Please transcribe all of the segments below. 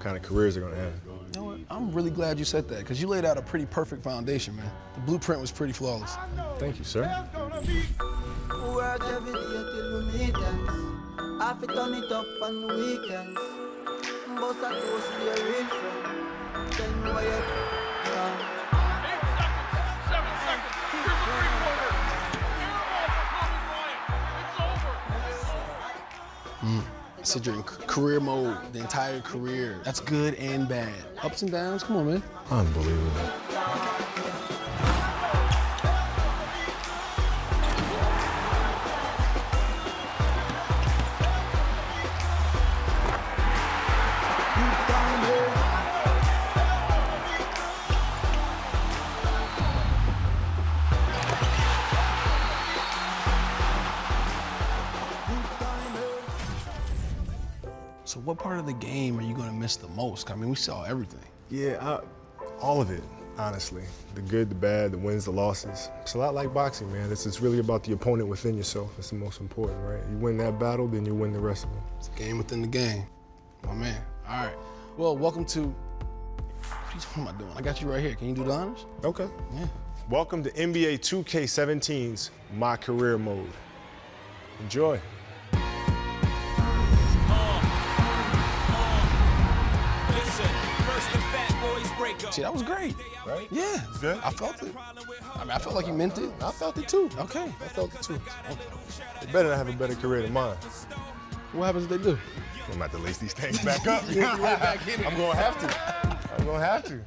kind of careers they're going to have. You know what? I'm really glad you said that because you laid out a pretty perfect foundation, man. The blueprint was pretty flawless. Thank you, sir. Work every day till we meet ends. I fit turn it up on the weekends. Boss a close to a real friend. Tell me why you wrong. 8 seconds, 7 seconds. Here's a three-pointer. It's over. I said you're in career mode, the entire career. That's good and bad. Ups and downs, come on, man. Unbelievable. So what part of the game are you gonna miss the most? I mean, we saw everything. Yeah, all of it, honestly. The good, the bad, the wins, the losses. It's a lot like boxing, man. It's really about the opponent within yourself. It's the most important, right? You win that battle, then you win the rest of them. It's a game within the game. My man. All right. Well, welcome to, what am I doing? I got you right here. Can you do the honors? Okay. Yeah. Welcome to NBA 2K17's My Career Mode. Enjoy. See, that was great. Right? Yeah. Good? I felt it. I mean, I felt like you meant it. I felt it too. Okay. I felt it too. They better not have a better career than mine. What happens if they do? I'm about to lace these things back up. Right back in it. I'm gonna have to. I'm gonna have to.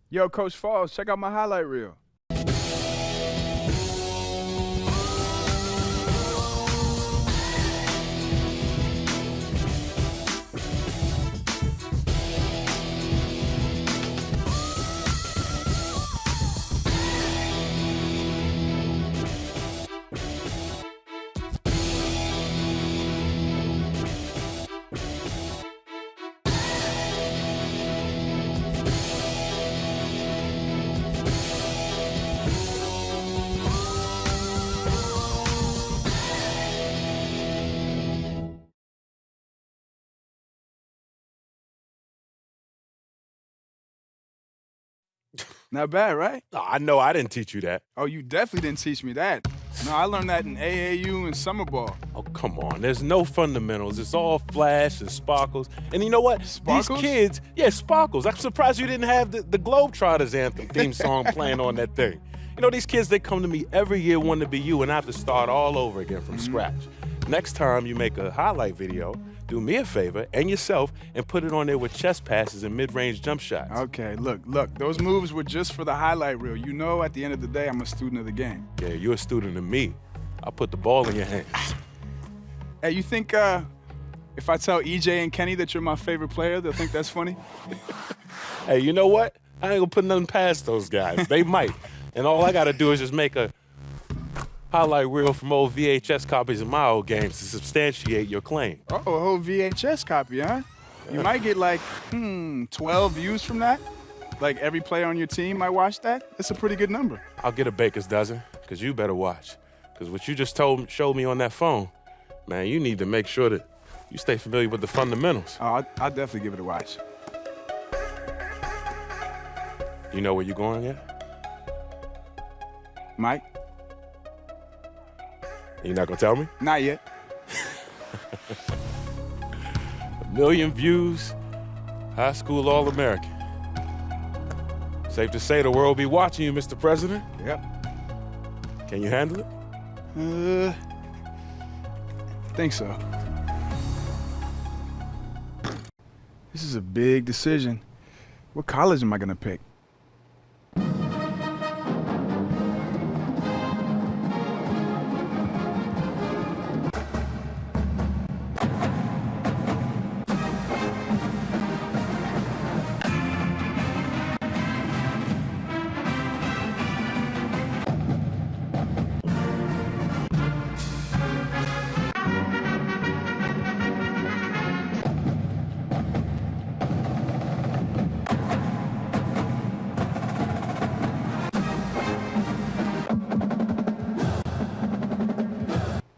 Yo, Coach Falls, check out my highlight reel. Not bad, right? I know I didn't teach you that. Oh, you definitely didn't teach me that. No, I learned that in AAU and summer ball. Oh, come on. There's no fundamentals. It's all flash and sparkles. And you know what? Sparkles? These kids, yeah, sparkles. I'm surprised you didn't have the Globetrotters anthem theme song playing on that thing. You know, these kids, they come to me every year wanting to be you, and I have to start all over again from scratch. Next time you make a highlight video, do me a favor and yourself and put it on there with chest passes and mid-range jump shots. Okay, look, those moves were just for the highlight reel. You know, at the end of the day, I'm a student of the game. Yeah, you're a student of me. I'll put the ball in your hands. Hey, you think if I tell EJ and Kenny that you're my favorite player, they'll think that's funny? Hey, you know what? I ain't gonna put nothing past those guys. They might. And all I gotta do is just make a highlight reel from old VHS copies of my old games to substantiate your claim. Uh-oh, a whole VHS copy, huh? You might get like, 12 views from that. Like every player on your team might watch that. That's a pretty good number. I'll get a baker's dozen, because you better watch. Because what you just showed me on that phone, man, you need to make sure that you stay familiar with the fundamentals. Oh, I'll definitely give it a watch. You know where you're going yet? Mike? You're not gonna tell me? Not yet. 1 million views, high school All-American. Safe to say the world will be watching you, Mr. President. Yep. Can you handle it? Think so. This is a big decision. What college am I gonna pick?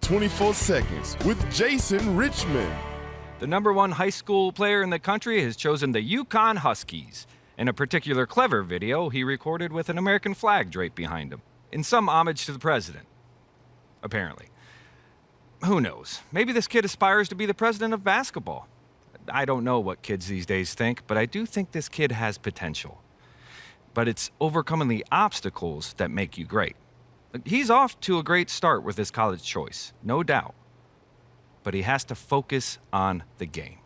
"24 Seconds" with Jason Richmond. The #1 high school player in the country has chosen the Yukon Huskies. In a particular clever video he recorded with an American flag draped behind him, in some homage to the president. Apparently. Who knows? Maybe this kid aspires to be the president of basketball. I don't know what kids these days think, but I do think this kid has potential. But it's overcoming the obstacles that make you great. He's off to a great start with his college choice, no doubt. But he has to focus on the game.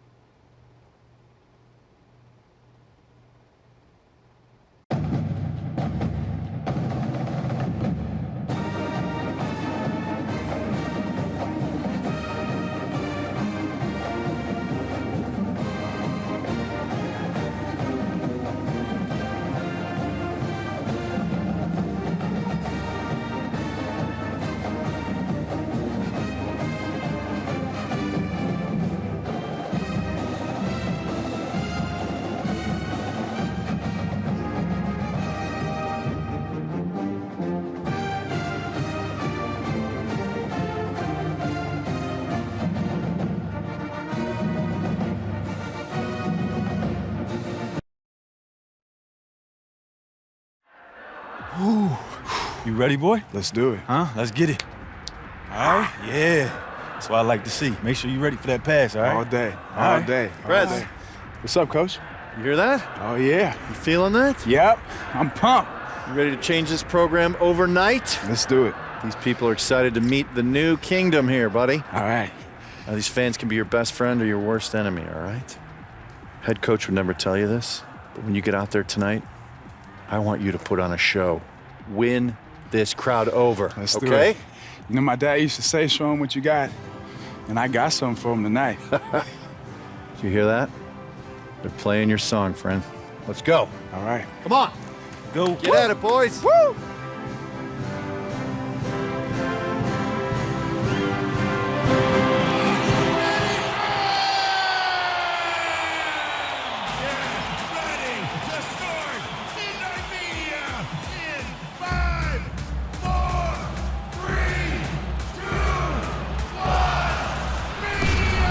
You ready, boy? Let's do it. Huh? Let's get it. All right? Yeah. That's what I like to see. Make sure you're ready for that pass, all right? All day. All All right. day. Preds. All day. What's up, Coach? You hear that? Oh, yeah. You feeling that? Yep. I'm pumped. You ready to change this program overnight? Let's do it. These people are excited to meet the new kingdom here, buddy. All right. Now, these fans can be your best friend or your worst enemy, all right? Head coach would never tell you this, but when you get out there tonight, I want you to put on a show. Win this crowd over, Let's do okay? it. You know, my dad used to say, show him what you got. And I got something for him tonight. Do you hear that? They're playing your song, friend. Let's go. All right. Come on. Go. Get at it, boys. Woo! Ready to start Midnight Media in 5, 4, 3, 2, 1. Media!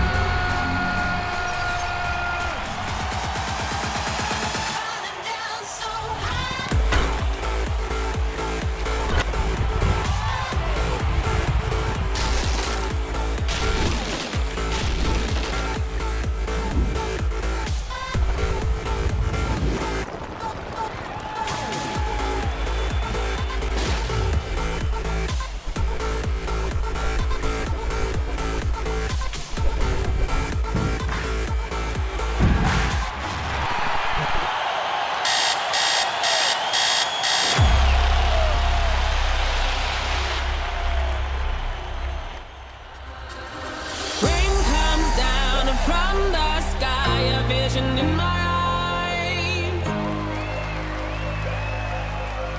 Rain comes down from the sky, a vision in my eyes.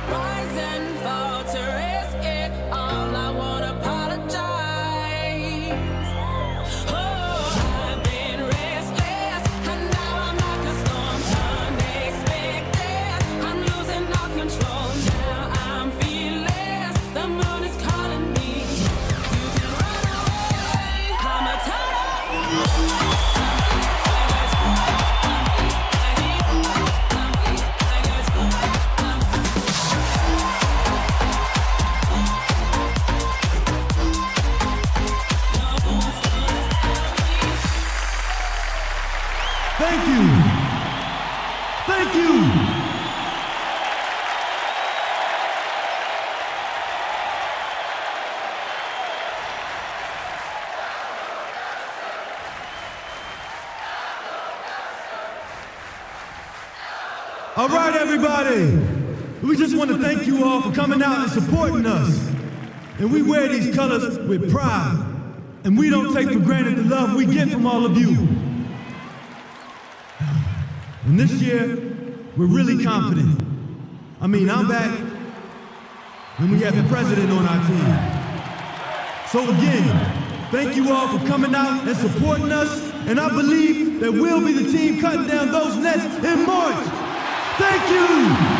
Rise and fall to risk it all. I won't apologize. Oh, I've been restless, and now I'm like a storm unexpected. I'm losing all control now. I'm fearless. The moon is calling me. You can run away. I'm a Thank you. Thank you. All right, everybody. We just want to thank you all for coming out and supporting us. And we wear these colors with pride. And we don't take for granted the love we get from all of you. And this year, we're really confident. I mean, I'm back, and we have the president on our team. So again, thank you all for coming out and supporting us, and I believe that we'll be the team cutting down those nets in March. Thank you!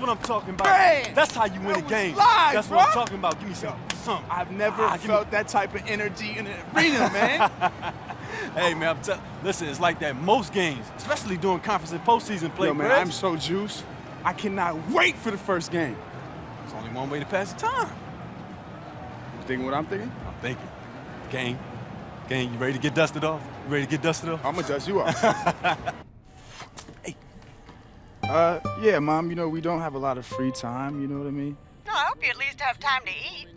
what I'm talking about. Man, That's how you win a game. live, That's bro. what I'm talking about. Give me something. I've never give me- felt that type of energy in an arena, man. Hey, man, listen, it's like that most games, especially during conference and postseason play. Yo, man, Reg. I'm so juiced. I cannot wait for the first game. There's only one way to pass the time. You thinking what I'm thinking? I'm thinking. Game, you ready to get dusted off? You ready to get dusted off? I'm gonna dust you off. Hey. Yeah, Mom, you know, we don't have a lot of free time, you know what I mean? No, I hope you at least have time to eat.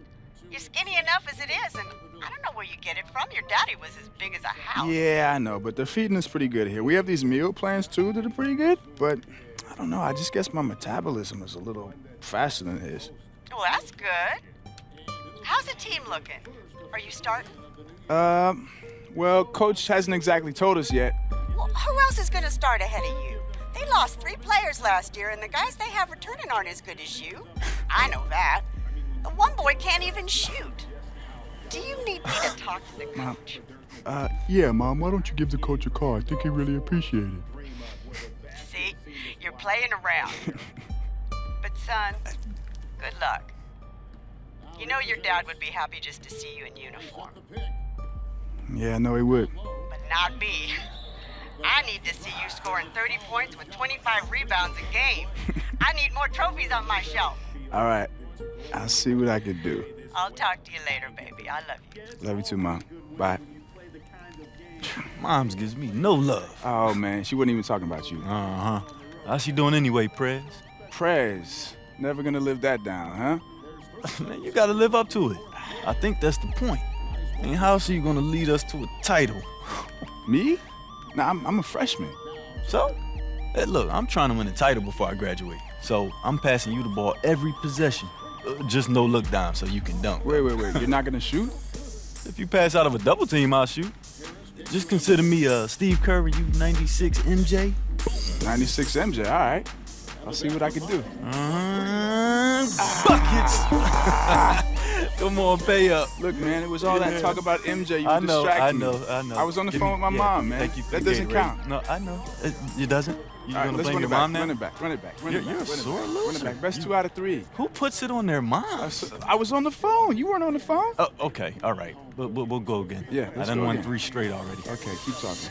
You're skinny enough as it is, and I don't know where you get it from. Your daddy was as big as a house. Yeah, I know, but the feeding is pretty good here. We have these meal plans, too, that are pretty good, but I don't know, I just guess my metabolism is a little faster than his. Well, that's good. How's the team looking? Are you starting? Well, Coach hasn't exactly told us yet. Well, who else is going to start ahead of you? They lost 3 players last year, and the guys they have returning aren't as good as you. I know that. The one boy can't even shoot. Do you need me to talk to the coach? Yeah, Mom, why don't you give the coach a call? I think he'd really appreciate it. See, you're playing around. But son, good luck. You know your dad would be happy just to see you in uniform. Yeah, I know he would. But not me. I need to see you scoring 30 points with 25 rebounds a game. I need more trophies on my shelf. All right, I'll see what I can do. I'll talk to you later, baby. I love you. Love you too, Mom. Bye. Moms gives me no love. Oh, man, she wasn't even talking about you. Uh-huh. How's she doing anyway, Prez? Prez, never gonna live that down, huh? Man, you gotta live up to it. I think that's the point. I mean, how else are you gonna lead us to a title? Me? Nah, I'm a freshman. So? Hey, look, I'm trying to win a title before I graduate. So I'm passing you the ball every possession. Just no look down so you can dunk. Wait. You're not gonna shoot? If you pass out of a double team, I'll shoot. Just consider me Steve Kerr, you 96 MJ. 96 MJ, all right. I'll see what I can do. Buckets! Come on, pay up. Look, man, it was all that talk about MJ. You I were know. distracting me. I know. I was on the Give phone me- with my mom, man. Thank you for That the doesn't game, count. Ray. No, I know. It doesn't. You All right, gonna let's blame run your it back. mom now? Run it back. You're a sore loser. Run it back. Best 2 out of 3. Who puts it on their mom? I was on the phone. You weren't on the phone? Oh, okay, all right. We'll go again. Yeah, I let's done go won again. 3 straight already. Okay, keep talking.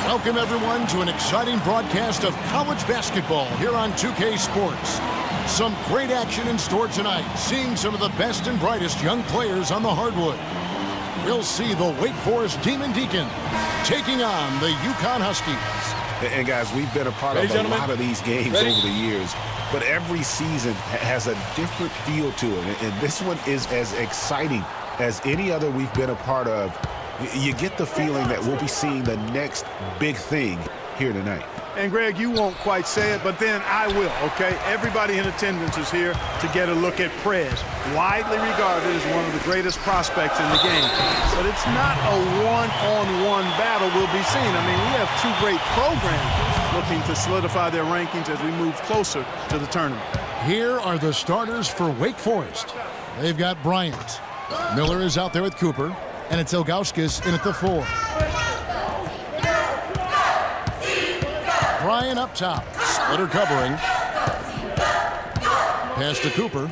Welcome, everyone, to an exciting broadcast of college basketball here on 2K Sports. Some great action in store tonight, seeing some of the best and brightest young players on the hardwood. We'll see the Wake Forest Demon Deacon taking on the UConn Huskies. And guys, we've been a part of a lot of these games over the years, but every season has a different feel to it. And this one is as exciting as any other we've been a part of. You get the feeling that we'll be seeing the next big thing here tonight. And Greg, you won't quite say it, but then I will, okay? Everybody in attendance is here to get a look at Prez, widely regarded as one of the greatest prospects in the game. But it's not a one-on-one battle we'll be seeing. I mean, we have two great programs looking to solidify their rankings as we move closer to the tournament. Here are the starters for Wake Forest. They've got Bryant. Miller is out there with Cooper, and it's Ilgauskas in at the 4. Bryant up top, splitter covering. Pass to Cooper.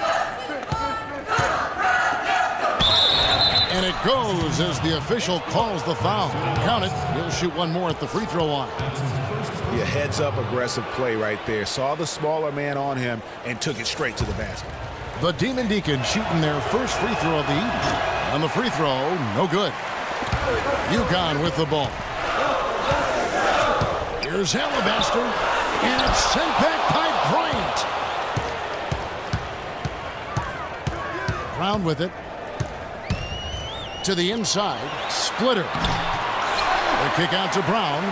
And it goes as the official calls the foul. Count it. He'll shoot one more at the free throw line. Yeah, heads up aggressive play right there. Saw the smaller man on him and took it straight to the basket. The Demon Deacons shooting their first free throw of the evening. On the free throw, no good. UConn with the ball. Here's Alabaster, and it's sent back by Bryant. Brown with it. To the inside, Splitter. The kick out to Brown.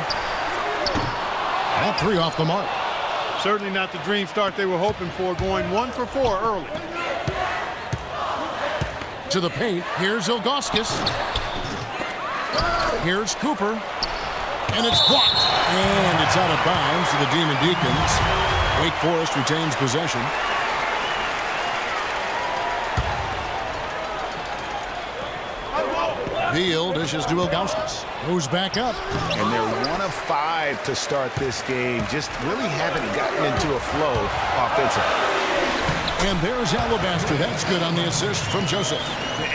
That 3 off the mark. Certainly not the dream start they were hoping for, going 1 for 4 early. To the paint, here's Ilgauskas. Here's Cooper. And it's blocked. And it's out of bounds to the Demon Deacons. Wake Forest retains possession. Beal dishes to Ilgauskas. Goes back up. And they're 1 of 5 to start this game. Just really haven't gotten into a flow offensively. And there's Alabaster. That's good on the assist from Joseph.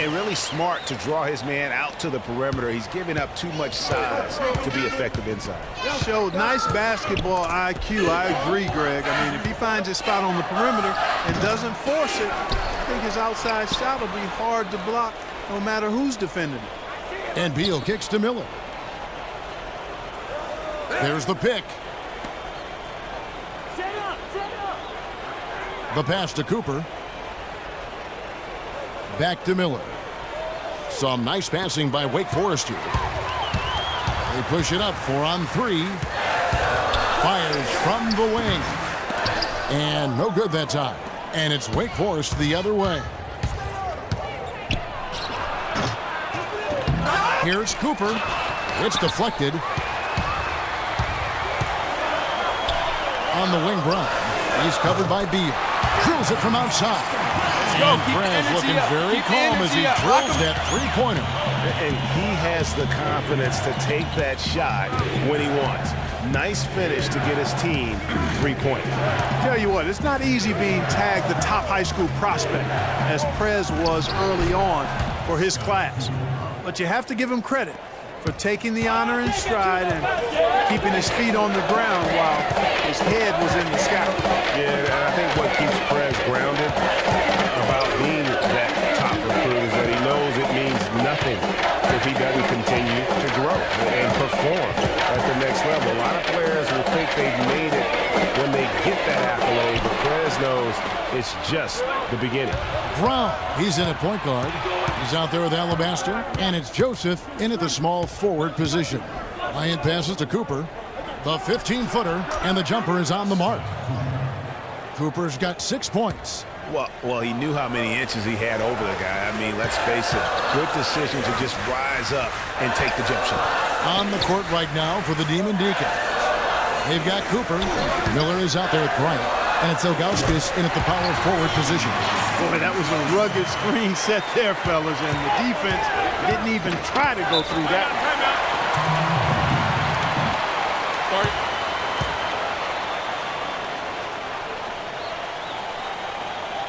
And really smart to draw his man out to the perimeter. He's giving up too much size to be effective inside. Showed nice basketball IQ. I agree, Greg. I mean, if he finds his spot on the perimeter and doesn't force it, I think his outside shot will be hard to block no matter who's defending it. And Beal kicks to Miller. There's the pick. The pass to Cooper. Back to Miller. Some nice passing by Wake Forest here. They push it up 4 on 3. Fires from the wing. And no good that time. And it's Wake Forest the other way. Here's Cooper. It's deflected. On the wing, Brown. He's covered by Beal. Drills it from outside. And Prez looking very calm as he drills that 3-pointer. And he has the confidence to take that shot when he wants. Nice finish to get his team 3-point. Tell you what, it's not easy being tagged the top high school prospect, as Prez was early on for his class. But you have to give him credit for taking the honor in stride and keeping his feet on the ground while his head was in the sky. Yeah, and I think what keeps Prez grounded about being that top recruit is that he knows it means nothing if he doesn't continue to grow and perform at the next level. A lot of players will think they've made it when they get that accolade, but Prez knows it's just the beginning. Brown, he's in at point guard. He's out there with Alabaster, and it's Joseph in at the small forward position. Bryant passes to Cooper. The 15-footer, and the jumper is on the mark. Cooper's got 6 points. Well, he knew how many inches he had over the guy. I mean, let's face it, good decision to just rise up and take the jump shot. On the court right now for the Demon Deacons. They've got Cooper. Miller is out there with Bryant. And it's Ilgauskas in at the power forward position. Boy, that was a rugged screen set there, fellas, and the defense didn't even try to go through that.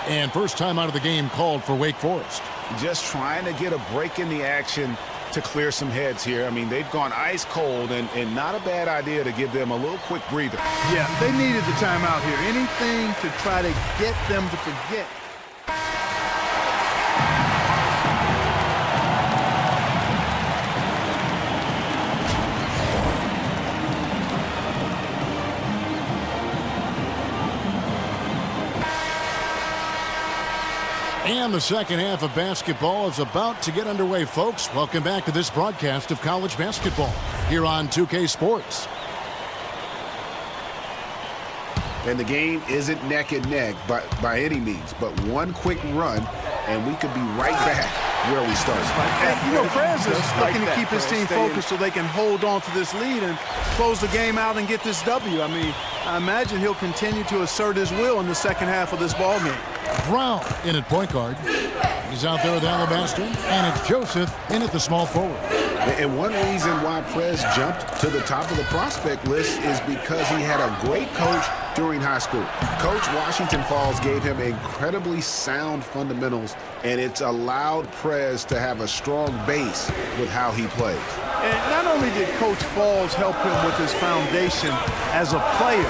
And first time out of the game called for Wake Forest. Just trying to get a break in the action to clear some heads here. I mean, they've gone ice cold, and not a bad idea to give them a little quick breather. Yeah, they needed the timeout here. Anything to try to get them to forget. And the second half of basketball is about to get underway, folks. Welcome back to this broadcast of college basketball here on 2K Sports. And the game isn't neck and neck by any means, but one quick run, and we could be right back where we started. You know, Prez is looking to keep his team focused so they can hold on to this lead and close the game out and get this W. I mean, I imagine he'll continue to assert his will in the second half of this ball game. Brown in at point guard. He's out there with Alabaster, and it's Joseph in at the small forward. And one reason why Prez jumped to the top of the prospect list is because he had a great coach during high school. Coach Washington Falls gave him incredibly sound fundamentals, and it's allowed Prez to have a strong base with how he plays. And not only did Coach Falls help him with his foundation as a player,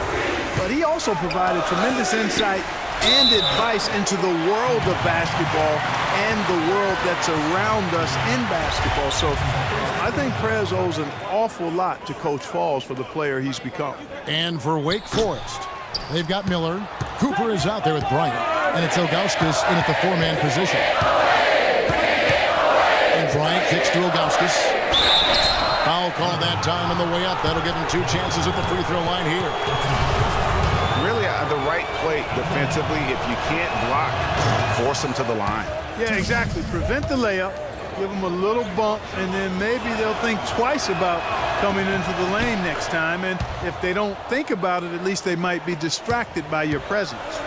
but he also provided tremendous insight and advice into the world of basketball and the world that's around us in basketball. So I think Prez owes an awful lot to Coach Falls for the player he's become. And for Wake Forest, they've got Miller. Cooper is out there with Bryant, and it's Ilgauskas in at the four-man position. And Bryant kicks to Ilgauskas. Foul call that time on the way up. That'll give him 2 chances at the free throw line here. Really, the right play defensively. If you can't block, force them to the line. Yeah, exactly. Prevent the layup, give them a little bump, and then maybe they'll think twice about coming into the lane next time. And if they don't think about it, at least they might be distracted by your presence.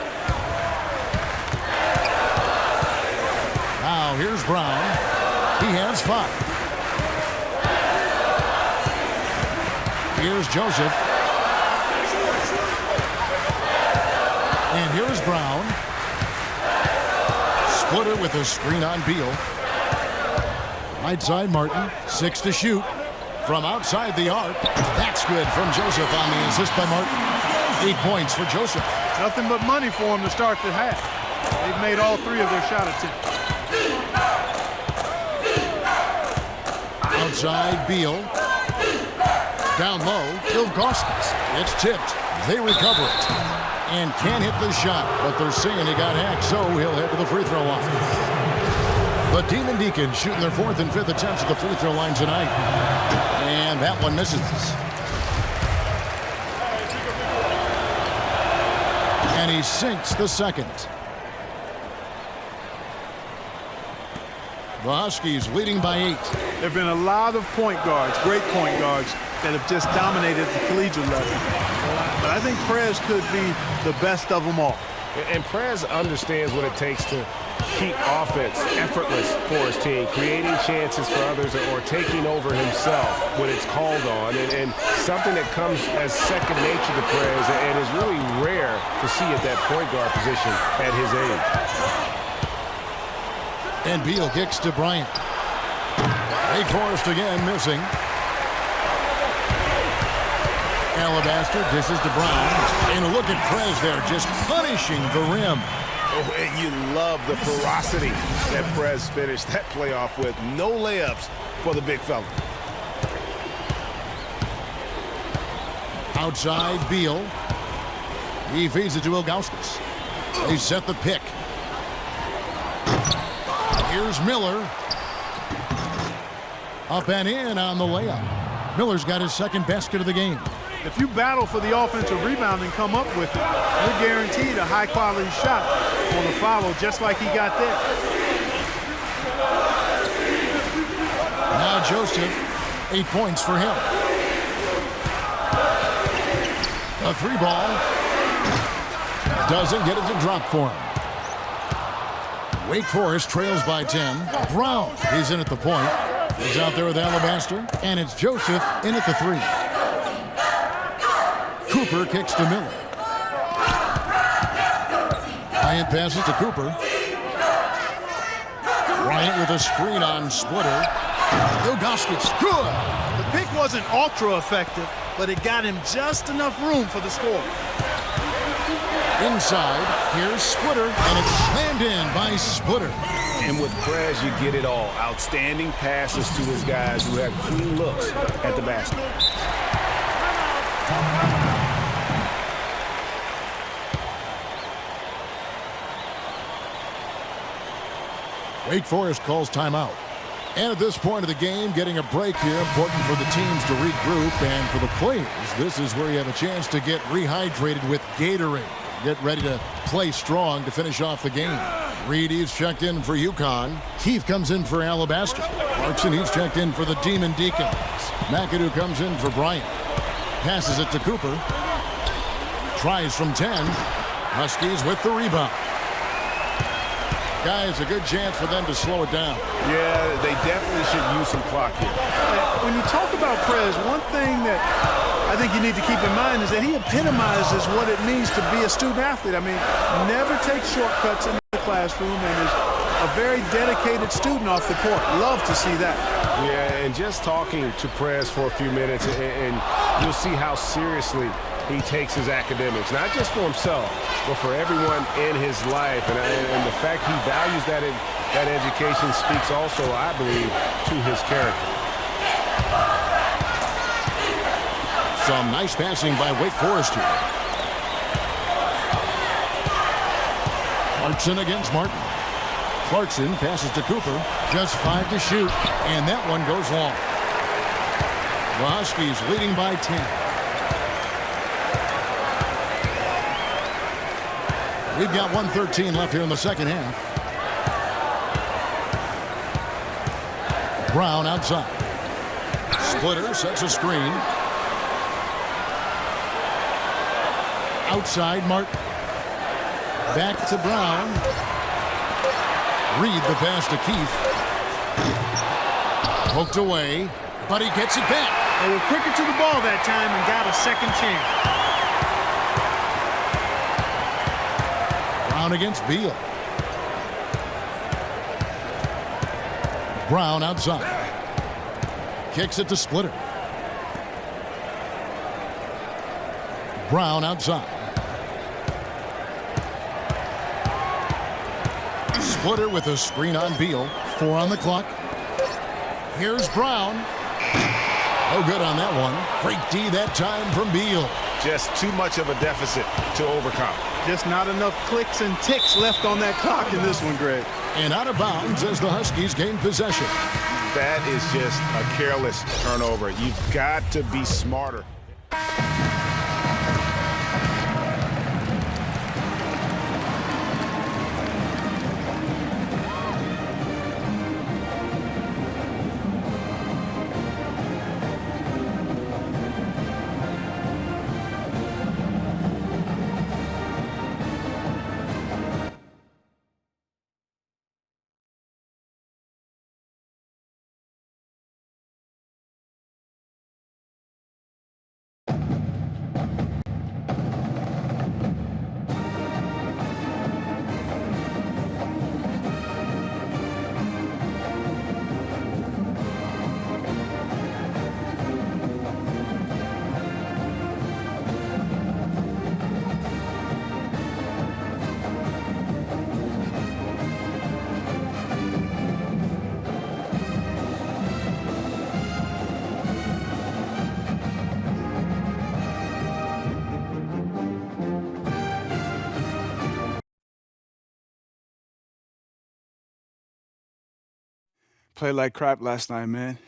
Now here's Brown. He has 5. Here's Joseph. And here's Brown. Splitter with a screen on Beal. Right side Martin. 6 to shoot. From outside the arc. That's good from Joseph on the assist by Martin. 8 points for Joseph. Nothing but money for him to start the half. They've made all 3 of their shot attempts. Outside Beal. Down low. Ilgauskas. It's tipped. They recover it. And can't hit the shot, but they're saying he got hacked, so he'll head to the free throw line. The Demon Deacons shooting their 4th and 5th attempts at the free throw line tonight. And that one misses. And he sinks the second. The Huskies leading by 8. There have been a lot of point guards, great point guards, that have just dominated the collegiate level. But I think Prez could be the best of them all. And Prez understands what it takes to keep offense effortless for his team, creating chances for others or taking over himself when it's called on, and something that comes as second nature to Prez and is really rare to see at that point guard position at his age. And Beal kicks to Bryant. Wake Forest again missing. Alabaster dishes to Brown. And look at Prez there just punishing the rim. Oh, and you love the ferocity that Prez finished that playoff with. No layups for the big fella. Outside Beal. He feeds it to Ilgauskas. They set the pick. Here's Miller. Up and in on the layup. Miller's got his second basket of the game. If you battle for the offensive rebound and come up with it, you're guaranteed a high-quality shot on the follow, just like he got there. Now Joseph, 8 points for him. A 3 ball. Doesn't get it to drop for him. Wake Forest trails by 10. Brown, he's in at the point. He's out there with Alabaster, and it's Joseph in at the 3. Cooper kicks to Miller. Bryant passes to Cooper. Bryant with a screen on Splitter. Ilgauskas, good. The pick wasn't ultra effective, but it got him just enough room for the score. Inside, here's Splitter, and it's slammed in by Splitter. And with Prez, you get it all. Outstanding passes to his guys who have clean looks at the basket. Wake Forest calls timeout. And at this point of the game, getting a break here, important for the teams to regroup, and for the players, this is where you have a chance to get rehydrated with Gatorade. Get ready to play strong to finish off the game. Reedy's checked in for UConn. Keefe comes in for Alabasta. Clarkson, he's checked in for the Demon Deacons. McAdoo comes in for Bryant. Passes it to Cooper. Tries from 10. Huskies with the rebound. Guys, a good chance for them to slow it down. Yeah, they definitely should use some clock here. When you talk about Prez, one thing that I think you need to keep in mind is that he epitomizes what it means to be a student athlete. I mean, never takes shortcuts in the classroom and is a very dedicated student off the court. Love to see that. Yeah, and just talking to Prez for a few minutes, and you'll see how seriously he takes his academics, not just for himself, but for everyone in his life. And the fact he values that education speaks also, I believe, to his character. Some nice passing by Wake Forest here. Clarkson against Martin. Clarkson passes to Cooper. Just 5 to shoot, and that one goes long. The Huskies leading by 10. We've got 1:13 left here in the second half. Brown outside. Splitter sets a screen. Outside Martin. Back to Brown. Reed the pass to Keefe. Poked away, but he gets it back. They were quicker to the ball that time and got a second chance. Brown against Beal. Brown outside. Kicks it to Splitter. Brown outside. Splitter with a screen on Beal. 4 on the clock. Here's Brown. No good on that one. Great D that time from Beal. Just too much of a deficit to overcome. Just not enough clicks and ticks left on that clock in this one, Greg. And out of bounds as the Huskies gain possession. That is just a careless turnover. You've got to be smarter. Played like crap last night, man.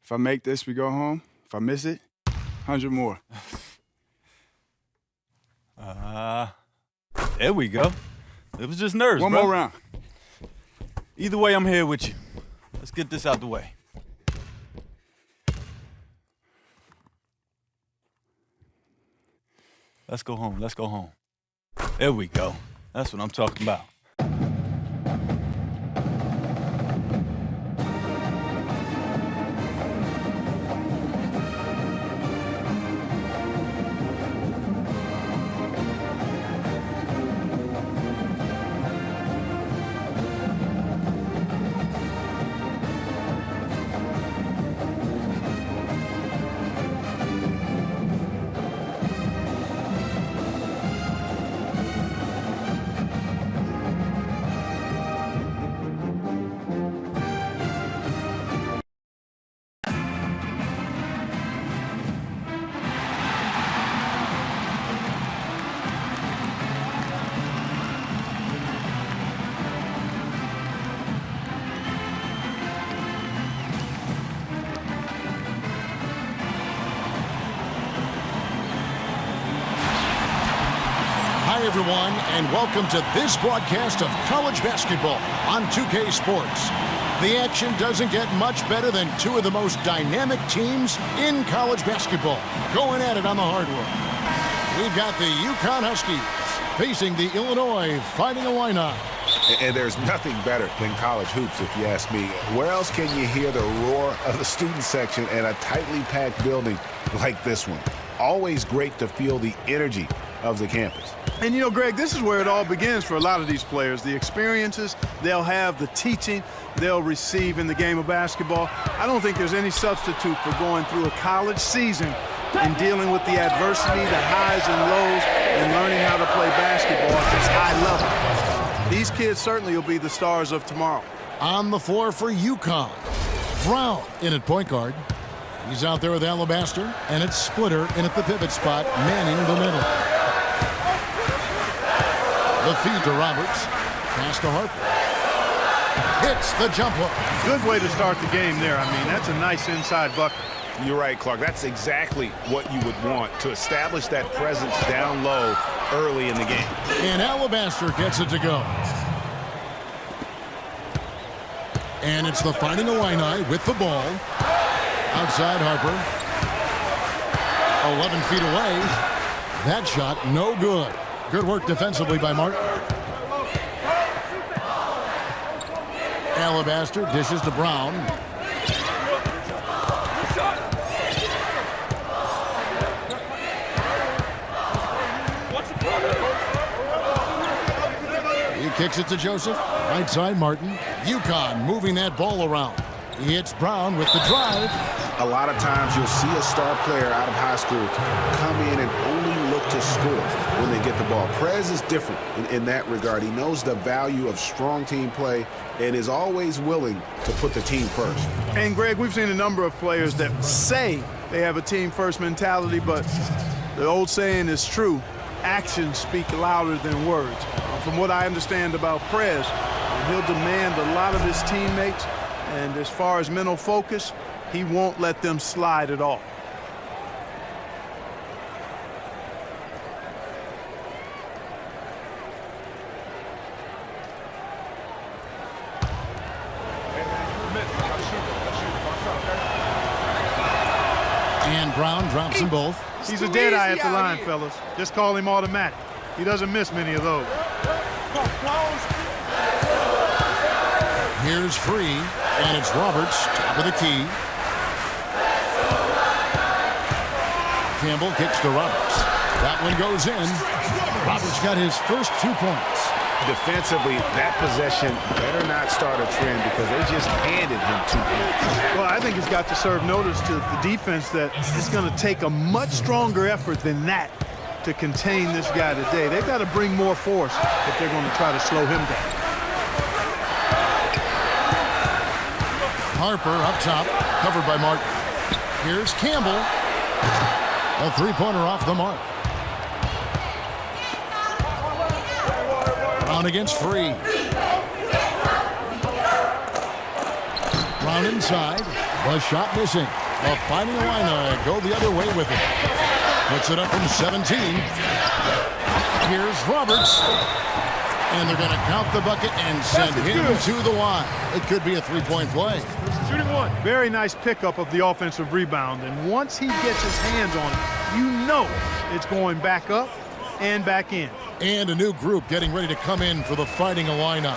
If I make this, we go home. If I miss it, 100 more. There we go. It was just nerves, One bro. more round. Either way, I'm here with you. Let's get this out the way. Let's go home. Let's go home. There we go. That's what I'm talking about. Hi, everyone, and welcome to this broadcast of college basketball on 2K Sports. The action doesn't get much better than two of the most dynamic teams in college basketball going at it on the hardwood. We've got the UConn Huskies facing the Illinois Fighting Illini. And there's nothing better than college hoops, if you ask me. Where else can you hear the roar of the student section in a tightly packed building like this one? Always great to feel the energy of the campus. And you know, Greg, this is where it all begins for a lot of these players. The experiences they'll have, the teaching they'll receive in the game of basketball. I don't think there's any substitute for going through a college season and dealing with the adversity, the highs and lows, and learning how to play basketball at this high level. These kids certainly will be the stars of tomorrow. On the floor for UConn, Brown in at point guard. He's out there with Alabaster, and it's Splitter in at the pivot spot, manning the middle. The feed to Roberts. Pass to Harper. Hits the jump hook. Good way to start the game there. I mean, that's a nice inside bucket. You're right, Clark. That's exactly what you would want, to establish that presence down low early in the game. And Alabaster gets it to go. And it's the Fighting Illini with the ball. Outside Harper. 11 feet away. That shot no good. Good work defensively by Martin. Alabaster dishes to Brown. He kicks it to Joseph. Right side Martin. UConn moving that ball around. He hits Brown with the drive. A lot of times you'll see a star player out of high school come in and only look to score when they get the ball. Prez is different in that regard. He knows the value of strong team play and is always willing to put the team first. And, Greg, we've seen a number of players that say they have a team-first mentality, but the old saying is true. Actions speak louder than words. From what I understand about Prez, he'll demand a lot of his teammates, and as far as mental focus, he won't let them slide at all. And Brown drops them both. He's a dead eye at the line, fellas. Just call him automatic. He doesn't miss many of those. Here's Free, and it's Roberts, top of the key. Campbell kicks to Roberts. That one goes in. Roberts got his first 2 points. Defensively, that possession better not start a trend because they just handed him 2 points. Well, I think it's got to serve notice to the defense that it's going to take a much stronger effort than that to contain this guy today. They've got to bring more force if they're going to try to slow him down. Harper up top, covered by Martin. Here's Campbell. A three-pointer off the mark. Brown against Free. Brown inside. The shot missing. The Fighting Illini go the other way with it. Puts it up from 17. Here's Roberts. And they're going to count the bucket and send him to the line. It could be a three-point play. Shooting one. Very nice pickup of the offensive rebound. And once he gets his hands on it, you know it's going back up and back in. And a new group getting ready to come in for the Fighting Illini.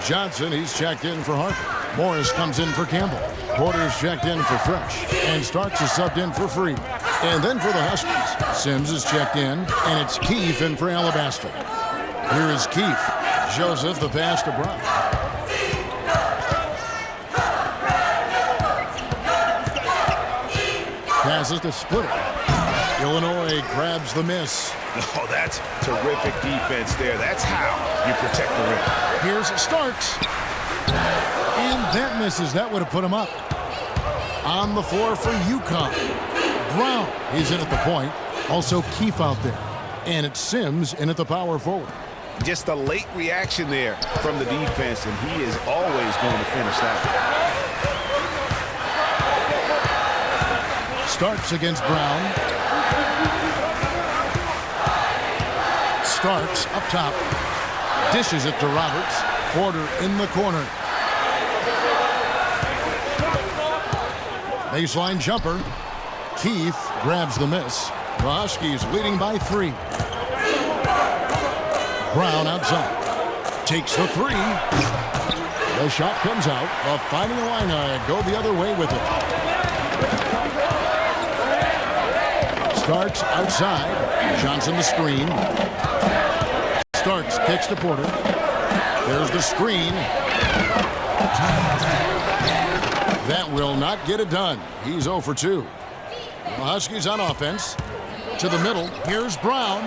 Johnson, he's checked in for Harper. Morris comes in for Campbell. Porter's checked in for Fresh. And Starks is subbed in for Free. And then for the Huskies, Sims is checked in, and it's Keefe in for Alabaster. Here is Keefe. Joseph, the pass to Brown. Passes to Splitter. Illinois grabs the miss. Oh, that's terrific defense there. That's how you protect the rim. Here's Starks. And that misses. That would have put him up. On the floor for UConn. Brown is in at the point. Also Keefe out there. And it's Sims in at the power forward. Just a late reaction there from the defense, and he is always going to finish that. Starks against Brown. Starks up top. Dishes it to Roberts. Porter in the corner. Baseline jumper. Keith grabs the miss. The Huskies leading by 3. Brown outside. Takes the 3. The shot comes out. The Fighting Illini go the other way with it. Starks outside. Johnson the screen. Starks kicks to Porter. There's the screen. That will not get it done. He's 0 for 2. The Huskies on offense. To the middle. Here's Brown.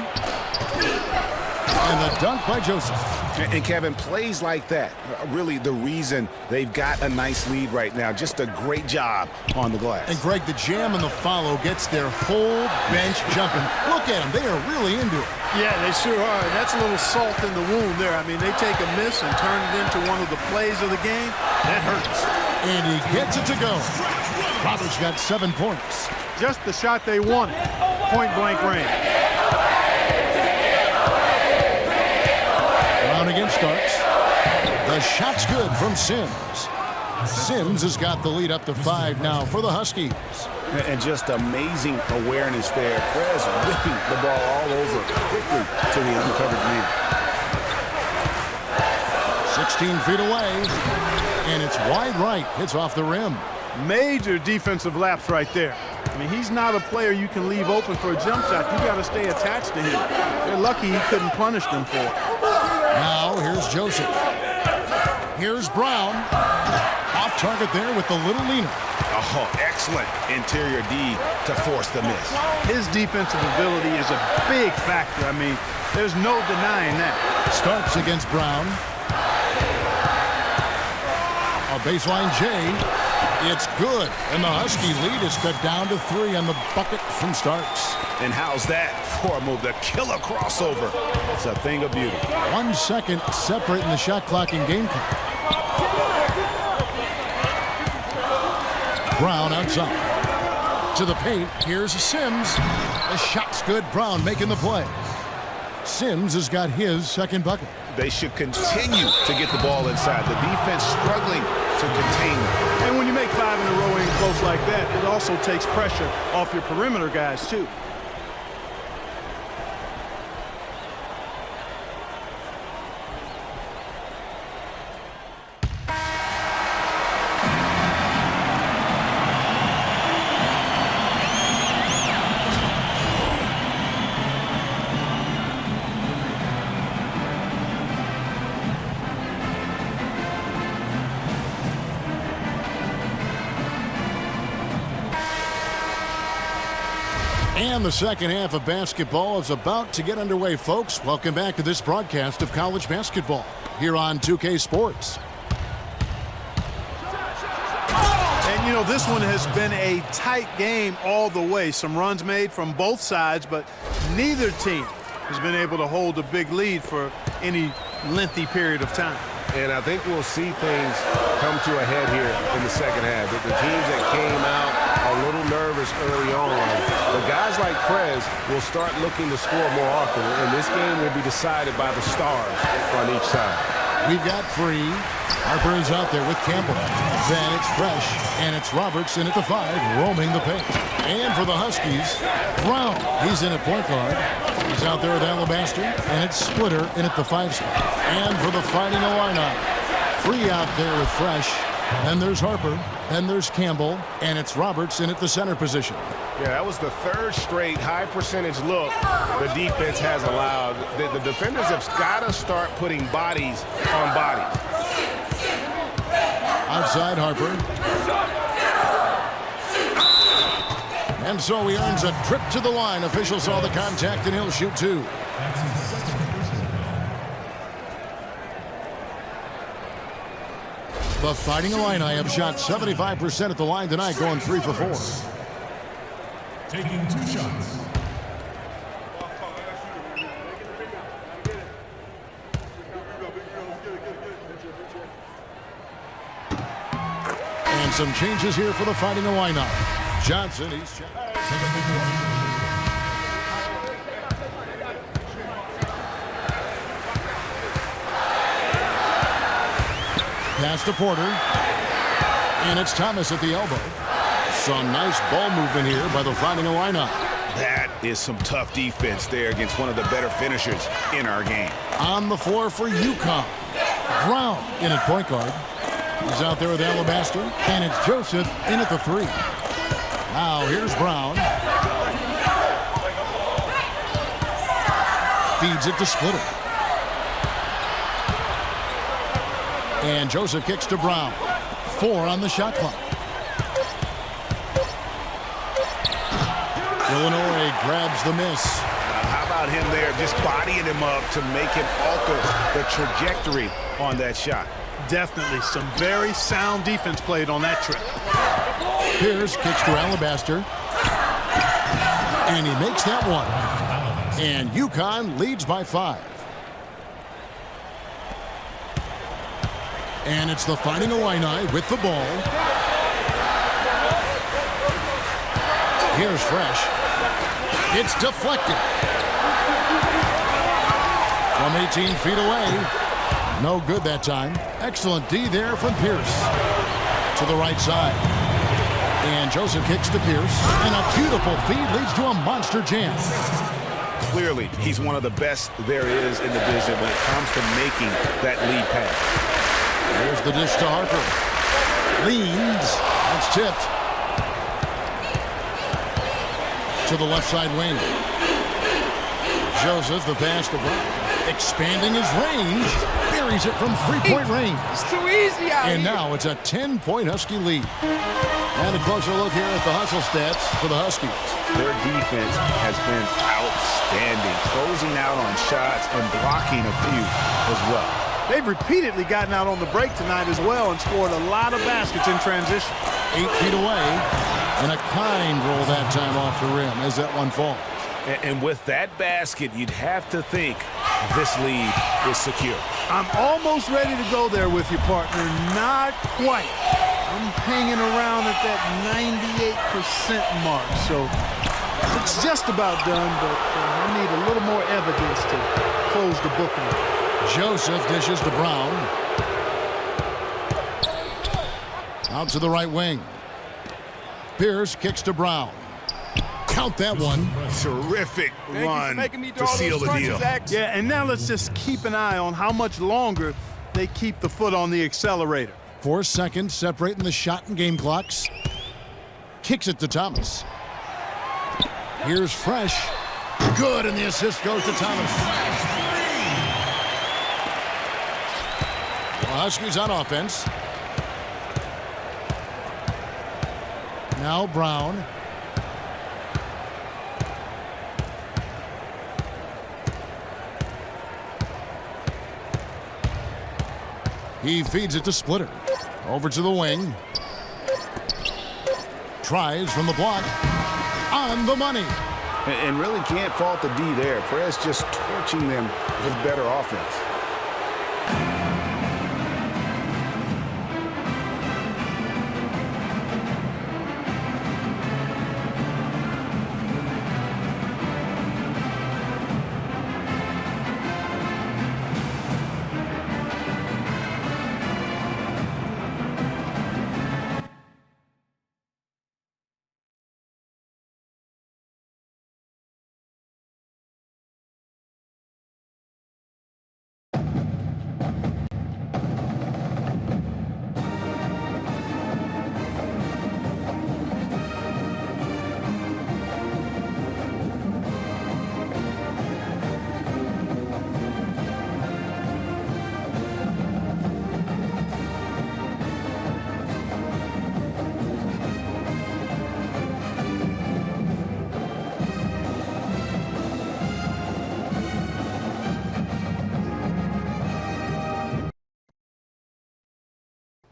And the dunk by Joseph. And Kevin, plays like that, really the reason they've got a nice lead right now. Just a great job on the glass. And Greg, the jam and the follow gets their whole bench jumping. Look at them. They are really into it. Yeah, they sure are. And that's a little salt in the wound there. I mean, they take a miss and turn it into one of the plays of the game. That hurts. And he gets it to go. Roberts got 7 points. Just the shot they wanted. Point-blank range. Brown against Starks. The shot's good from Sims. Sims has got the lead up to 5 now for the Huskies. And just amazing awareness there. Prez whipping the ball all over quickly to the uncovered man. 16 feet away. And it's wide right. Hits off the rim. Major defensive lapse right there. I mean, he's not a player you can leave open for a jump shot. You got to stay attached to him. They're lucky he couldn't punish them for it. Now here's Joseph. Here's Brown. Off target there with the little leaner. Oh, excellent interior D to force the miss. His defensive ability is a big factor. I mean, there's no denying that. Starks against Brown. A baseline J. It's good. And the Husky lead is cut down to 3 on the bucket from Starks. And how's that for a move? The killer crossover. It's a thing of beauty. 1 second separating the shot clock and game clock. Brown outside. To the paint. Here's Sims. The shot's good. Brown making the play. Sims has got his second bucket. They should continue to get the ball inside. The defense struggling to contain them. And when you make 5 in a row in close like that, it also takes pressure off your perimeter guys, too. And the second half of basketball is about to get underway, folks. Welcome back to this broadcast of college basketball here on 2K Sports. And, you know, this one has been a tight game all the way. Some runs made from both sides, but neither team has been able to hold a big lead for any lengthy period of time. And I think we'll see things come to a head here in the second half. The teams that came out a little nervous early on, but guys like Prez will start looking to score more often, and this game will be decided by the stars on each side. We've got Free. Harper is out there with Campbell. Then it's Fresh, and it's Roberts in at the 5, roaming the paint. And for the Huskies, Brown. He's in at point guard. He's out there with Alabaster, and it's Splitter in at the 5 spot. And for the Fighting Illini, Free out there with Fresh. Then there's Harper. Then there's Campbell, and it's Roberts in at the center position. Yeah, that was the 3rd straight high percentage look the defense has allowed. The defenders have got to start putting bodies on bodies. Outside Harper. And so he earns a trip to the line. Officials saw the contact, and he'll shoot 2. The Fighting Illini have shot 75% at the line tonight, going 3 for 4. Taking 2 shots. And some changes here for the Fighting Illini. Johnson, he's pass to Porter. And it's Thomas at the elbow. Some nice ball movement here by the Fighting Illini. That is some tough defense there against one of the better finishers in our game. On the floor for UConn. Brown in at point guard. He's out there with Alabaster. And it's Joseph in at the 3. Now here's Brown. Feeds it to Splitter. And Joseph kicks to Brown. 4 on the shot clock. Illinois grabs the miss. How about him there just bodying him up to make him alter the trajectory on that shot? Definitely some very sound defense played on that trip. Pierce kicks to Alabaster. And he makes that one. And UConn leads by 5. And it's the Fighting Illini with the ball. Here's Fresh. It's deflected. From 18 feet away. No good that time. Excellent D there from Pierce. To the right side. And Joseph kicks to Pierce. And a beautiful feed leads to a monster jam. Clearly, he's one of the best there is in the business when it comes to making that lead pass. There's the dish to Harper. Leans. That's tipped. To the left side wing. Joseph, the pass to Brown. Expanding his range. Buries it from 3-point range. It's too easy out And here. now it's a 10-point Husky lead. And a closer look here at the hustle stats for the Huskies. Their defense has been outstanding, closing out on shots and blocking a few as well. They've repeatedly gotten out on the break tonight as well and scored a lot of baskets in transition. 8 feet away. And a kind roll that time off the rim as that one falls. And with that basket, you'd have to think this lead is secure. I'm almost ready to go there with you, partner. Not quite. I'm hanging around at that 98% mark. So it's just about done, but I need a little more evidence to close the book on it. Joseph dishes to Brown. Out to the right wing. Pierce kicks to Brown. Count that one. Terrific run to seal the deal. Yeah, and now let's just keep an eye on how much longer they keep the foot on the accelerator. 4 seconds separating the shot and game clocks. Kicks it to Thomas. Here's Fresh. Good, and the assist goes to Thomas. The Huskies on offense. Now Brown. He feeds it to Splitter. Over to the wing. Tries from the block. On the money. And really can't fault the D there. Perez just torching them with better offense.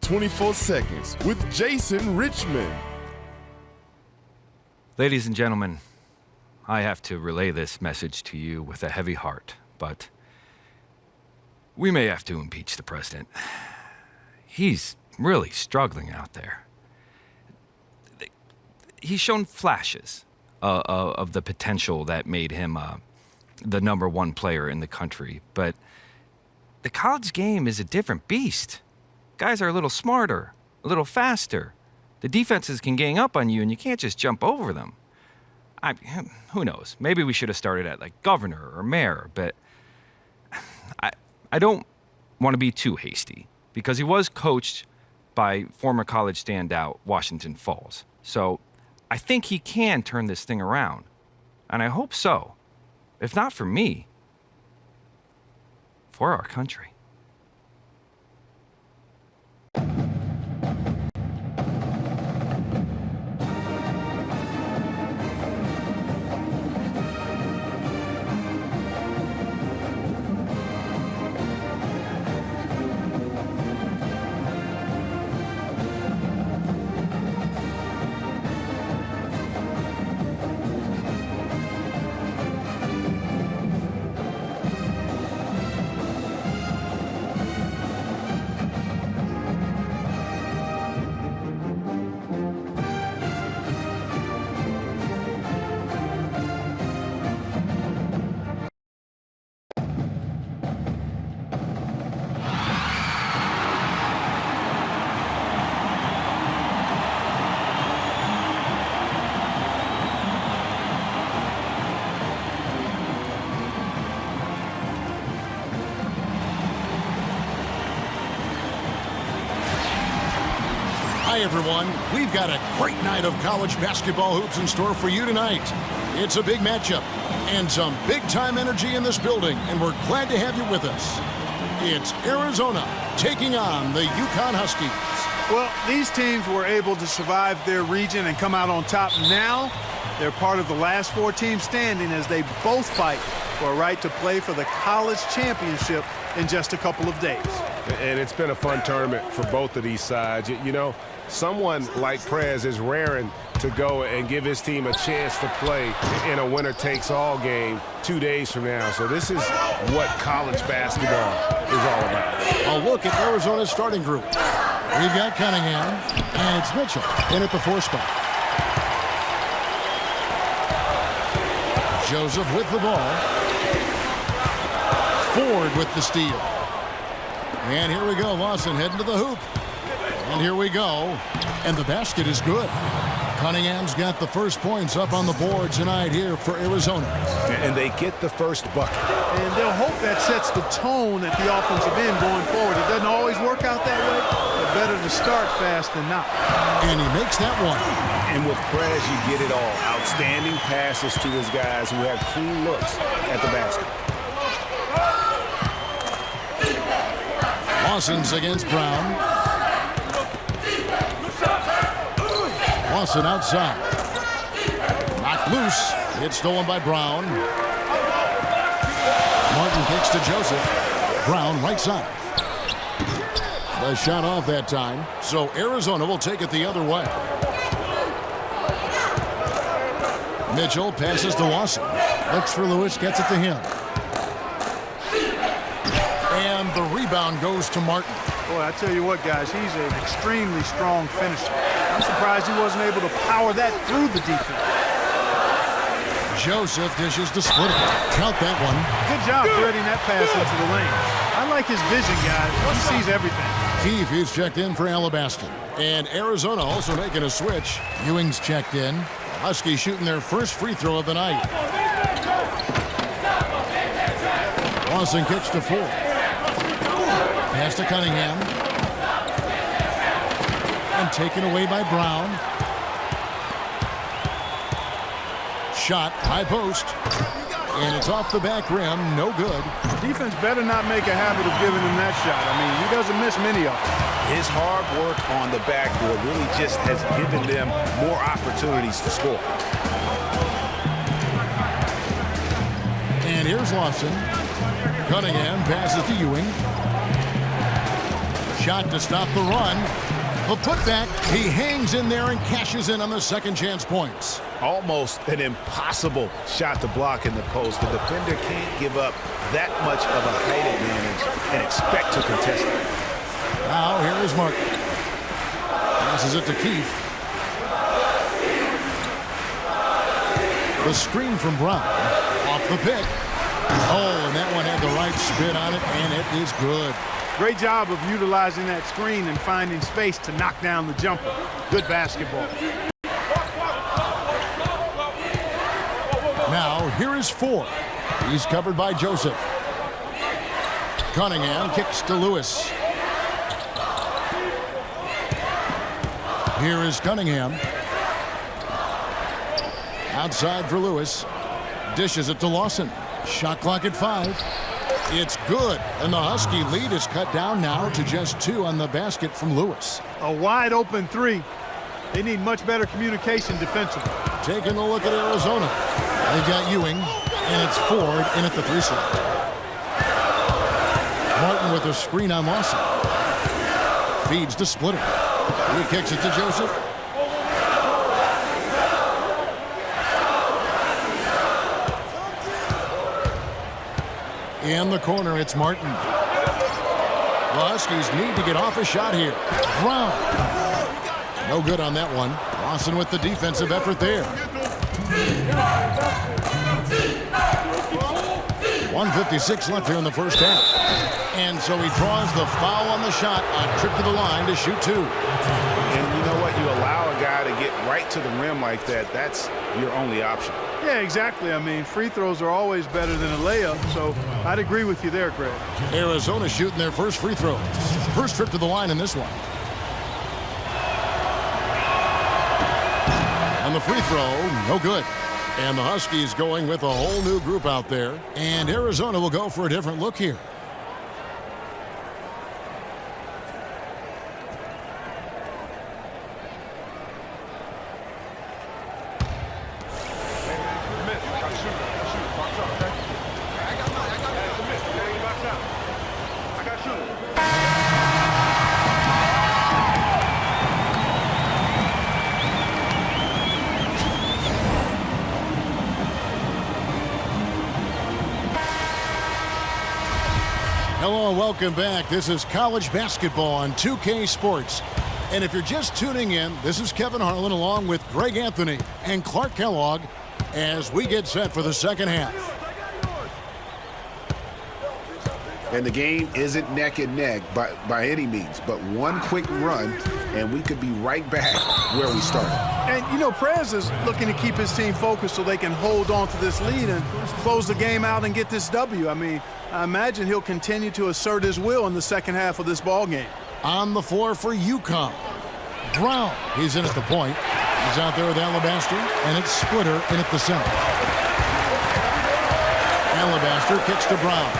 "24 Seconds" with Jason Richmond. Ladies and gentlemen, I have to relay this message to you with a heavy heart, but we may have to impeach the president. He's really struggling out there. He's shown flashes of the potential that made him the #1 player in the country, but the college game is a different beast. Guys are a little smarter, a little faster. The defenses can gang up on you, and you can't just jump over them. Who knows? Maybe we should have started at like governor or mayor, but I don't want to be too hasty because he was coached by former college standout Washington Falls. So I think he can turn this thing around, and I hope so. If not for me, for our country. Hi, everyone. We've got a great night of college basketball hoops in store for you tonight. It's a big matchup and some big-time energy in this building, and we're glad to have you with us. It's Arizona taking on the UConn Huskies. Well, these teams were able to survive their region and come out on top. Now, they're part of the last 4 teams standing as they both fight for a right to play for the college championship in just a couple of days. And it's been a fun tournament for both of these sides. You know, someone like Prez is raring to go and give his team a chance to play in a winner-takes-all game 2 days from now. So this is what college basketball is all about. A look at Arizona's starting group. We've got Cunningham, and it's Mitchell in at the 4 spot. Joseph with the ball. Ford with the steal. And here we go, Lawson heading to the hoop. And here we go. And the basket is good. Cunningham's got the first points up on the board tonight here for Arizona. And they get the first bucket. And they'll hope that sets the tone at the offensive end going forward. It doesn't always work out that way, but better to start fast than not. And he makes that one. And with Prez, you get it all. Outstanding passes to his guys who have clean looks at the basket. Lawson's against Brown. Lawson outside. Knocked loose. It's stolen by Brown. Martin kicks to Joseph. Brown right side. The shot off that time. So Arizona will take it the other way. Mitchell passes to Lawson. Looks for Lewis, gets it to him. And the rebound goes to Martin. Boy, I tell you what, guys, he's an extremely strong finisher. I'm surprised he wasn't able to power that through the defense. Joseph dishes to split it. Count that one. Good job threading that pass into the lane. I like his vision, guys. He sees everything. Keefe is checked in for Alabaster. And Arizona also making a switch. Ewing's checked in. Huskies shooting their first free throw of the night. Lawson kicks to Ford. Pass to Cunningham. And taken away by Brown. Shot, high post. And it's off the back rim, no good. Defense better not make a habit of giving him that shot. I mean, he doesn't miss many of them. His hard work on the backboard really just has given them more opportunities to score. And here's Lawson. Cunningham passes to Ewing. Shot to stop the run. The putback, he hangs in there and cashes in on the second chance points. Almost an impossible shot to block in the post. The defender can't give up that much of a height advantage and expect to contest it. Now here is Martin. Passes it to Keefe. The screen from Brown. Off the pick. Oh, and that one had the right spin on it, and it is good. Great job of utilizing that screen and finding space to knock down the jumper. Good basketball. Now, here is 4. He's covered by Joseph. Cunningham kicks to Lewis. Here is Cunningham. Outside for Lewis. Dishes it to Lawson. Shot clock at 5. It's good, and the Husky lead is cut down now to just 2 on the basket from Lewis. A wide open 3. They need much better communication defensively. Taking a look at Arizona. They've got Ewing, and it's Ford in at the 3 slot. Martin with a screen on Lawson. Feeds to Splitter. He kicks it to Joseph. In the corner, it's Martin. The Huskies need to get off a shot here. Brown. No good on that one. Lawson with the defensive effort there. 1:56 left here in the first half. And so he draws the foul on the shot. A trip to the line to shoot 2. And you know what? You allow a guy to get right to the rim like that. That's your only option. Yeah, exactly. I mean, free throws are always better than a layup, so I'd agree with you there, Greg. Arizona shooting their first free throws. First trip to the line in this one. And the free throw, no good. And the Huskies going with a whole new group out there. And Arizona will go for a different look here. Hello and welcome back. This is college basketball on 2K Sports. And if you're just tuning in, this is Kevin Harlan along with Greg Anthony and Clark Kellogg as we get set for the second half. And the game isn't neck and neck by any means, but one quick run, and we could be right back where we started. And, you know, Prez is looking to keep his team focused so they can hold on to this lead and close the game out and get this W. I mean, I imagine he'll continue to assert his will in the second half of this ball game. On the floor for UConn. Brown, he's in at the point. He's out there with Alabaster, and it's Splitter in at the center. Alabaster kicks to Brown.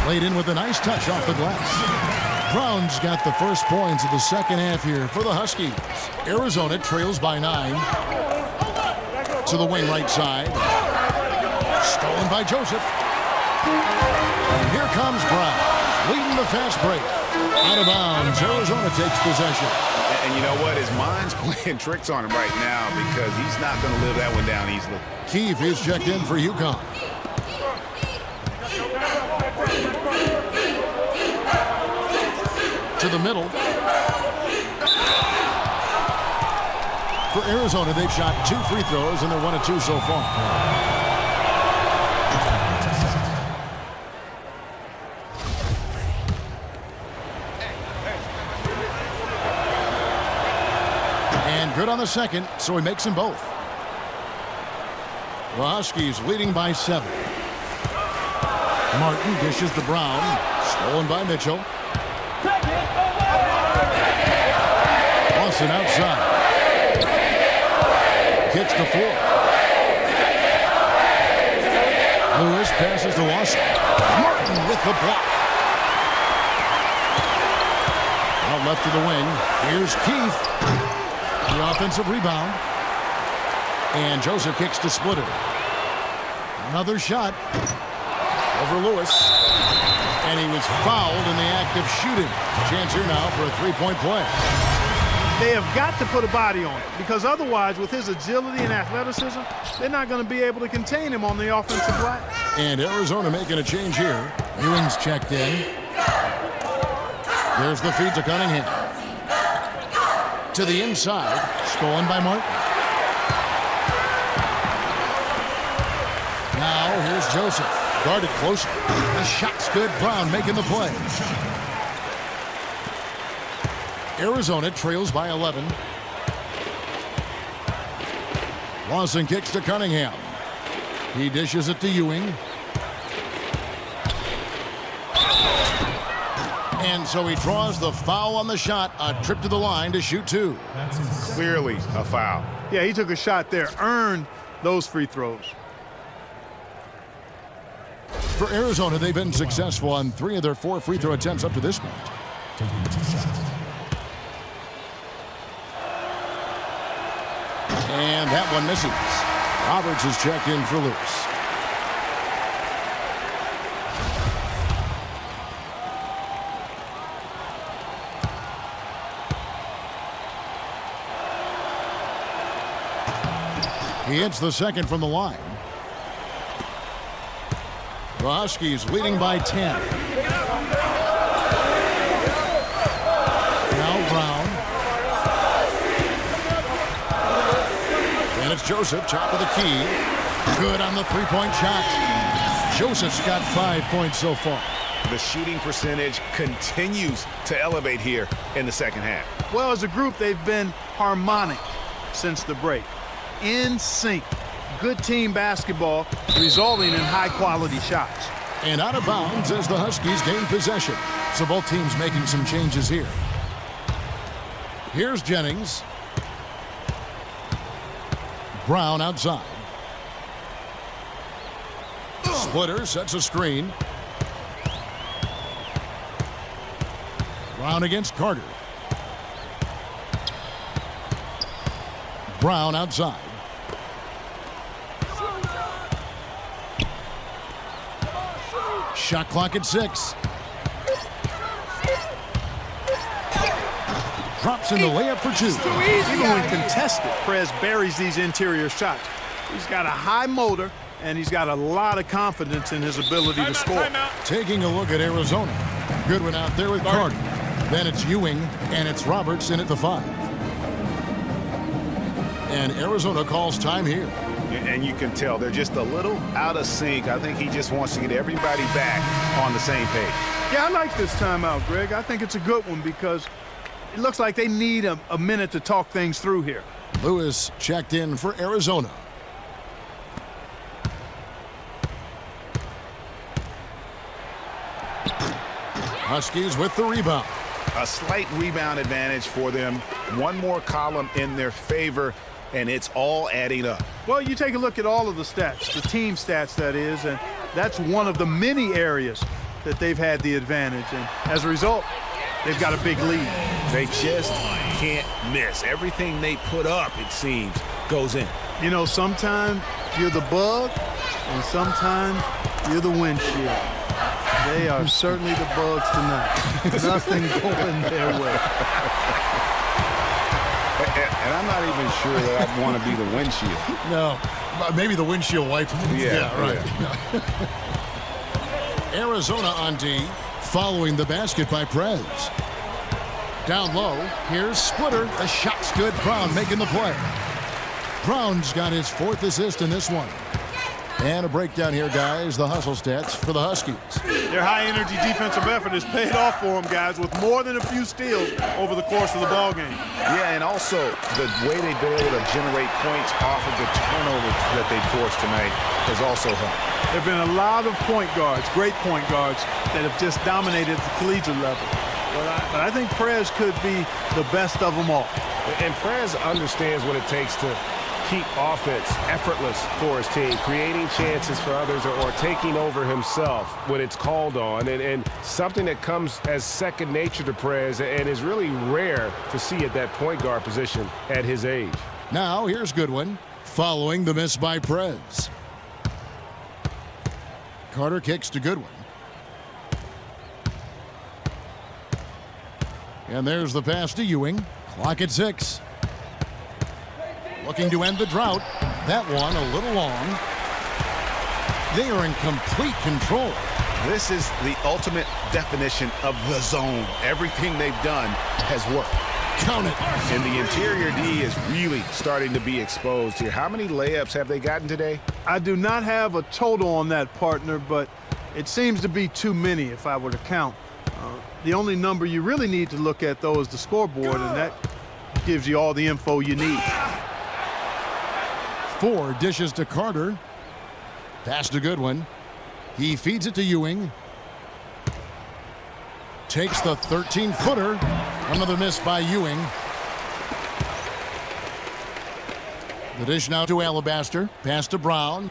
Laid in with a nice touch off the glass. Brown's got the first points of the second half here for the Huskies. Arizona trails by 9. To the wing right side. Stolen by Joseph. And here comes Brown, leading the fast break. Out of bounds, Arizona takes possession. And you know what? His mind's playing tricks on him right now because he's not going to live that one down easily. Keefe is checked in for UConn. To the middle. For Arizona, they've shot 2 free throws, and they're 1 of 2 so far. And good on the second, so he makes them both. The Huskies leading by 7. Martin dishes to Brown. Stolen by Mitchell. Lawson outside. Kicks to 4. Lewis passes to Lawson. Martin with the block. Out left to the wing. Here's Keith. The offensive rebound. And Joseph kicks to Splitter. Another shot. Over Lewis. And he was fouled in the act of shooting. Chance here now for a 3-point play. They have got to put a body on it because otherwise, with his agility and athleticism, they're not going to be able to contain him on the offensive glass. And Arizona making a change here. Ewing's checked in. There's the feed to Cunningham. To the inside. Stolen by Martin. Now here's Joseph. Guarded closer. The shot's good. Brown making the play. Arizona trails by 11. Lawson kicks to Cunningham. He dishes it to Ewing. And so he draws the foul on the shot. A trip to the line to shoot two. Clearly a foul. Yeah, he took a shot there, earned those free throws. For Arizona, they've been successful on 3 of their 4 free throw attempts up to this point. And that one misses. Roberts is checked in for Lewis. He hits the second from the line. The Huskies leading by 10. Now Brown. And it's Joseph, top of the key. Good on the three-point shot. Joseph's got 5 points so far. The shooting percentage continues to elevate here in the second half. Well, as a group, they've been harmonic since the break. In sync. Good team basketball resulting in high-quality shots. And out of bounds as the Huskies gain possession. So both teams making some changes here. Here's Jennings. Brown outside. Splitter sets a screen. Brown against Carter. Brown outside. Shot clock at 6. Drops in the layup for 2. Even when contested, Prez buries these interior shots. He's got a high motor, and he's got a lot of confidence in his ability to score. Taking a look at Arizona. Goodwin out there with Carter. Then it's Ewing, and it's Roberts in at the 5. And Arizona calls time here. And you can tell they're just a little out of sync. I think he just wants to get everybody back on the same page. Yeah, I like this timeout, Greg. I think it's a good one because it looks like they need a minute to talk things through here. Lewis checked in for Arizona. Huskies with the rebound. A slight rebound advantage for them. One more column in their favor, and it's all adding up. Well, you take a look at all of the stats, the team stats, that is, and that's one of the many areas that they've had the advantage. And as a result, they've got a big lead. They just can't miss. Everything they put up, it seems, goes in. You know, sometimes you're the bug, and sometimes you're the windshield. They are certainly the bugs tonight. Nothing going their way. And I'm not even sure that I'd want to be the windshield. No, maybe the windshield wiper. Yeah, right. Yeah. Arizona on D, following the basket by Prez. Down low, here's Splitter. The shot's good. Brown making the play. Brown's got his 4th assist in this one. And a breakdown here, guys. The hustle stats for the Huskies. Their high-energy defensive effort has paid off for them, guys, with more than a few steals over the course of the ballgame. Yeah, and also the way they've been able to generate points off of the turnovers that they forced tonight has also helped. There have been a lot of point guards, great point guards, that have just dominated the collegiate level. But I think Prez could be the best of them all. And Prez understands what it takes to keep offense effortless for his team, creating chances for others or taking over himself when it's called on, and something that comes as second nature to Prez and is really rare to see at that point guard position at his age. Now here's Goodwin following the miss by Prez. Carter kicks to Goodwin. And there's the pass to Ewing. Clock at 6. Looking to end the drought. That one a little long. They are in complete control. This is the ultimate definition of the zone. Everything they've done has worked. Count it. And the interior D is really starting to be exposed here. How many layups have they gotten today? I do not have a total on that, partner, but it seems to be too many if I were to count. The only number you really need to look at, though, is the scoreboard, and that gives you all the info you need. 4 dishes to Carter. Pass to Goodwin. He feeds it to Ewing. Takes the 13-footer. Another miss by Ewing. The dish now to Alabaster. Pass to Brown.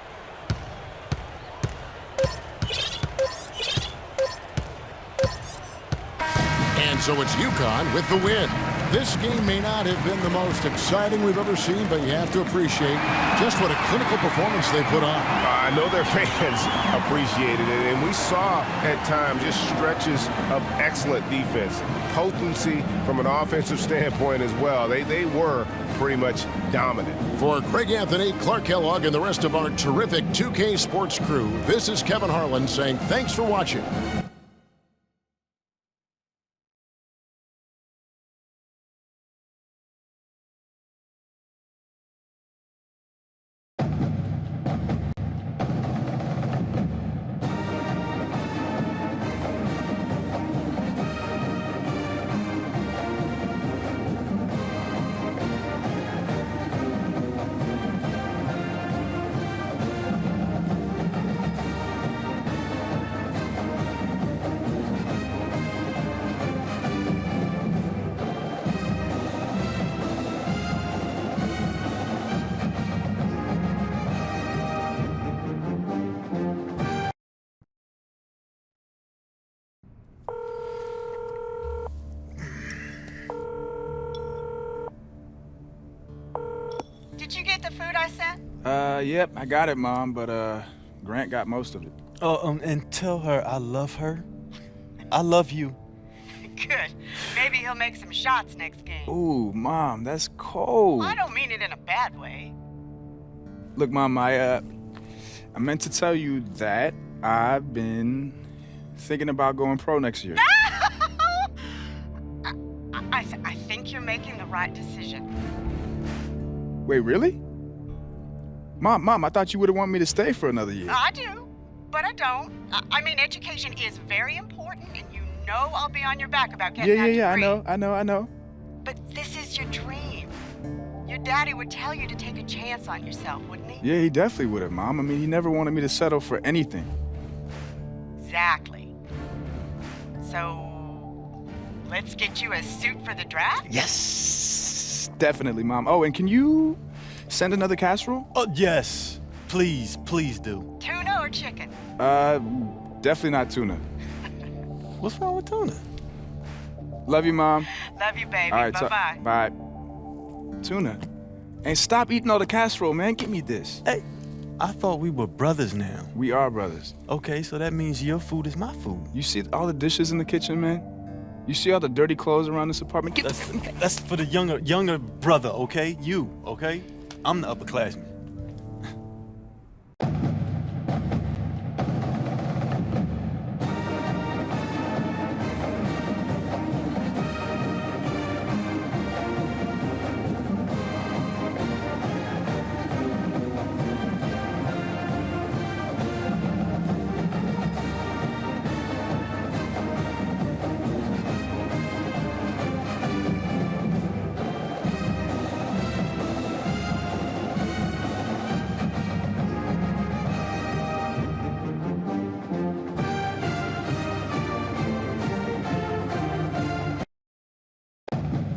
And so it's UConn with the win. This game may not have been the most exciting we've ever seen, but you have to appreciate just what a clinical performance they put on. I know their fans appreciated it, and we saw at times just stretches of excellent defense. Potency from an offensive standpoint as well. They were pretty much dominant. For Craig Anthony, Clark Kellogg, and the rest of our terrific 2K Sports crew, this is Kevin Harlan saying thanks for watching. Did you get the food I sent? Yep, I got it, Mom, but Grant got most of it. Oh, and tell her I love her. I love you. Good. Maybe he'll make some shots next game. Ooh, Mom, that's cold. I don't mean it in a bad way. Look, Mom, I meant to tell you that I've been thinking about going pro next year. I think you're making the right decision. Wait, really? Mom, I thought you would have wanted me to stay for another year. I do, but I don't. I mean, education is very important, and you know I'll be on your back about getting that degree. Yeah, I know. But this is your dream. Your daddy would tell you to take a chance on yourself, wouldn't he? Yeah, he definitely would have, Mom. I mean, he never wanted me to settle for anything. Exactly. So, let's get you a suit for the draft? Yes, definitely, Mom. Oh, and can you send another casserole? Oh, yes. Please do. Tuna or chicken? Definitely not tuna. What's wrong with tuna? Love you, Mom. Love you, baby. All right, Bye-bye. Bye. Tuna. And stop eating all the casserole, man. Give me this. Hey, I thought we were brothers now. We are brothers. Okay, so that means your food is my food. You see all the dishes in the kitchen, man? You see all the dirty clothes around this apartment? That's for the younger brother, okay? You, okay? I'm the upperclassman.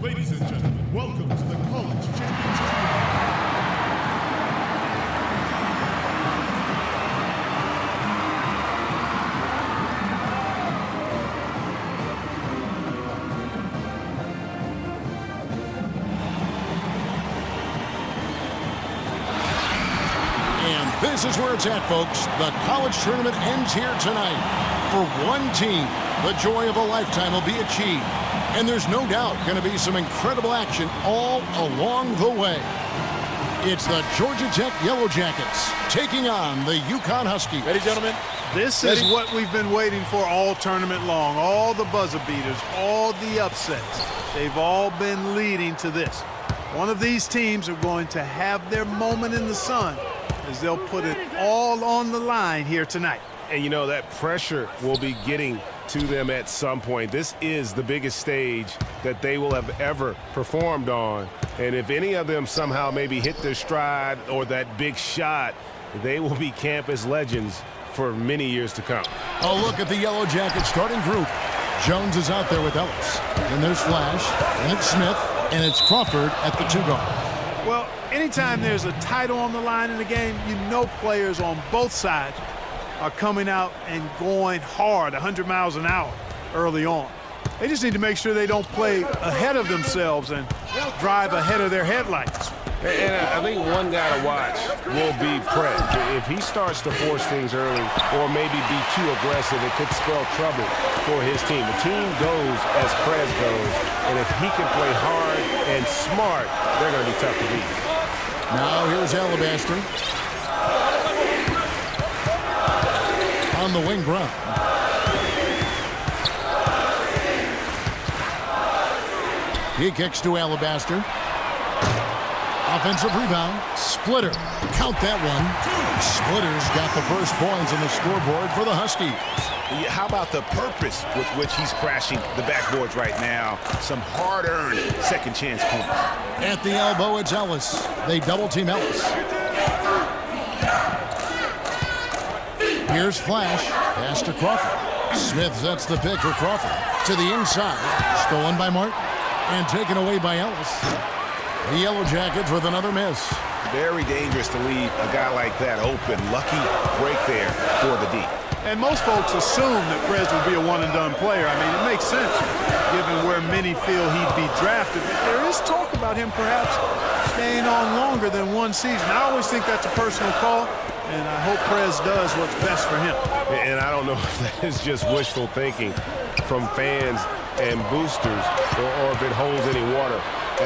Ladies and gentlemen, welcome to the College Championship. And this is where it's at, folks. The college tournament ends here tonight. For one team, the joy of a lifetime will be achieved. And there's no doubt going to be some incredible action all along the way. It's the Georgia Tech Yellow Jackets taking on the UConn Huskies. Ready, gentlemen? This is what we've been waiting for all tournament long. All the buzzer beaters, all the upsets. They've all been leading to this. One of these teams are going to have their moment in the sun, as they'll put it all on the line here tonight. And you know, that pressure will be getting to them at some point. This is the biggest stage that they will have ever performed on. And if any of them somehow maybe hit their stride or that big shot, they will be campus legends for many years to come. A look at the Yellow Jacket starting group. Jones is out there with Ellis. And there's Flash, and it's Smith, and it's Crawford at the 2 guard. Well, anytime there's a title on the line in the game, you know players on both sides are coming out and going hard, 100 miles an hour early on. They just need to make sure they don't play ahead of themselves and drive ahead of their headlights. And I think one guy to watch will be Prez. If he starts to force things early or maybe be too aggressive, it could spell trouble for his team. The team goes as Prez goes, and if he can play hard and smart, they're going to be tough to beat. Now here's Alabaster. On the wing, Brown. He kicks to Alabaster. Offensive rebound. Splitter. Count that one. Splitter's got the first points on the scoreboard for the Huskies. How about the purpose with which he's crashing the backboards right now? Some hard-earned second chance points. At the elbow, it's Ellis. They double-team Ellis. Here's Flash. Pass to Crawford. Smith sets the pick for Crawford. To the inside. Stolen by Martin. And taken away by Ellis. The Yellow Jackets with another miss. Very dangerous to leave a guy like that open. Lucky break there for the D. And most folks assume that Prez will be a one-and-done player. I mean, it makes sense given where many feel he'd be drafted. But there is talk about him perhaps staying on longer than one season. I always think that's a personal call, and I hope Prez does what's best for him. And I don't know if that is just wishful thinking from fans and boosters or if it holds any water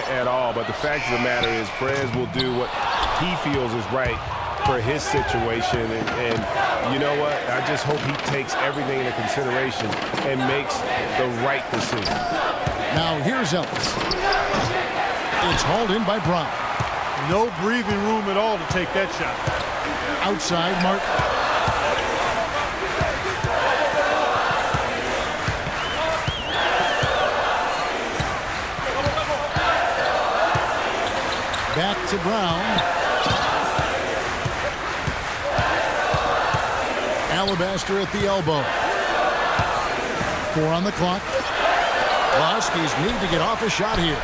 at all. But the fact of the matter is Prez will do what he feels is right for his situation. And you know what? I just hope he takes everything into consideration and makes the right decision. Now here's Ellis. It's hauled in by Brown. No breathing room at all to take that shot. Outside, Martin. Back to Brown. Alabaster at the elbow. 4 on the clock. The Huskies need to get off a shot here.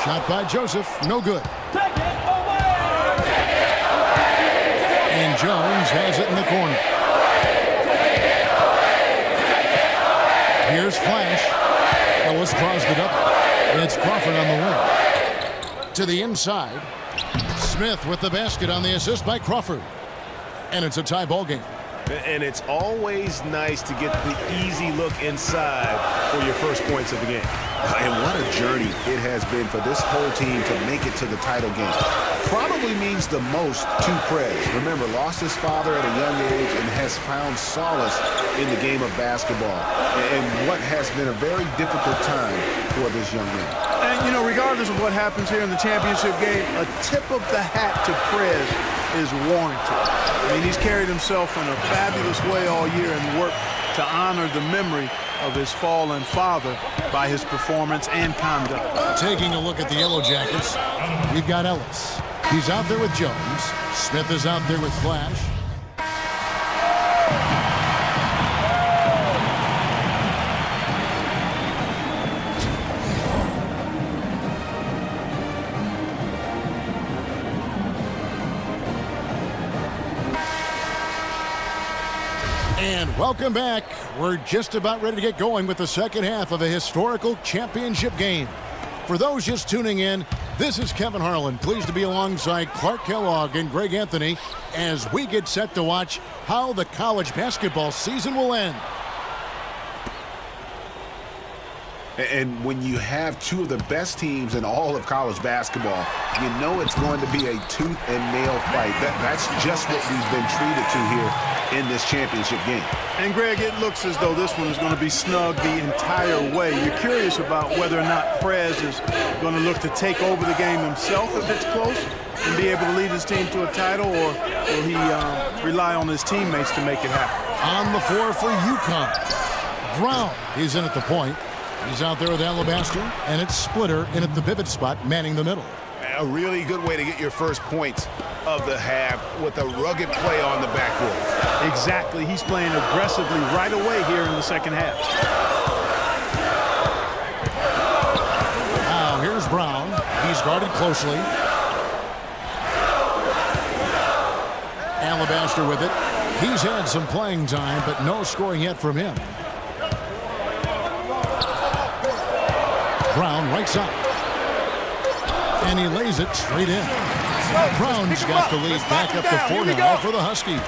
Shot by Joseph, no good. And Jones has it in the corner. Here's Flash. Ellis draws the double. It's Crawford on the wing. To the inside. Smith with the basket on the assist by Crawford. And it's a tie ball game. And it's always nice to get the easy look inside for your first points of the game. And what a journey it has been for this whole team to make it to the title game. Probably means the most to Prez. Remember, lost his father at a young age and has found solace in the game of basketball. And what has been a very difficult time for this young man. And, you know, regardless of what happens here in the championship game, a tip of the hat to Prez is warranted. I mean, he's carried himself in a fabulous way all year and worked to honor the memory of his fallen father by his performance and conduct. Taking a look at the Yellow Jackets, we've got Ellis. He's out there with Jones. Smith is out there with Flash. And welcome back. We're just about ready to get going with the second half of a historical championship game. For those just tuning in, this is Kevin Harlan, pleased to be alongside Clark Kellogg and Greg Anthony as we get set to watch how the college basketball season will end. And when you have two of the best teams in all of college basketball, you know it's going to be a tooth and nail fight. That's just what we've been treated to here in this championship game. And Greg, it looks as though this one is going to be snug the entire way. You're curious about whether or not Prez is going to look to take over the game himself if it's close and be able to lead his team to a title, or will he rely on his teammates to make it happen? On the floor for UConn, Brown. He's in at the point. He's out there with Alabaster, and it's Splitter in at the pivot spot, manning the middle. A really good way to get your first points of the half with a rugged play on the backboard. Exactly. He's playing aggressively right away here in the second half. Now here's Brown. He's guarded closely. Alabaster with it. He's had some playing time, but no scoring yet from him. Brown right side. And he lays it straight in. Brown's got the lead back up to 4 now for the Huskies.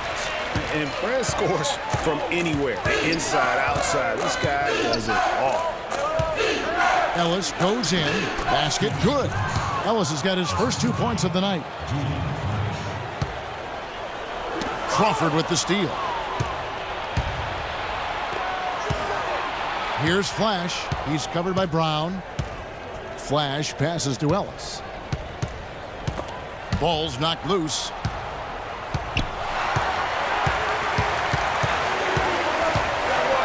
And Prez scores from anywhere, inside, outside. This guy does it all. Ellis goes in. Basket good. Ellis has got his first 2 points of the night. Crawford with the steal. Here's Flash. He's covered by Brown. Flash passes to Ellis. Ball's knocked loose.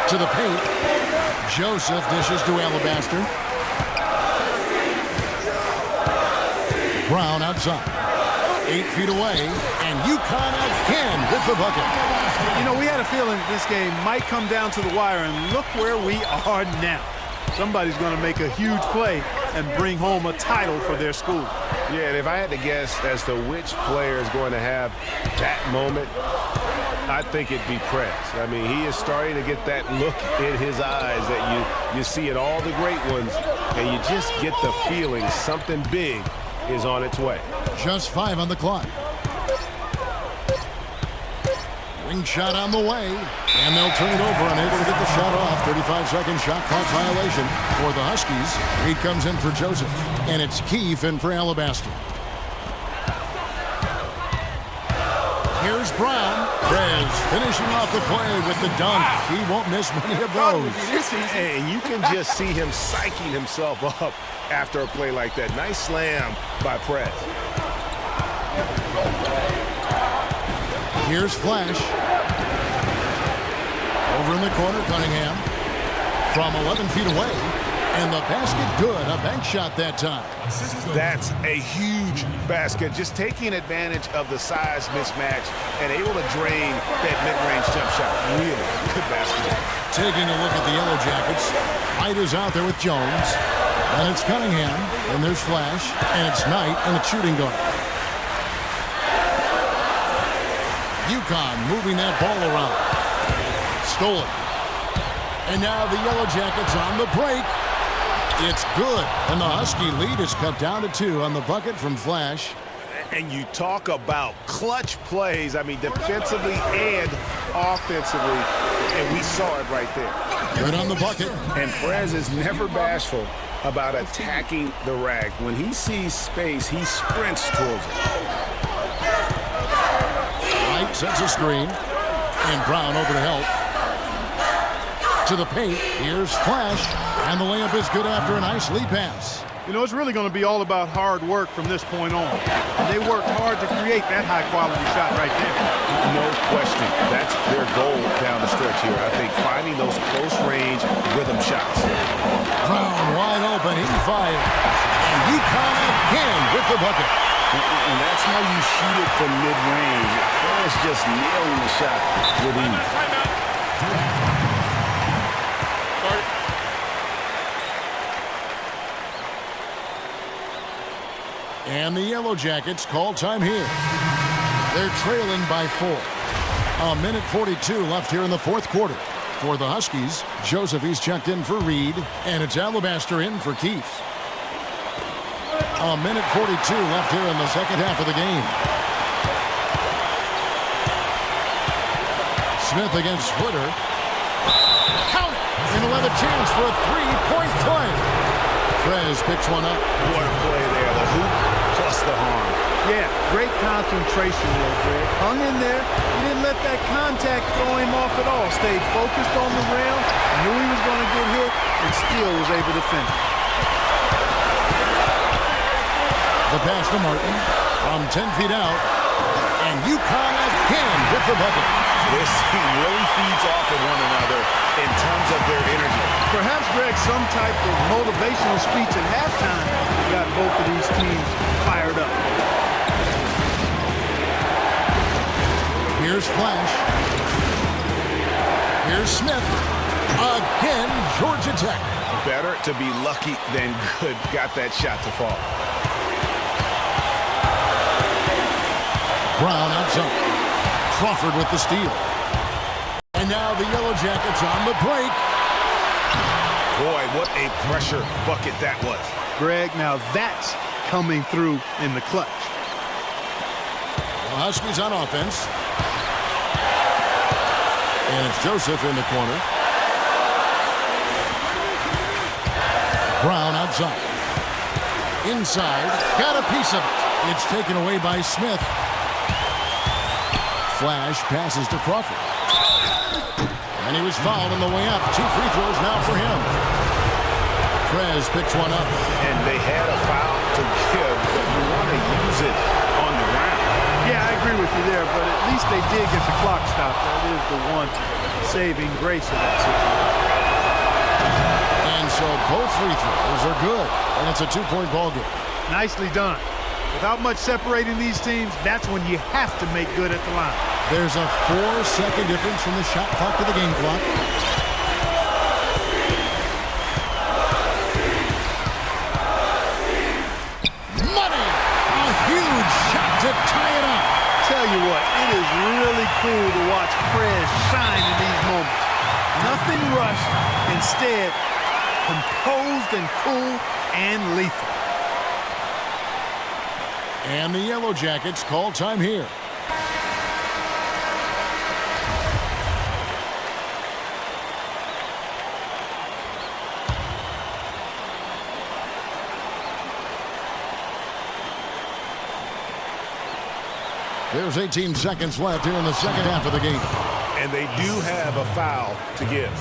To the paint. Joseph dishes to Alabaster. Brown outside. 8 feet away, and UConn again with the bucket. You know, we had a feeling this game might come down to the wire, and look where we are now. Somebody's going to make a huge play and bring home a title for their school. Yeah, and if I had to guess as to which player is going to have that moment, I think it'd be Prez. I mean, he is starting to get that look in his eyes that you see in all the great ones, and you just get the feeling something big is on its way. Just 5 on the clock. Wing shot on the way, and they'll turn it over, unable to get the shot off. 35-second shot clock violation for the Huskies. Reed comes in for Joseph, and it's Keefe in for Alabaster. Here's Brown. Prez finishing off the play with the dunk. He won't miss many of those. And you can just see him psyching himself up after a play like that. Nice slam by Prez. Here's Flash. Over in the corner, Cunningham. From 11 feet away. And the basket good. A bank shot that time. That's a huge basket. Just taking advantage of the size mismatch and able to drain that mid-range jump shot. Really good basketball. Taking a look at the Yellow Jackets. White is out there with Jones. And it's Cunningham. And there's Flash. And it's Knight. And it's shooting guard. UConn moving that ball around. Stolen. And now the Yellow Jackets on the break. It's good. And the Husky lead is cut down to 2 on the bucket from Flash. And you talk about clutch plays, I mean, defensively and offensively, and we saw it right there. Good on the bucket. And Prez is never bashful about attacking the rack. When he sees space, he sprints towards it. White sets a screen. And Brown over to help. To the paint. Here's Flash. And the layup is good after a nice lead pass. You know, it's really going to be all about hard work from this point on. And they work hard to create that high-quality shot right there. No question. That's their goal down the stretch here. I think finding those close-range rhythm shots. Brown wide open. He fired. And UConn again with the bucket. And that's how you shoot it from mid-range. Prez just nailing the shot with ease. And the Yellow Jackets call time here. They're trailing by 4. A minute 42 left here in the fourth quarter. For the Huskies, Joseph, he's checked in for Reed, and it's Alabaster in for Keefe. A minute 42 left here in the second half of the game. Smith against Splitter. Count it! And he'll have a chance for a 3-point play. Prez picks one up. What a play there. The hoop plus the harm. Yeah, great concentration there, Greg. Hung in there. He didn't let that contact throw him off at all. Stayed focused on the rail, knew he was going to get hit, and still was able to finish. The pass to Martin from 10 feet out, and UConn again with the bucket. This team really feeds off of one another in terms of their energy. Perhaps, Greg, some type of motivational speech at halftime got both of these teams fired up. Here's Flash. Here's Smith. Again, Georgia Tech. Better to be lucky than good. Got that shot to fall. Brown outside. Crawford with the steal. And now the Yellow Jackets on the break. Boy, what a pressure bucket that was. Greg, now that's coming through in the clutch. The Huskies on offense. And it's Joseph in the corner. Brown outside. Inside. Got a piece of it. It's taken away by Smith. Flash passes to Crawford. And he was fouled on the way up. 2 free throws now for him. Prez picks one up. And they had a foul to give, but you want to use it on the round. Yeah, I agree with you there, but at least they did get the clock stopped. That is the one saving grace of that situation. And so both free throws are good. And it's a 2-point ball game. Nicely done. Without much separating these teams, that's when you have to make good at the line. There's a 4-second difference from the shot clock to the game clock. Money! A huge shot to tie it up. Tell you what, it is really cool to watch Prez shine in these moments. Nothing rushed, instead composed and cool and lethal. And the Yellow Jackets call time here. There's 18 seconds left here in the second half of the game. And they do have a foul to give.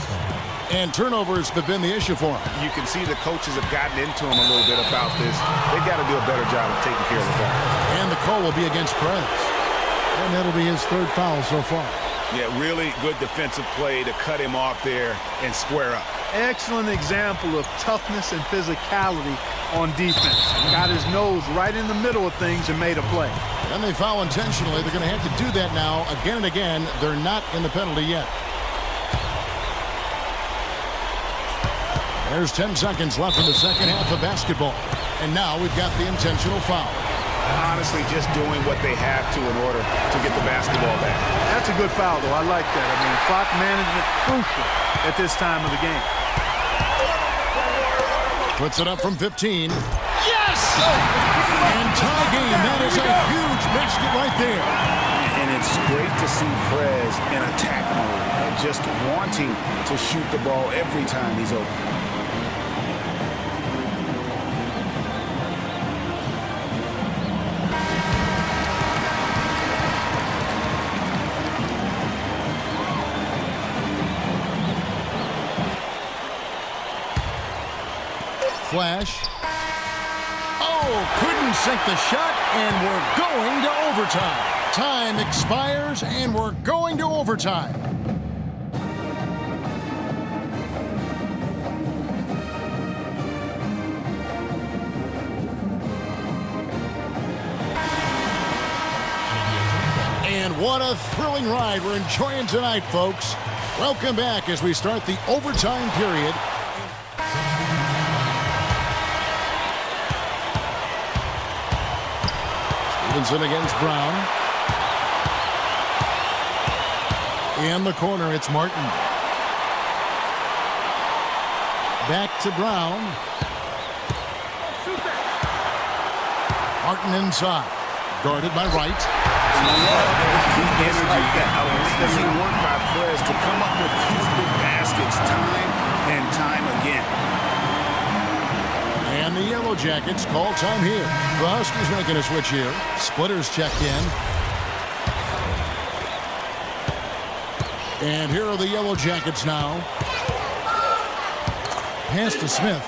And turnovers have been the issue for him. You can see the coaches have gotten into him a little bit about this. They've got to do a better job of taking care of the ball. And the call will be against Prez. And that'll be his 3rd foul so far. Yeah, really good defensive play to cut him off there and square up. Excellent example of toughness and physicality on defense. Got his nose right in the middle of things and made a play. And they foul intentionally. They're going to have to do that now again and again. They're not in the penalty yet. There's 10 seconds left in the second half of basketball. And now we've got the intentional foul. Honestly, just doing what they have to in order to get the basketball back. That's a good foul, though. I like that. I mean, clock management crucial at this time of the game. Puts it up from 15. Yes! And tie game. That is a huge basket right there. And it's great to see Prez in attack mode and just wanting to shoot the ball every time he's open. Flash. Oh, couldn't sink the shot, and we're going to overtime. Time expires, and we're going to overtime. And what a thrilling ride we're enjoying tonight, folks. Welcome back as we start the overtime period. Stevenson against Brown. In the corner, it's Martin. Back to Brown. Martin inside. Guarded by Wright. Amazing work by Prez to come up with these big baskets time and time again. And And the Yellow Jackets call time here. The Huskies making a switch here. Splitters checked in. And here are the Yellow Jackets now. Pass to Smith.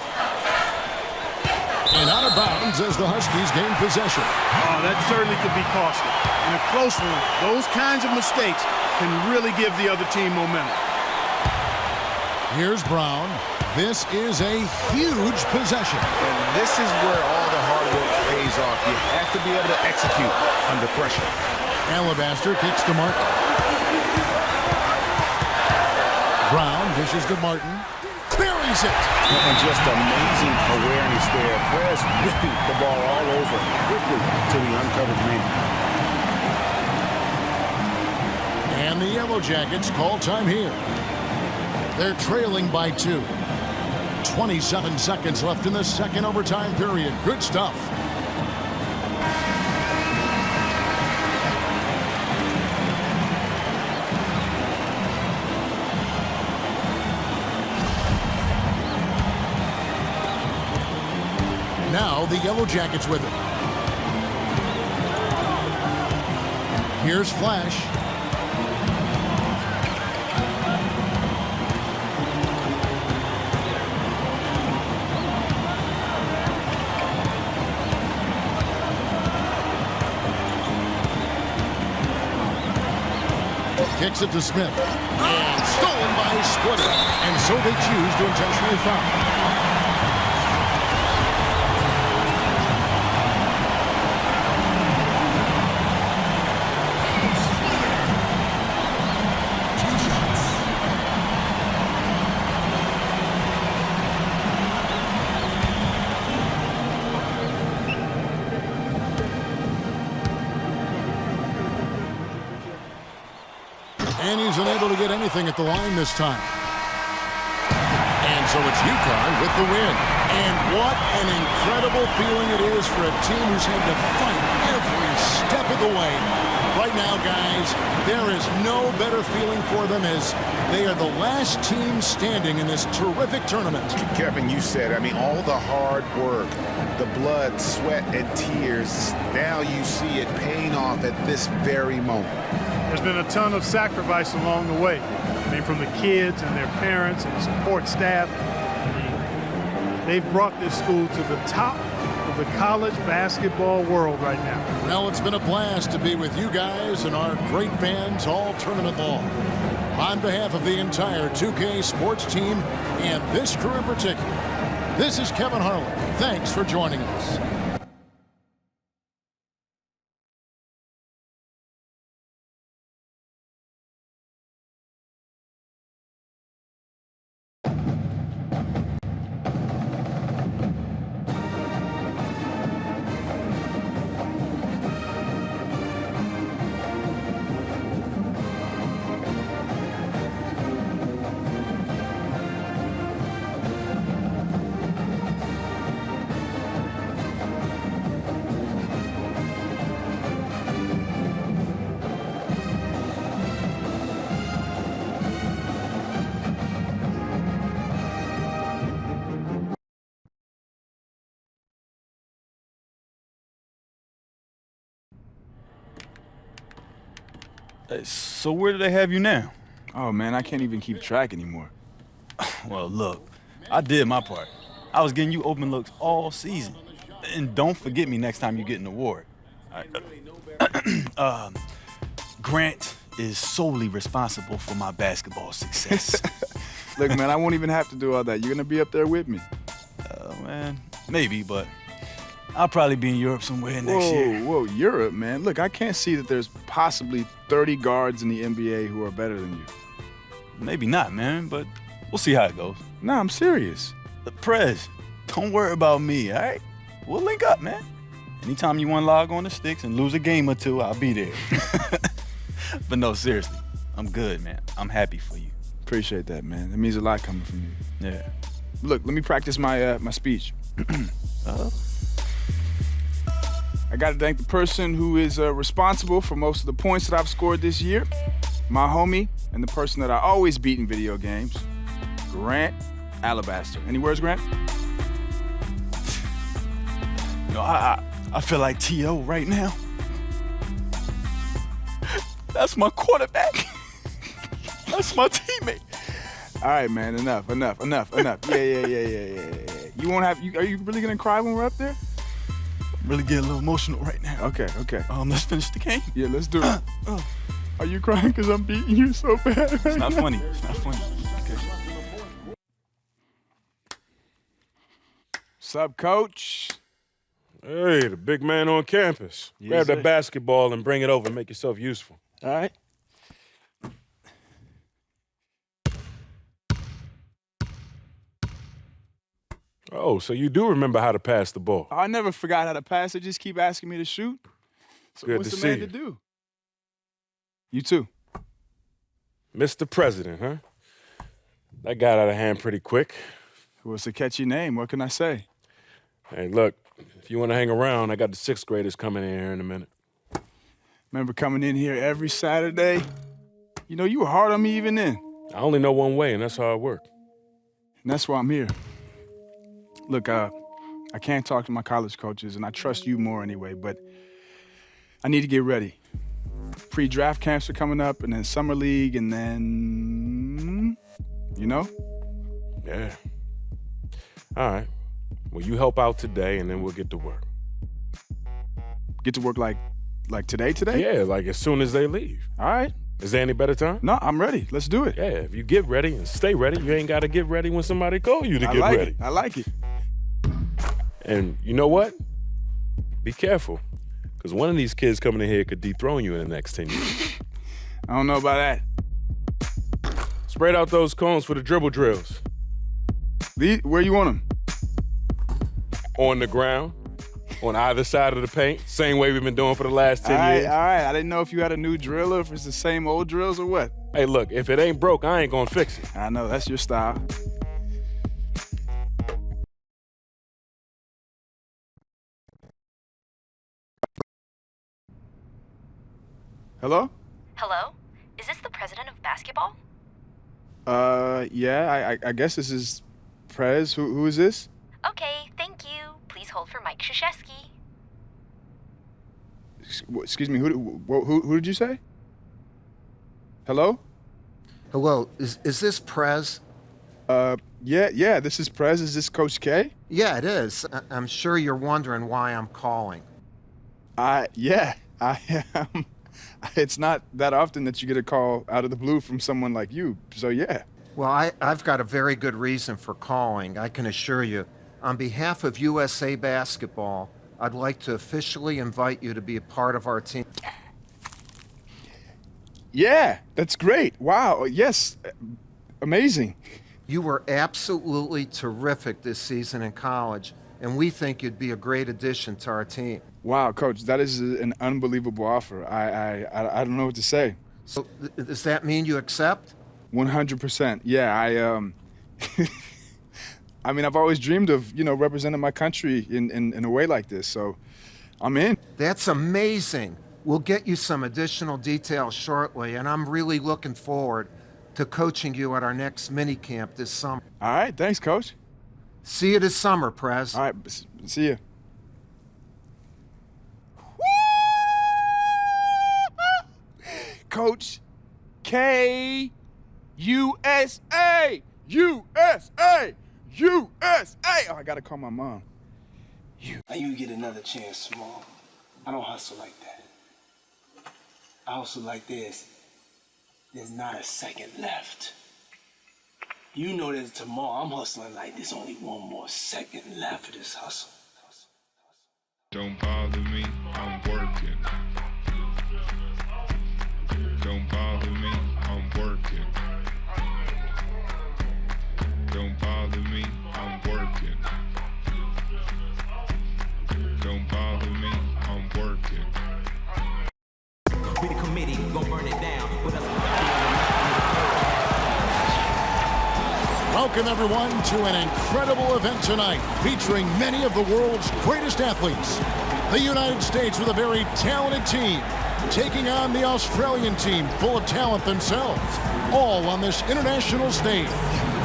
And out of bounds as the Huskies gain possession. Oh, that certainly could be costly. In a close one, those kinds of mistakes can really give the other team momentum. Here's Brown. This is a huge possession. And this is where all the hard work pays off. You have to be able to execute under pressure. Alabaster kicks to Martin. Brown dishes to Martin. Buries it. And just amazing awareness there. Prez whipping the ball all over quickly to the uncovered man. And the Yellow Jackets call time here. They're trailing by 2. 27 seconds left in the second overtime period. Good stuff. Now the Yellow Jackets with it. Here's Flash. Kicks it to Smith. And stolen by Splitter. And so they choose to intentionally foul. And he's unable to get anything at the line this time. And so it's UConn with the win. And what an incredible feeling it is for a team who's had to fight every step of the way. Right now, guys, there is no better feeling for them as they are the last team standing in this terrific tournament. Kevin, you said, I mean, all the hard work, the blood, sweat, and tears, now you see it paying off at this very moment. There's been a ton of sacrifice along the way. I mean, from the kids and their parents and the support staff. I mean, they've brought this school to the top of the college basketball world right now. Well, it's been a blast to be with you guys and our great fans all tournament long. On behalf of the entire 2K Sports team and this crew in particular, this is Kevin Harlan. Thanks for joining us. So where do they have you now? Oh, man, I can't even keep track anymore. Well, look, I did my part. I was getting you open looks all season. And don't forget me next time you get an award. Grant is solely responsible for my basketball success. Look, man, I won't even have to do all that. You're going to be up there with me. Man, maybe, but I'll probably be in Europe somewhere next year. Whoa, Europe, man. Look, I can't see that there's possibly 30 guards in the NBA who are better than you. Maybe not, man, but we'll see how it goes. No, I'm serious. Prez, don't worry about me, all right? We'll link up, man. Anytime you want to log on the sticks and lose a game or two, I'll be there. But no, seriously, I'm good, man. I'm happy for you. Appreciate that, man. It means a lot coming from you. Yeah. Look, let me practice my my speech. I got to thank the person who is responsible for most of the points that I've scored this year, my homie, and the person that I always beat in video games, Grant Alabaster. Any words, Grant? know, I feel like T.O. right now. That's my quarterback. That's my teammate. All right, man. Enough. Yeah. You won't have. Are you really gonna cry when we're up there? I'm really getting a little emotional right now. Okay. Let's finish the game. Yeah, let's do it. Are you crying because I'm beating you so bad? It's not funny. Okay. What's up, Coach? Hey, the big man on campus. Yes, Grab sir. that basketball and bring it over. Make yourself useful. All right. Oh, so you do remember how to pass the ball. I never forgot how to pass. They just keep asking me to shoot. So Good what's to the see man you. to do? You too. Mr. President, huh? That got out of hand pretty quick. Well, it's a catchy name. What can I say? Hey, look, if you want to hang around, I got the 6th graders coming in here in a minute. Remember coming in here every Saturday? You know, you were hard on me even then. I only know one way, and that's how it works. And that's why I'm here. Look, I can't talk to my college coaches, and I trust you more anyway, but I need to get ready. Pre-draft camps are coming up, and then summer league, and then, you know? Yeah. All right. Well, you help out today, and then we'll get to work. Get to work like today? Yeah, like as soon as they leave. All right. Is there any better time? No, I'm ready. Let's do it. Yeah, if you get ready and stay ready, you ain't got to get ready when somebody call you to get ready. I like it. And you know what? Be careful, because one of these kids coming in here could dethrone you in the next 10 years. I don't know about that. Spread out those cones for the dribble drills. Where you want them? On the ground, on either side of the paint, same way we've been doing for the last 10 years. All right. I didn't know if you had a new drill or if it's the same old drills or what. Hey, look, if it ain't broke, I ain't gonna fix it. I know, that's your style. Hello? Hello? Is this the president of basketball? Yeah, I guess this is Prez. Who is this? Okay, thank you. Please hold for Mike Krzyzewski. Excuse me, who did you say? Hello? Hello, is this Prez? Yeah, this is Prez. Is this Coach K? Yeah, it is. I'm sure you're wondering why I'm calling. Yeah, I am. It's not that often that you get a call out of the blue from someone like you, so yeah. Well, I've got a very good reason for calling, I can assure you. On behalf of USA Basketball, I'd like to officially invite you to be a part of our team. Yeah, that's great. Wow, yes, amazing. You were absolutely terrific this season in college, and we think you'd be a great addition to our team. Wow, Coach, that is an unbelievable offer. I don't know what to say. So does that mean you accept? 100%. Yeah, I mean, I've always dreamed of, representing my country in a way like this, so I'm in. That's amazing. We'll get you some additional details shortly, and I'm really looking forward to coaching you at our next mini camp this summer. All right, thanks, Coach. See you this summer, Prez. All right, see you. Coach K, USA, USA, USA. Oh, I gotta call my mom. Now you get another chance, Small. I don't hustle like that. I hustle like this. There's not a second left. You know that tomorrow I'm hustling like there's only one more second left of this hustle. Don't bother me, I'm working. Don't bother me, I'm working. Don't bother me, I'm working. Don't bother me, I'm working. We the committee, gon' burn it down with us. Welcome, everyone, to an incredible event tonight featuring many of the world's greatest athletes. The United States with a very talented team taking on the Australian team full of talent themselves, all on this international stage.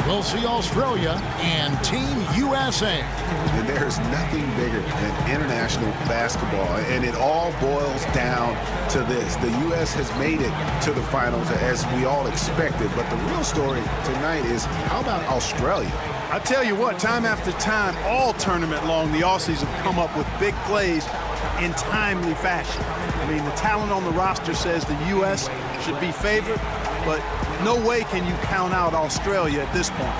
we'll see Australia and Team USA. And there's nothing bigger than international basketball, and it all boils down to this. The U.S. has made it to the finals as we all expected, but the real story tonight is, how about Australia? I tell you what, time after time, all tournament long, the Aussies have come up with big plays in timely fashion. I mean, the talent on the roster says the U.S. should be favored, but no way can you count out Australia at this point.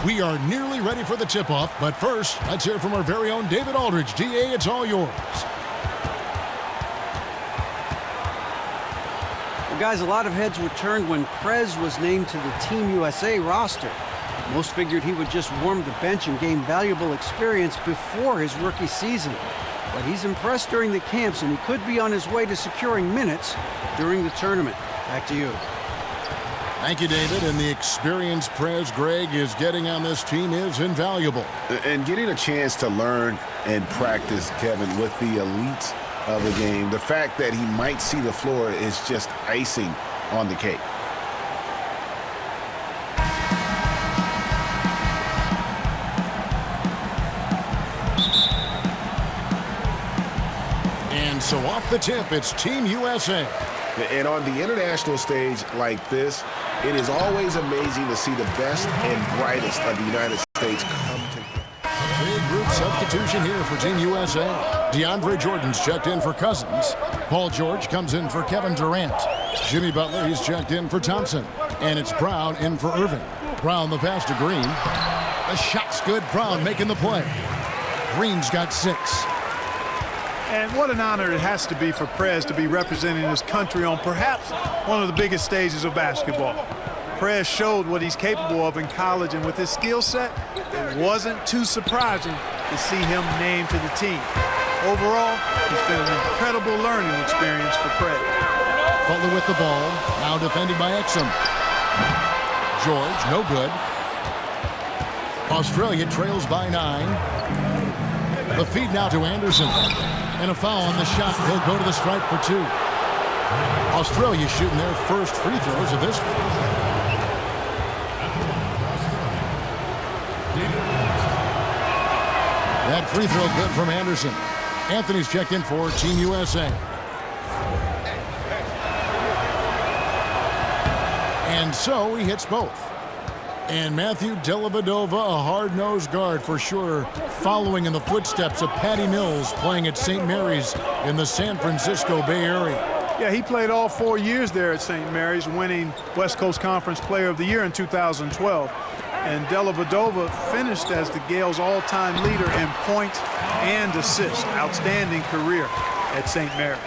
We are nearly ready for the tip-off, but first, let's hear from our very own David Aldridge. DA, it's all yours. Well, guys, a lot of heads were turned when Prez was named to the Team USA roster. Most figured he would just warm the bench and gain valuable experience before his rookie season. But he's impressed during the camps, and he could be on his way to securing minutes during the tournament. Back to you. Thank you, David. And the experience Prez Greg is getting on this team is invaluable. And getting a chance to learn and practice, Kevin, with the elites of the game, the fact that he might see the floor is just icing on the cake. And so off the tip, it's Team USA. And on the international stage like this, it is always amazing to see the best and brightest of the United States come together. Big group substitution here for Team USA. DeAndre Jordan's checked in for Cousins. Paul George comes in for Kevin Durant. Jimmy Butler, he's checked in for Thompson. And it's Brown in for Irving. Brown the pass to Green. The shot's good. Brown making the play. Green's got 6. And what an honor it has to be for Prez to be representing his country on perhaps one of the biggest stages of basketball. Prez showed what he's capable of in college, and with his skill set, it wasn't too surprising to see him named to the team. Overall, it's been an incredible learning experience for Prez. Butler with the ball, now defended by Exum. George, no good. Australia trails by 9. The feed now to Anderson. And a foul on the shot. He'll go to the stripe for 2. Australia shooting their first free throws of this one. That free throw good from Anderson. Anthony's checked in for Team USA. And so he hits both. And Matthew Dellavedova, a hard-nosed guard for sure, following in the footsteps of Patty Mills, playing at St. Mary's in the San Francisco Bay Area. Yeah, he played all 4 years there at St. Mary's, winning West Coast Conference Player of the Year in 2012. And Dellavedova finished as the Gales' all-time leader in points and assists. Outstanding career at St. Mary's.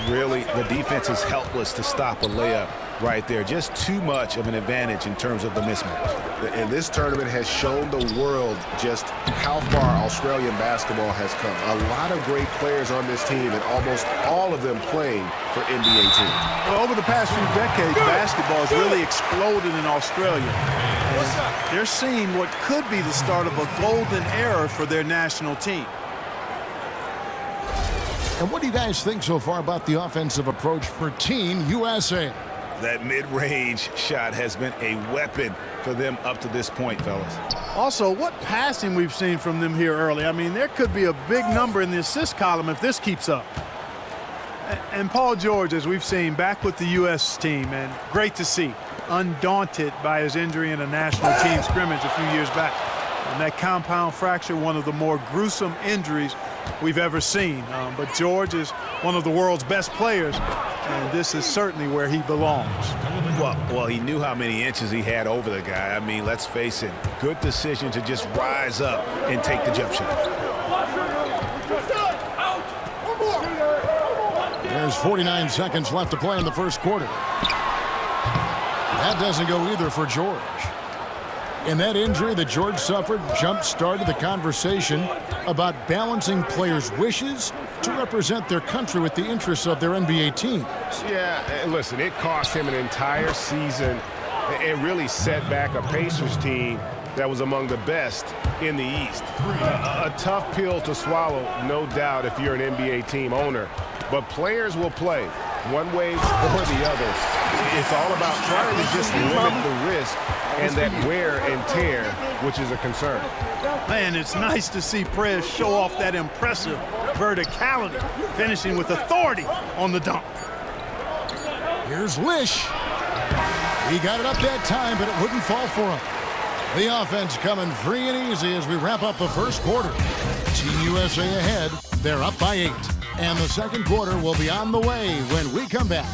Really, the defense is helpless to stop a layup right there. Just too much of an advantage in terms of the mismatch. And this tournament has shown the world just how far Australian basketball has come. A lot of great players on this team, and almost all of them playing for NBA teams. Well, over the past few decades, basketball has really exploded in Australia. And they're seeing what could be the start of a golden era for their national team. And what do you guys think so far about the offensive approach for Team USA? That mid-range shot has been a weapon for them up to this point, fellas. Also, what passing we've seen from them here early. I mean, there could be a big number in the assist column if this keeps up. And Paul George, as we've seen, back with the U.S. team, and great to see, undaunted by his injury in a national team scrimmage a few years back. And that compound fracture, one of the more gruesome injuries we've ever seen. But George is one of the world's best players, and this is certainly where he belongs. Well, he knew how many inches he had over the guy. I mean, let's face it, good decision to just rise up and take the jump shot. There's 49 seconds left to play in the first quarter. That doesn't go either for George. And that injury that George suffered jump-started the conversation about balancing players' wishes to represent their country with the interests of their NBA teams. Yeah, listen, it cost him an entire season and really set back a Pacers team that was among the best in the East. A tough pill to swallow, no doubt, if you're an NBA team owner. But players will play. one way or the other. It's all about trying to just limit the risk and that wear and tear, which is a concern. Man, it's nice to see Prez show off that impressive verticality, finishing with authority on the dunk. Here's Lish. He got it up that time, but it wouldn't fall for him. The offense coming free and easy as we wrap up the first quarter. Team USA ahead. They're up by 8. And the second quarter will be on the way when we come back.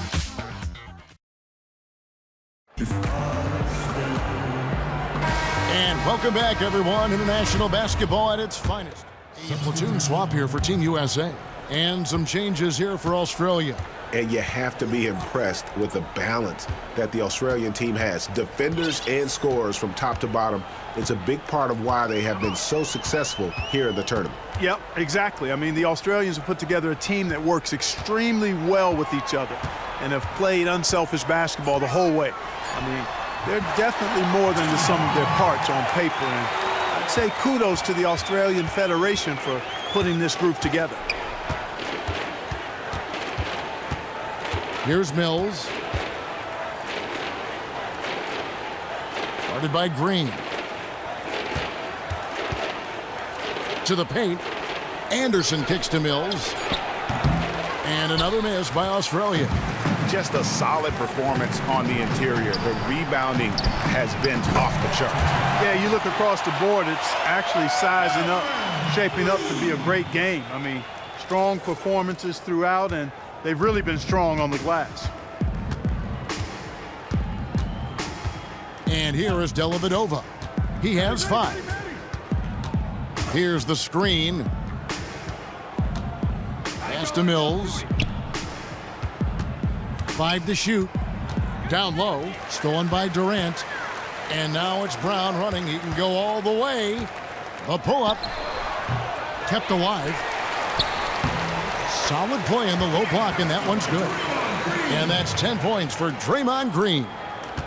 And welcome back, everyone. International basketball at its finest. A platoon swap here for Team USA. And some changes here for Australia. And you have to be impressed with the balance that the Australian team has. Defenders and scorers from top to bottom. It's a big part of why they have been so successful here in the tournament. Yep, exactly. I mean, the Australians have put together a team that works extremely well with each other and have played unselfish basketball the whole way. I mean, they're definitely more than the sum of their parts on paper. And I'd say kudos to the Australian Federation for putting this group together. Here's Mills. Guarded by Green. To the paint. Anderson kicks to Mills. And another miss by Australia. Just a solid performance on the interior. The rebounding has been off the charts. Yeah, you look across the board, it's actually sizing up, shaping up to be a great game. I mean, strong performances throughout, and they've really been strong on the glass. And here is Dellavedova. He has 5. Here's the screen. Pass to Mills. 5 to shoot. Down low. Stolen by Durant. And now it's Brown running. He can go all the way. A pull-up. Kept alive. Solid play in the low block, and that one's good. And that's 10 points for Draymond Green.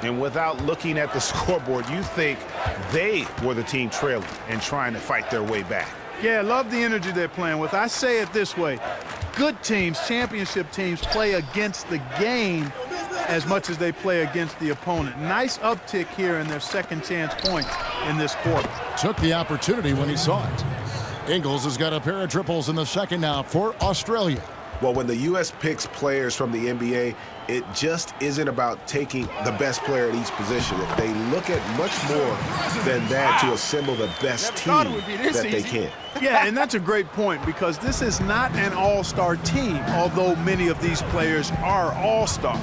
And without looking at the scoreboard, you think they were the team trailing and trying to fight their way back. Yeah, I love the energy they're playing with. I say it this way. Good teams, championship teams, play against the game as much as they play against the opponent. Nice uptick here in their second chance points in this quarter. Took the opportunity when he saw it. Ingles has got a pair of triples in the second now for Australia. Well, when the U.S. picks players from the NBA, it just isn't about taking the best player at each position. They look at much more than that to assemble the best team that they can. Yeah, and that's a great point because this is not an all-star team, although many of these players are all-stars.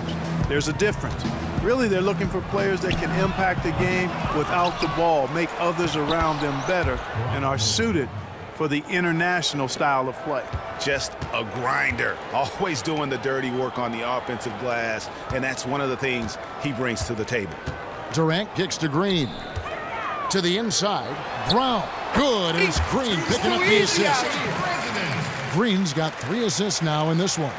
There's a difference. Really, they're looking for players that can impact the game without the ball, make others around them better, and are suited for the international style of play. Just a grinder, always doing the dirty work on the offensive glass, and that's one of the things he brings to the table. Durant kicks to Green. To the inside, Brown. Good, and it's Green picking up the assist. Green's got 3 assists now in this one.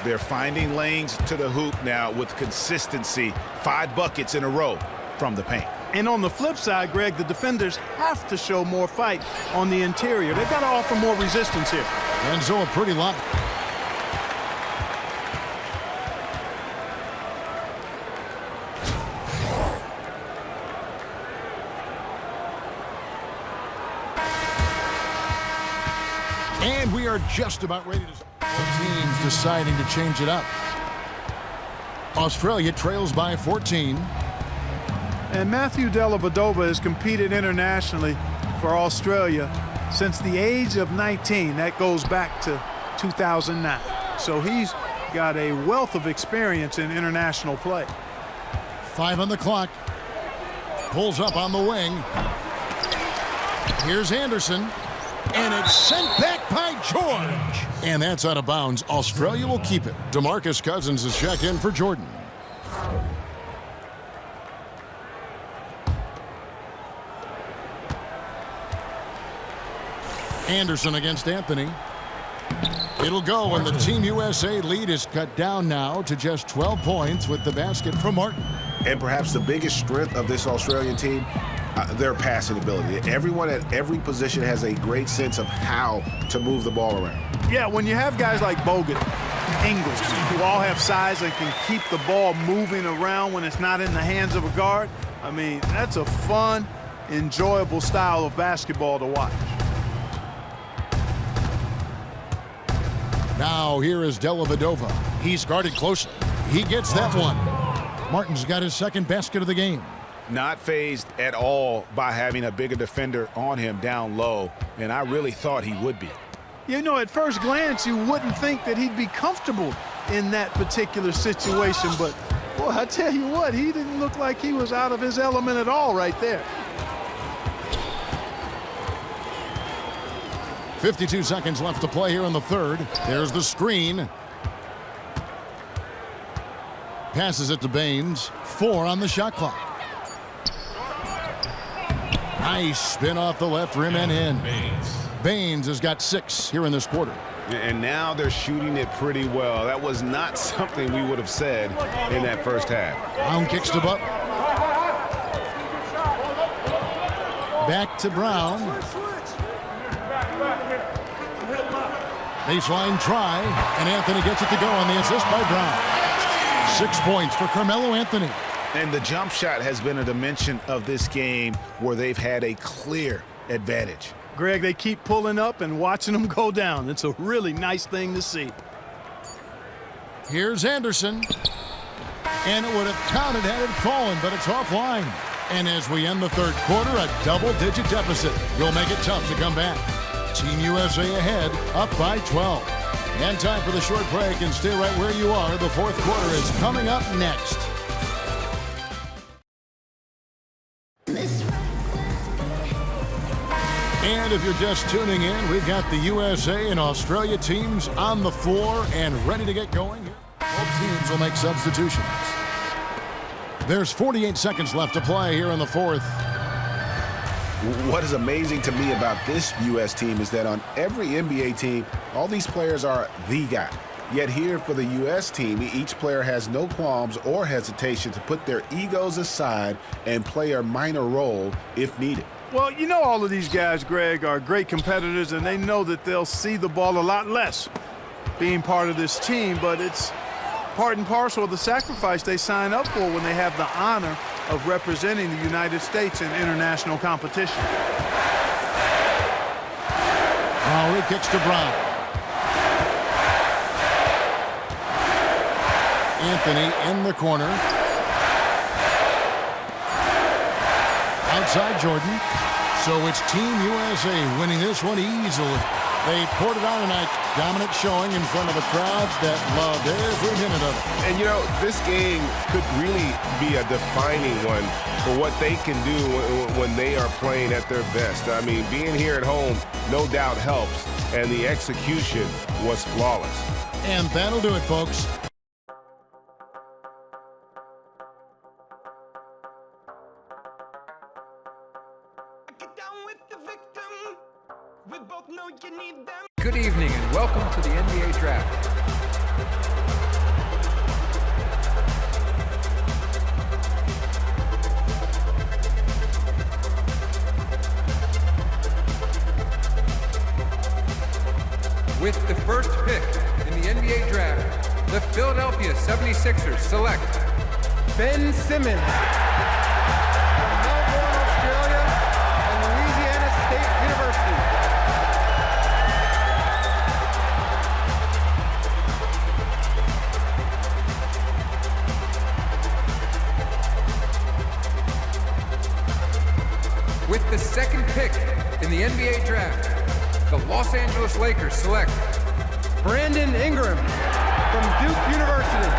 They're finding lanes to the hoop now with consistency. 5 buckets in a row from the paint. And on the flip side, Greg, the defenders have to show more fight on the interior. They've got to offer more resistance here. And so a pretty lot. And we are just about ready to... Teams deciding to change it up. Australia trails by 14. And Matthew Dellavedova has competed internationally for Australia since the age of 19. That goes back to 2009. So he's got a wealth of experience in international play. 5 on the clock. Pulls up on the wing. Here's Anderson. And it's sent back by George. And that's out of bounds. Australia will keep it. DeMarcus Cousins is checked in for Jordan. Anderson against Anthony. It'll go, and the Team USA lead is cut down now to just 12 points with the basket from Martin. And perhaps the biggest strength of this Australian team, their passing ability. Everyone at every position has a great sense of how to move the ball around. Yeah, when you have guys like Bogut Ingles, who all have size and can keep the ball moving around when it's not in the hands of a guard. I mean, that's a fun, enjoyable style of basketball to watch. Now here is Dellavedova. He's guarded closely. He gets that one. Martin's got his second basket of the game. Not fazed at all by having a bigger defender on him down low, and I really thought he would be. You know, at first glance, you wouldn't think that he'd be comfortable in that particular situation, but, boy, I tell you what, he didn't look like he was out of his element at all right there. 52 seconds left to play here in the third. There's the screen. Passes it to Baines. 4 on the shot clock. Nice spin off the left rim and in. Baines has got 6 here in this quarter. And now they're shooting it pretty well. That was not something we would have said in that first half. Brown kicks to Butler. Back to Brown. Baseline try, and Anthony gets it to go on the assist by Brown. 6 points for Carmelo Anthony. And the jump shot has been a dimension of this game where they've had a clear advantage. Greg, they keep pulling up and watching them go down. It's a really nice thing to see. Here's Anderson. And it would have counted had it fallen, but it's offline. And as we end the third quarter, a double-digit deficit. You'll make it tough to come back. Team USA ahead, up by 12. And time for the short break, and stay right where you are. The fourth quarter is coming up next. And if you're just tuning in, we've got the USA and Australia teams on the floor and ready to get going. Both teams will make substitutions. There's 48 seconds left to play here in the fourth. What is amazing to me about this U.S. team is that on every NBA team, all these players are the guy. Yet here for the U.S. team, each player has no qualms or hesitation to put their egos aside and play a minor role if needed. Well, you know, all of these guys, Greg, are great competitors, and they know that they'll see the ball a lot less being part of this team, but it's part and parcel of the sacrifice they sign up for when they have the honor of representing the United States in international competition. Lowry kicks to Brown. Anthony in the corner. Outside Jordan. So it's Team USA winning this one easily. They poured it on tonight. Dominant showing in front of the crowds that loved every minute of it. And, you know, this game could really be a defining one for what they can do when they are playing at their best. I mean, being here at home no doubt helps, and the execution was flawless. And that'll do it, folks. Good evening and welcome to the NBA Draft. With the first pick in the NBA Draft, the Philadelphia 76ers select Ben Simmons from Melbourne, Australia, and Louisiana State University. With the second pick in the NBA Draft, the Los Angeles Lakers select Brandon Ingram from Duke University.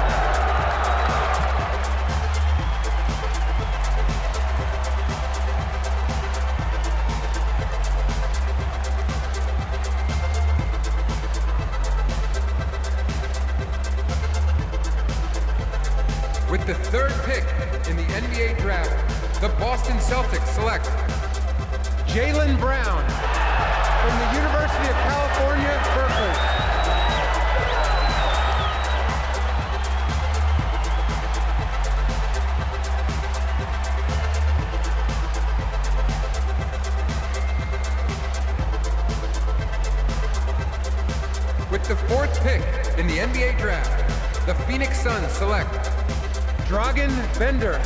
With the third pick in the NBA Draft, the Boston Celtics select Jaylen Brown from the University of California, Berkeley. With the fourth pick in the NBA Draft, the Phoenix Suns select Dragan Bender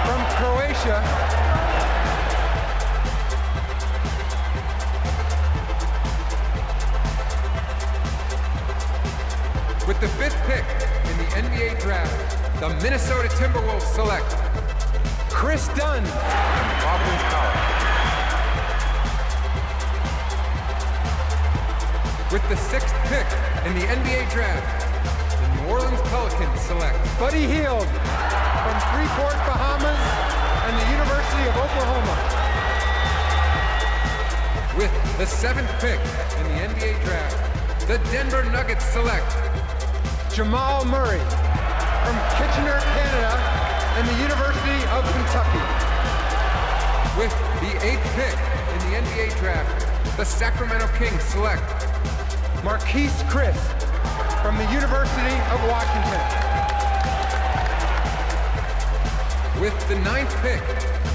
from Croatia. With the 5th pick in the NBA Draft, the Minnesota Timberwolves select Chris Dunn from Providence College. With the 6th pick in the NBA Draft, the New Orleans Pelicans select Buddy Hield from Freeport, Bahamas, and the University of Oklahoma. With the 7th pick in the NBA Draft, the Denver Nuggets select Jamal Murray from Kitchener, Canada, and the University of Kentucky. With the 8th pick in the NBA Draft, the Sacramento Kings select Marquise Chris from the University of Washington. With the 9th pick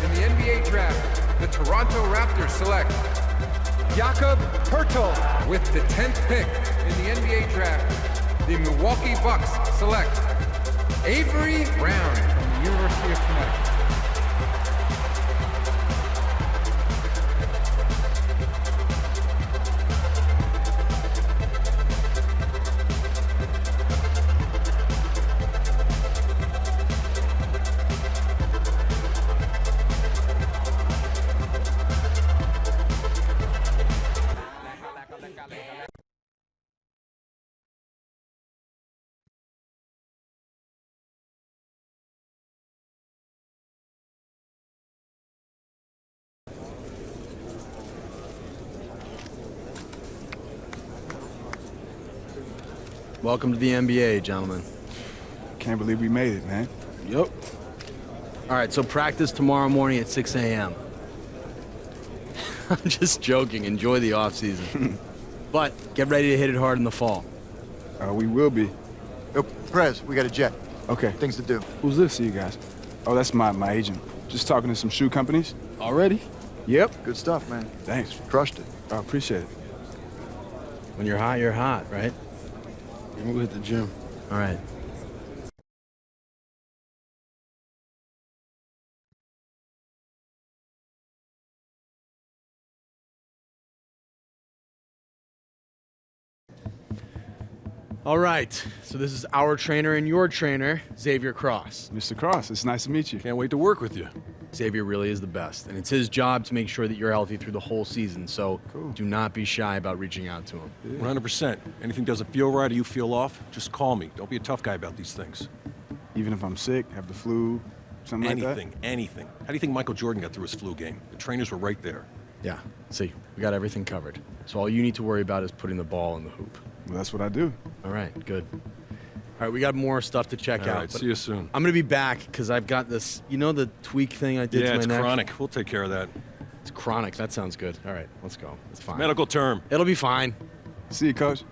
in the NBA Draft, the Toronto Raptors select Jakob Poeltl. With the 10th pick in the NBA Draft, the Milwaukee Bucks select Avery Brown from the University of Connecticut. Welcome to the NBA, gentlemen. Can't believe we made it, man. Yep. All right, so practice tomorrow morning at 6 a.m. I'm just joking. Enjoy the off-season. But get ready to hit it hard in the fall. We will be. Yo, Prez, we got a jet. Okay. Things to do. Who's this, see you guys? Oh, that's my agent. Just talking to some shoe companies. Already? Yep. Good stuff, man. Thanks. Crushed it. I appreciate it. When you're hot, right? We'll hit the gym. All right. All right, so this is our trainer and your trainer, Xavier Cross. Mr. Cross, it's nice to meet you. Can't wait to work with you. Xavier really is the best, and it's his job to make sure that you're healthy through the whole season, so do not be shy about reaching out to him. 100%. Anything doesn't feel right or you feel off, just call me. Don't be a tough guy about these things. Even if I'm sick, have the flu, something like that? Anything. How do you think Michael Jordan got through his flu game? The trainers were right there. Yeah, see, we got everything covered. So all you need to worry about is putting the ball in the hoop. Well, that's what I do. All right, good. All right, we got more stuff to check out. All right, see you soon. I'm going to be back because I've got this, you know the tweak thing I did to my neck? Yeah, it's chronic. We'll take care of that. It's chronic. That sounds good. All right, let's go. It's fine. Medical term. It'll be fine. See you, Coach.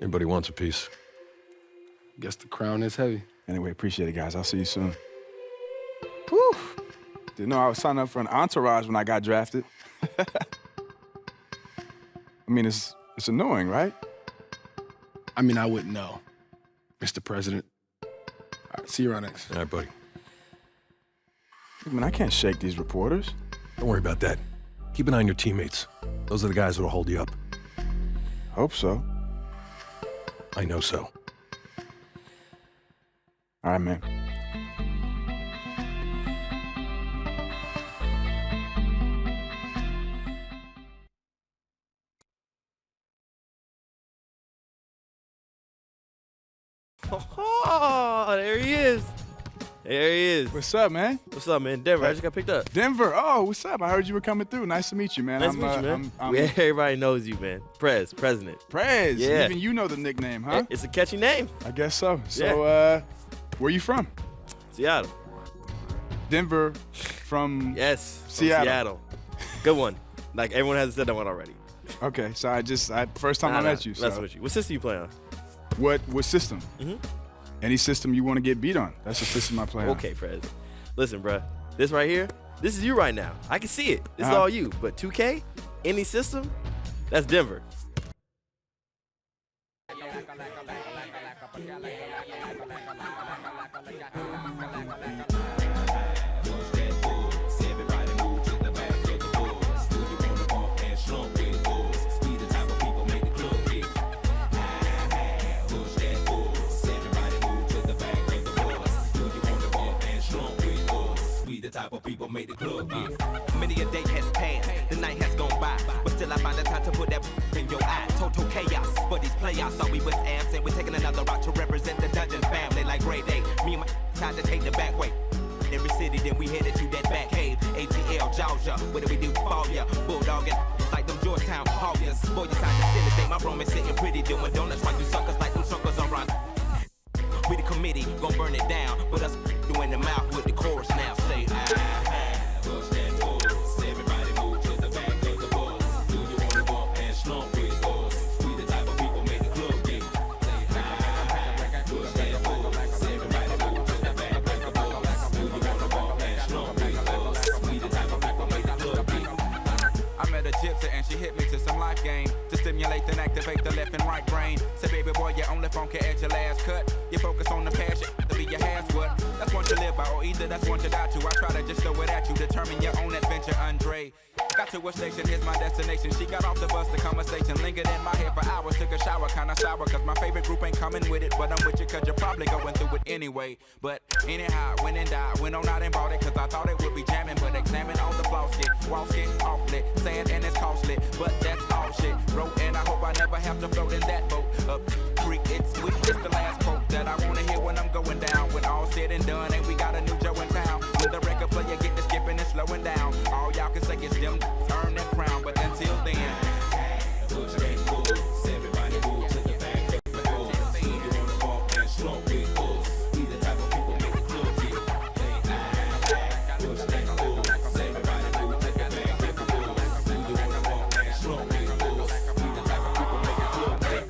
Anybody wants a piece? Guess the crown is heavy. Anyway, appreciate it, guys. I'll see you soon. Whew. Didn't know I was signing up for an entourage when I got drafted. I mean, it's annoying, right? I mean, I wouldn't know, Mr. President. All right, see you around next. All right, buddy. I mean, I can't shake these reporters. Don't worry about that. Keep an eye on your teammates. Those are the guys that'll hold you up. Hope so. I know so. All right, man. Oh, there he is. There he is. What's up, man? What's up, man? Denver. I just got picked up. Denver. Oh, what's up? I heard you were coming through. Nice to meet you, man. Nice to meet you, man. Everybody knows you, man. President. Prez. Yeah. Even you know the nickname, huh? It's a catchy name. I guess so. So, where you from? Seattle. Denver from Yes. Seattle. Seattle. Good one. Like, everyone has said that one already. Okay, so first time I met you. That's with you. What system you play on? What system? Mm-hmm. Any system you want to get beat on. That's the system I play on. Okay, Prez. Listen, bro. This right here, this is you right now. I can see it. This is all you. But 2K, any system, that's Denver. Type of people make the club get. Many a day has passed, the night has gone by, but still I find the time to put that in your eye. Total chaos, but these playoffs thought we was absent. We're taking another route to represent the Dungeon family like Grey Day. Me and my tried to take the back way. Every city, then we headed to that back cave. ATL, Georgia, what do we do for ya? Bulldogging like them Georgetown Hawkers. Boy, you side the city, think my room is sitting pretty, doing donuts like you suckers, like them suckers around. We the committee, gon' burn it down, but us doing the mouth with the chorus now. Say, push that bus. Everybody move to the back of the bus. Do you wanna walk and slump with us? We the type of people make the club get. Say, push that bus. Everybody move to the back of the bus. Do you wanna walk and slump with us? We the type of people make the club get. I met a gypsy and she hit me to some life game to stimulate and activate the left and right brain. Say, baby boy, you only funky at your last cut. You focus on the passion to be your half what. That's one to live by, or either that's one to die to. I try to just throw it at you, determine your own adventure, Andre. Got to a station, here's my destination. She got off the bus, the conversation lingered in my head for hours. Took a shower, kinda sour, cause my favorite group ain't coming with it. But I'm with you, cause you're probably going through it anyway. But anyhow, went and died, went on out and bought it, cause I thought it would be jamming. But examine all the flaws, walls get awfully sad and it's costly. But that's all shit, wrote, and I hope I never have to float in that boat. Up creek, it's sweet, it's the last quote that I wanna hear when I'm going down. When all said and done, and we got a new Joe in town. When the record player get to skipping and slowing down, all y'all can say is them earn that crown. But until then, push that bus. Everybody move to the back of the bus. You wanna walk and slump with us? We the type of people make the club get. Push that bus. Everybody move to the back of the bus. You wanna walk and slump with us? We the type of people make the club get.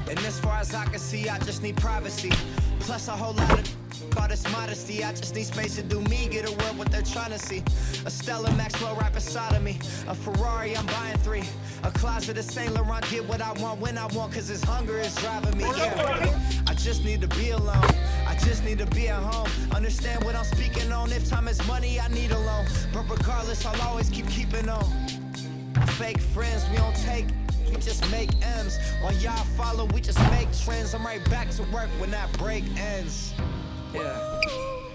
And as far as I can see, I just need privacy. Plus a whole lot of All this modesty, I just need space to do me, get a world what they're trying to see. A Stella Maxwell right beside of me. A Ferrari, I'm buying 3. A closet of Saint Laurent, get what I want when I want, cause this hunger is driving me. Yeah. I just need to be alone. I just need to be at home. Understand what I'm speaking on. If time is money, I need a loan. But regardless, I'll always keeping on. Fake friends, we don't take. We just make M's. While y'all follow, we just make trends. I'm right back to work when that break ends. Yeah.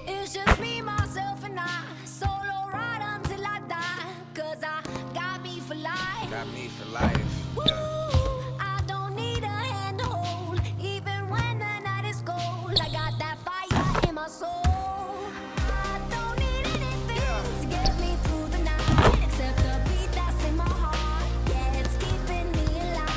It's just me, myself, and I. Solo ride until I die. Cause I got me for life. Got me for life. Yeah. I don't need a hand to hold. Even when the night is cold, I got that fire in my soul. I don't need anything to get me through the night, except the beat that's in my heart. Yeah, it's keeping me alive.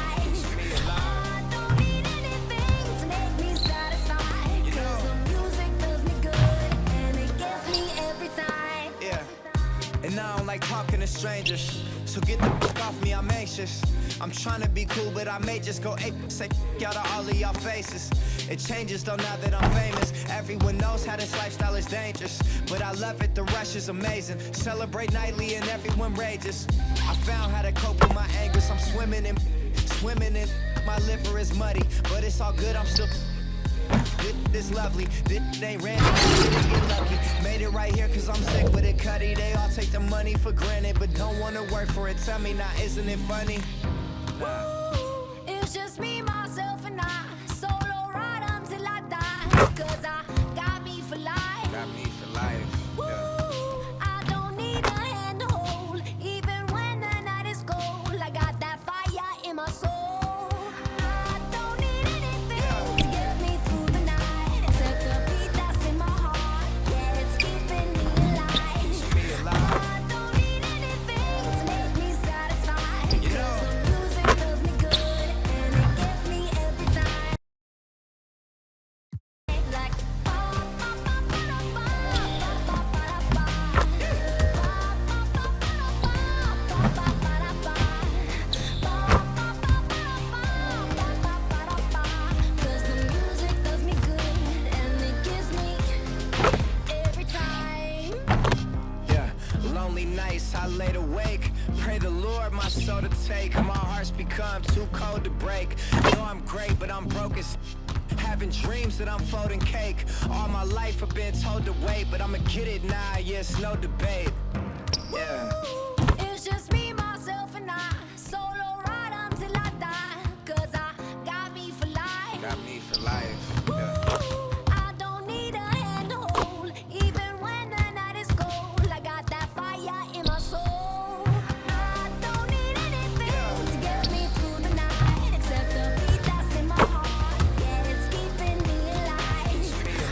I don't need anything to make me satisfied. Cause the music does me good, and it gets me every time. Yeah. And I don't like talking to strangers, so get the fuck off me, I'm anxious. I'm trying to be cool, but I may just go ape, say out of all of y'all faces. It changes though now that I'm famous. Everyone knows how this lifestyle is dangerous, but I love it, the rush is amazing. Celebrate nightly and everyone rages. I found how to cope with my angers. I'm swimming in, my liver is muddy, but it's all good, I'm still this lovely. This ain't random, didn't get lucky. Made it right here cause I'm sick with it, Cuddy. They all take the money for granted, but don't wanna work for it. Tell me now, isn't it funny? It's just me, myself, and I. Solo ride until I die. Cause I got me for life. Got me for life. Yeah. I don't need a hand to hold. Even when the night is cold, I got that fire in my soul. I don't need anything to get me through the night, except the beat that's in my heart. Yeah, it's keeping me alive. I don't need anything to make me satisfied. Cause the music does me good, and it gets me every time. Like cause the music does me good, and it gives me every time. Yeah, lonely nights, I laid awake. Pray the Lord my soul to take. My heart's become too cold to break. Know I'm great, but I'm broke as having dreams that I'm folding cake. All my life I've been told to wait, but I'ma get it now, yeah, it's no debate. Yeah. It's just me, myself, and I. Solo ride until I die. Cause I got me for life. Got me for life. Yeah. I don't need a hand to hold. Even when the night is cold, I got that fire in my soul. I don't need anything to get me through the night, except the beat that's in my heart. Yeah, it's keeping me alive.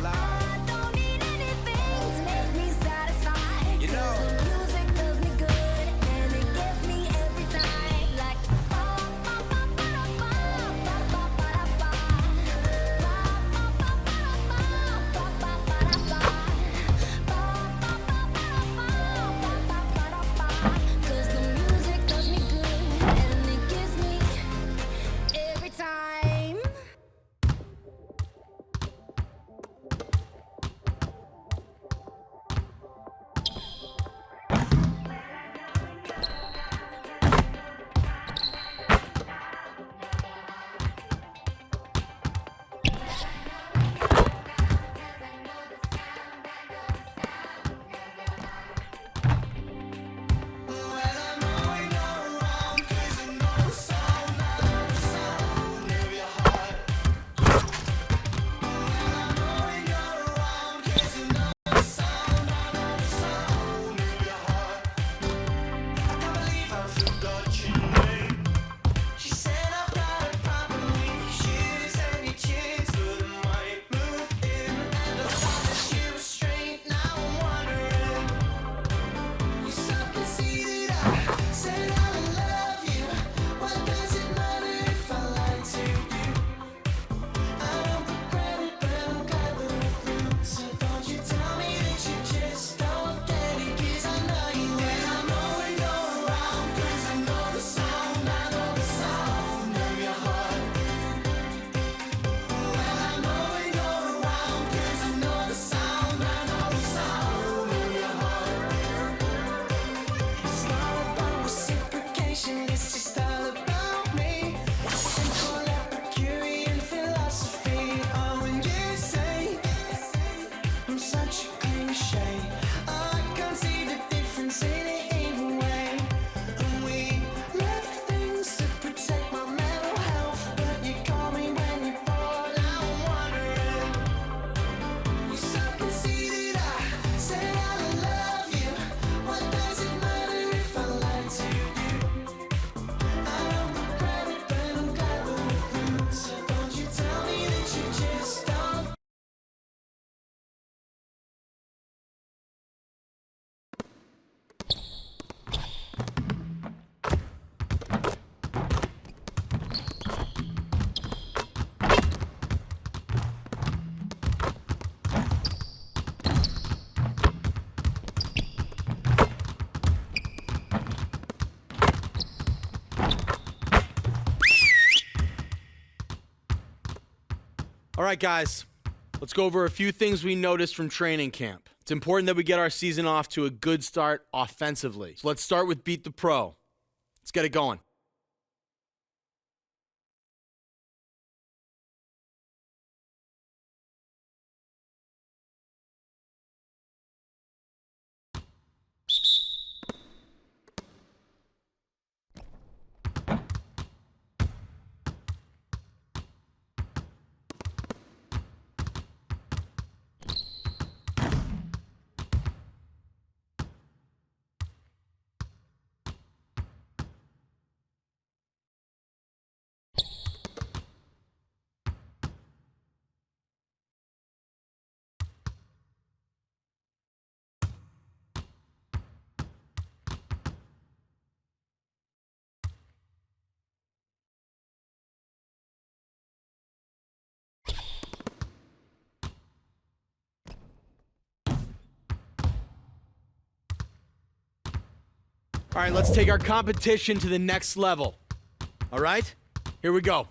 I don't need anything to make me satisfied. You know. Cause the music does me good, and it gets me every time. Like All right, guys, let's go over a few things we noticed from training camp. It's important that we get our season off to a good start offensively. So let's start with Beat the Pro. Let's get it going. All right, let's take our competition to the next level. All right, here we go.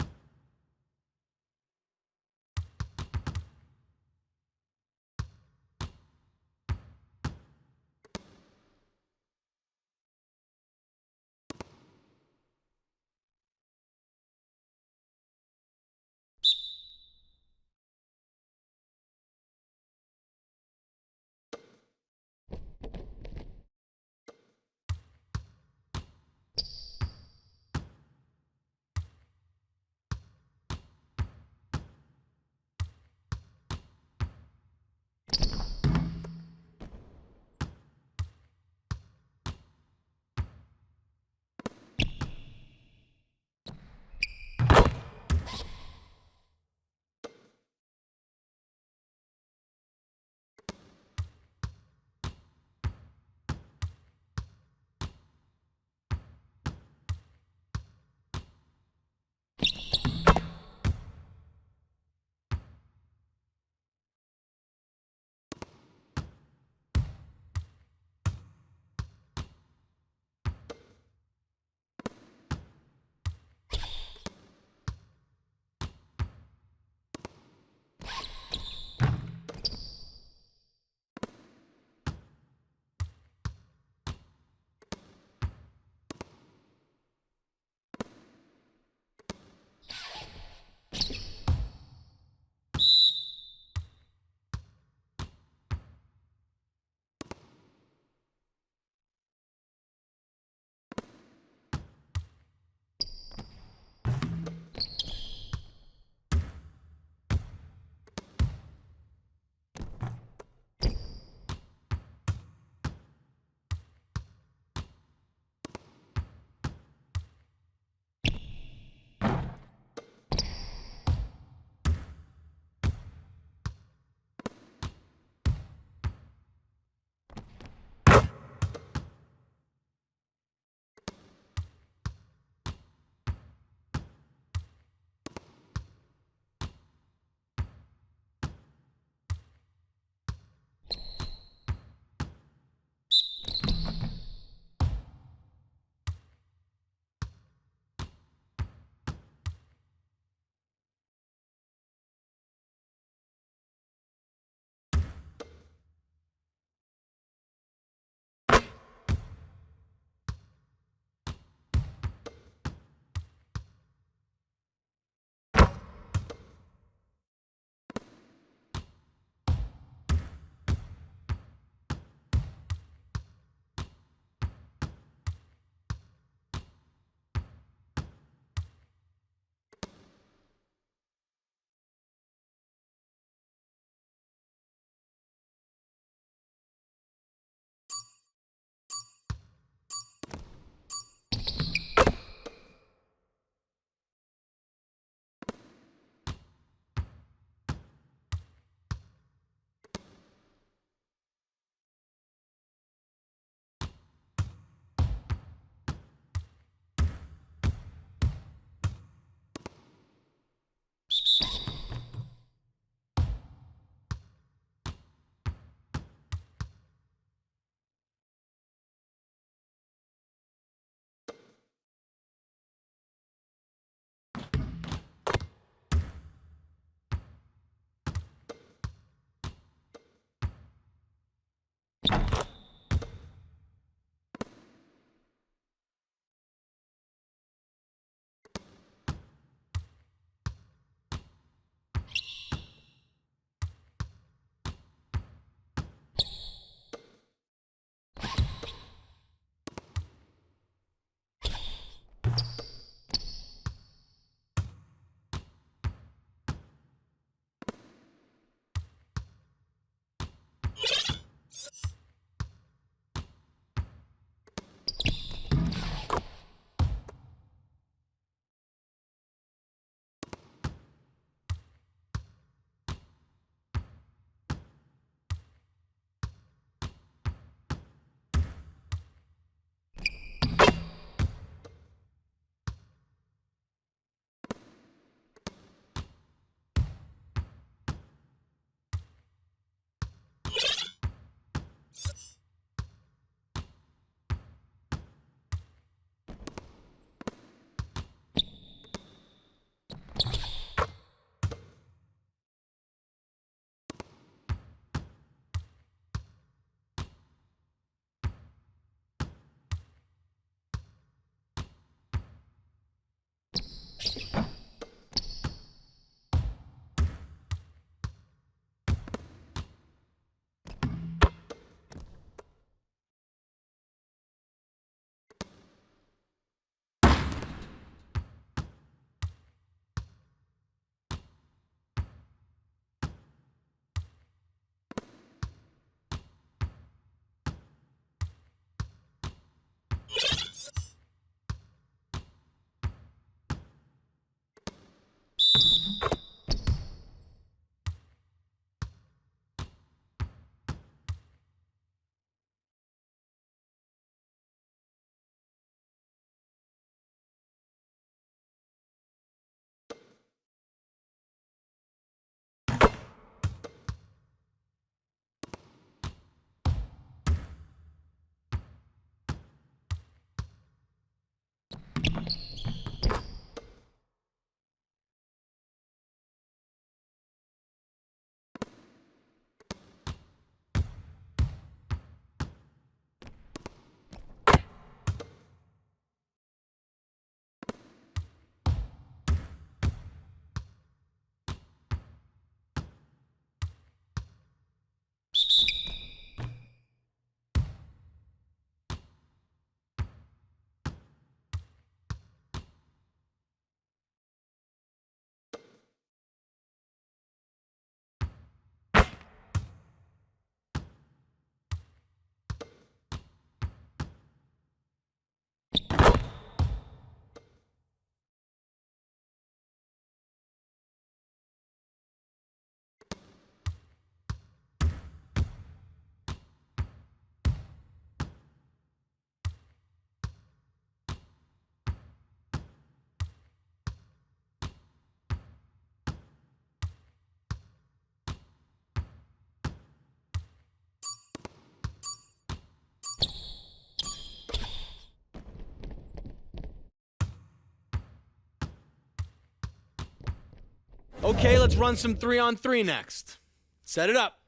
Okay, let's run some 3-on-3 next. Set it up.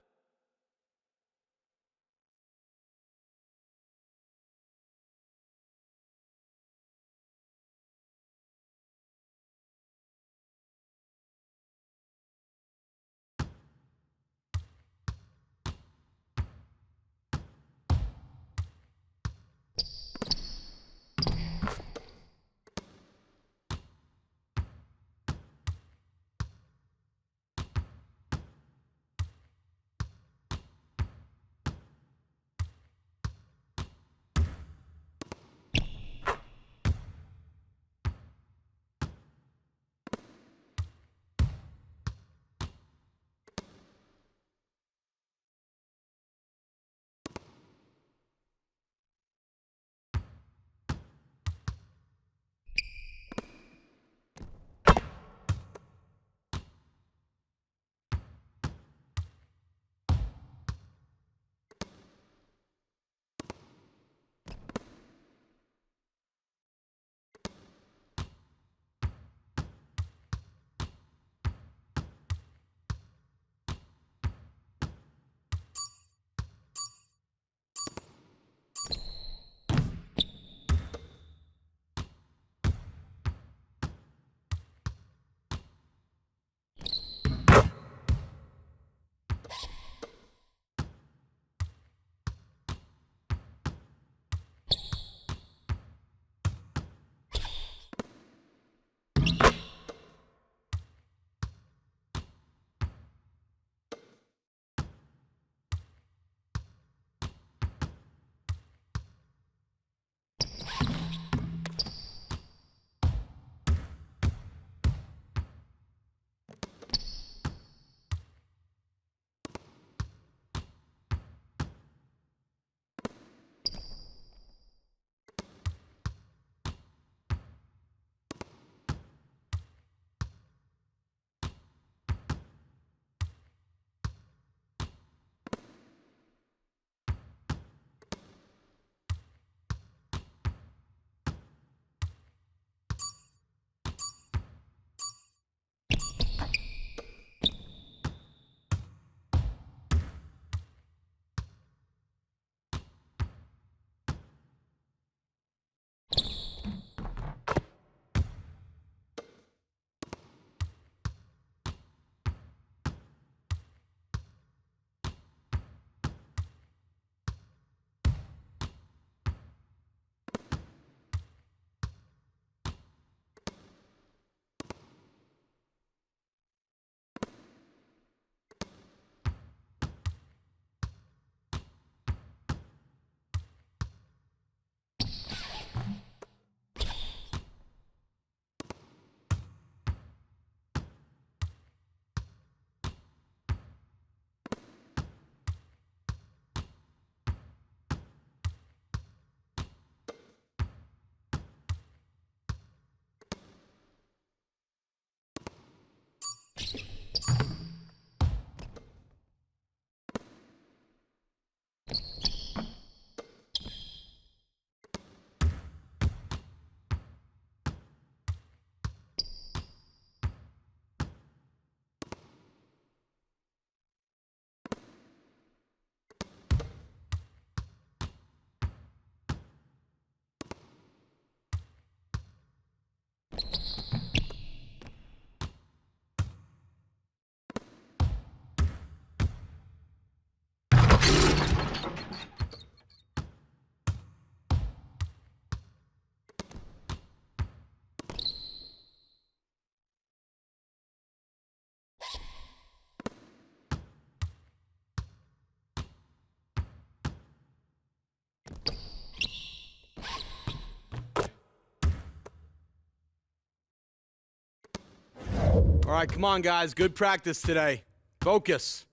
All right, come on, guys. Good practice today. Focus.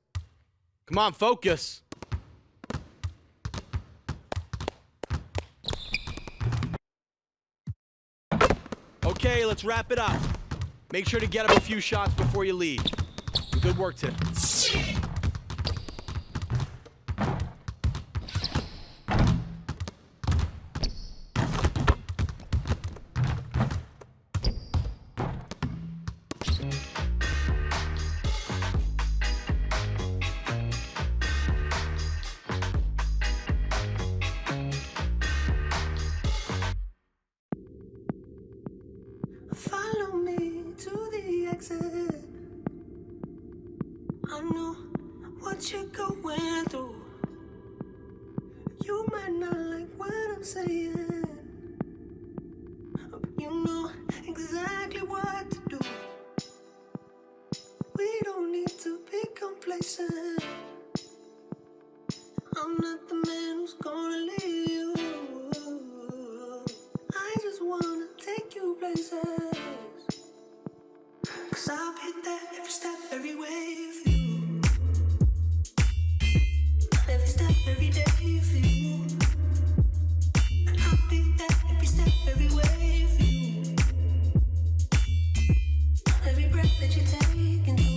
Come on, focus. Okay, let's wrap it up. Make sure to get up a few shots before you leave. Good work today. Follow me to the exit. I know what you're going through. You might not like what I'm saying, but you know exactly what to do. We don't need to be complacent. I'm not the man who's gonna leave you. I just wanna take you places, 'cause I'll be there every step, every way for you. Every step, every day for you. I'll be there every step, every way for you. Every breath that you take into.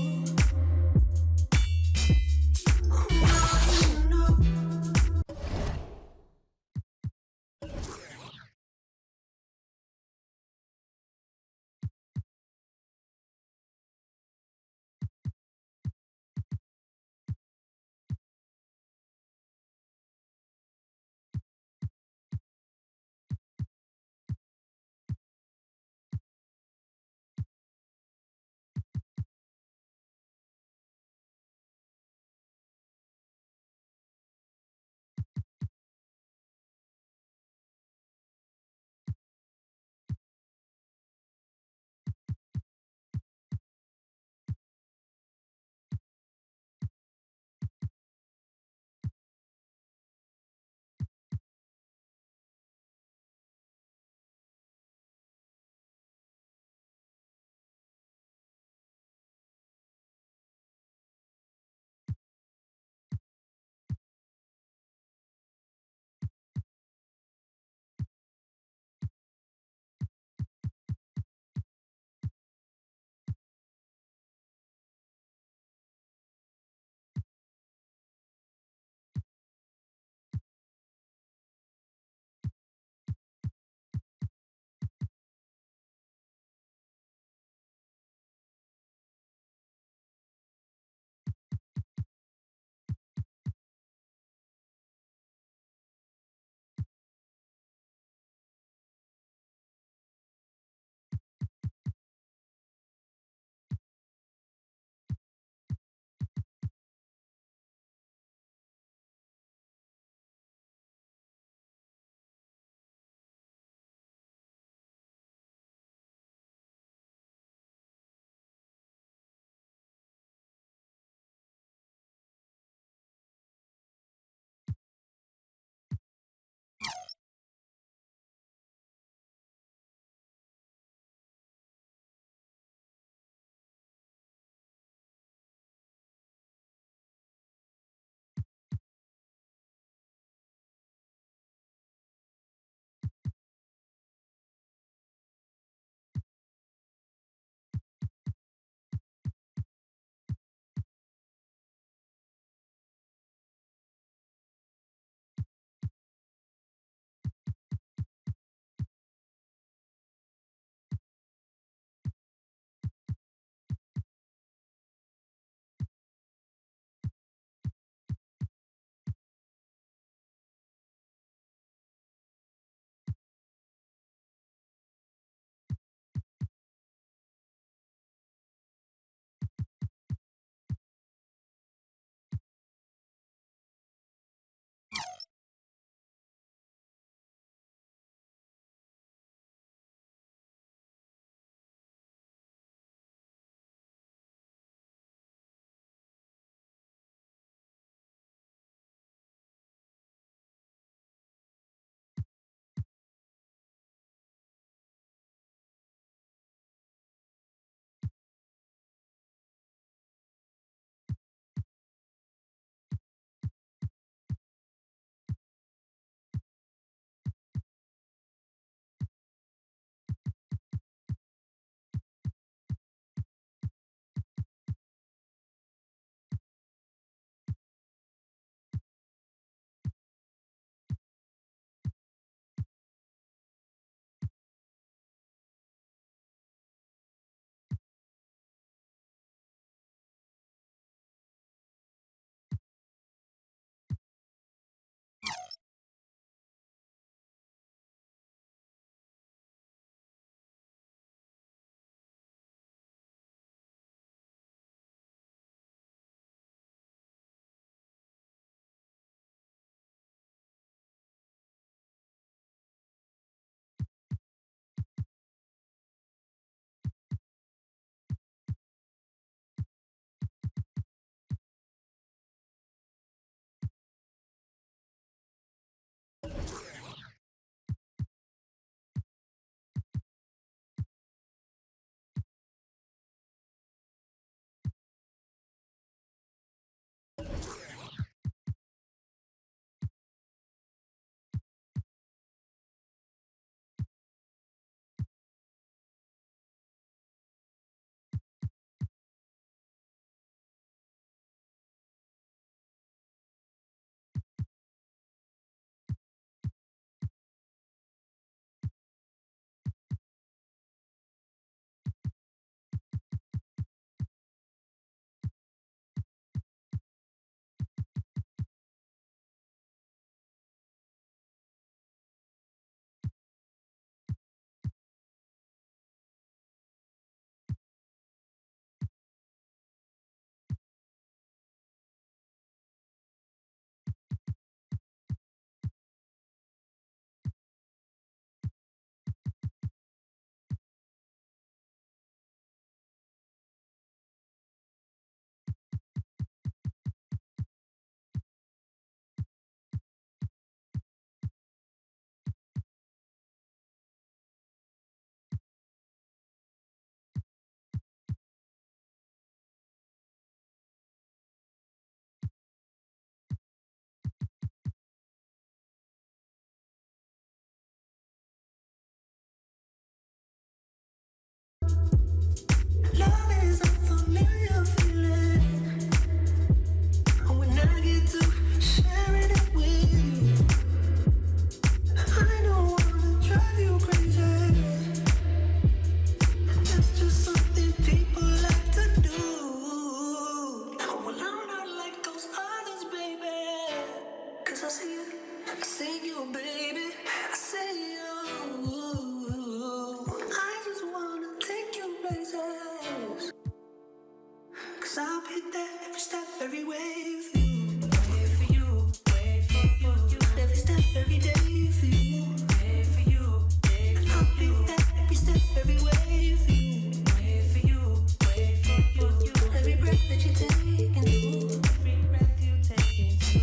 'Cause I'll be there every step, every way for you. Wait for you, wait for you. Every step, every day for you. Wait for you, and I'll be there every step, every way for you. Wait for you, wait for you. Every breath that you take into, every breath you take into.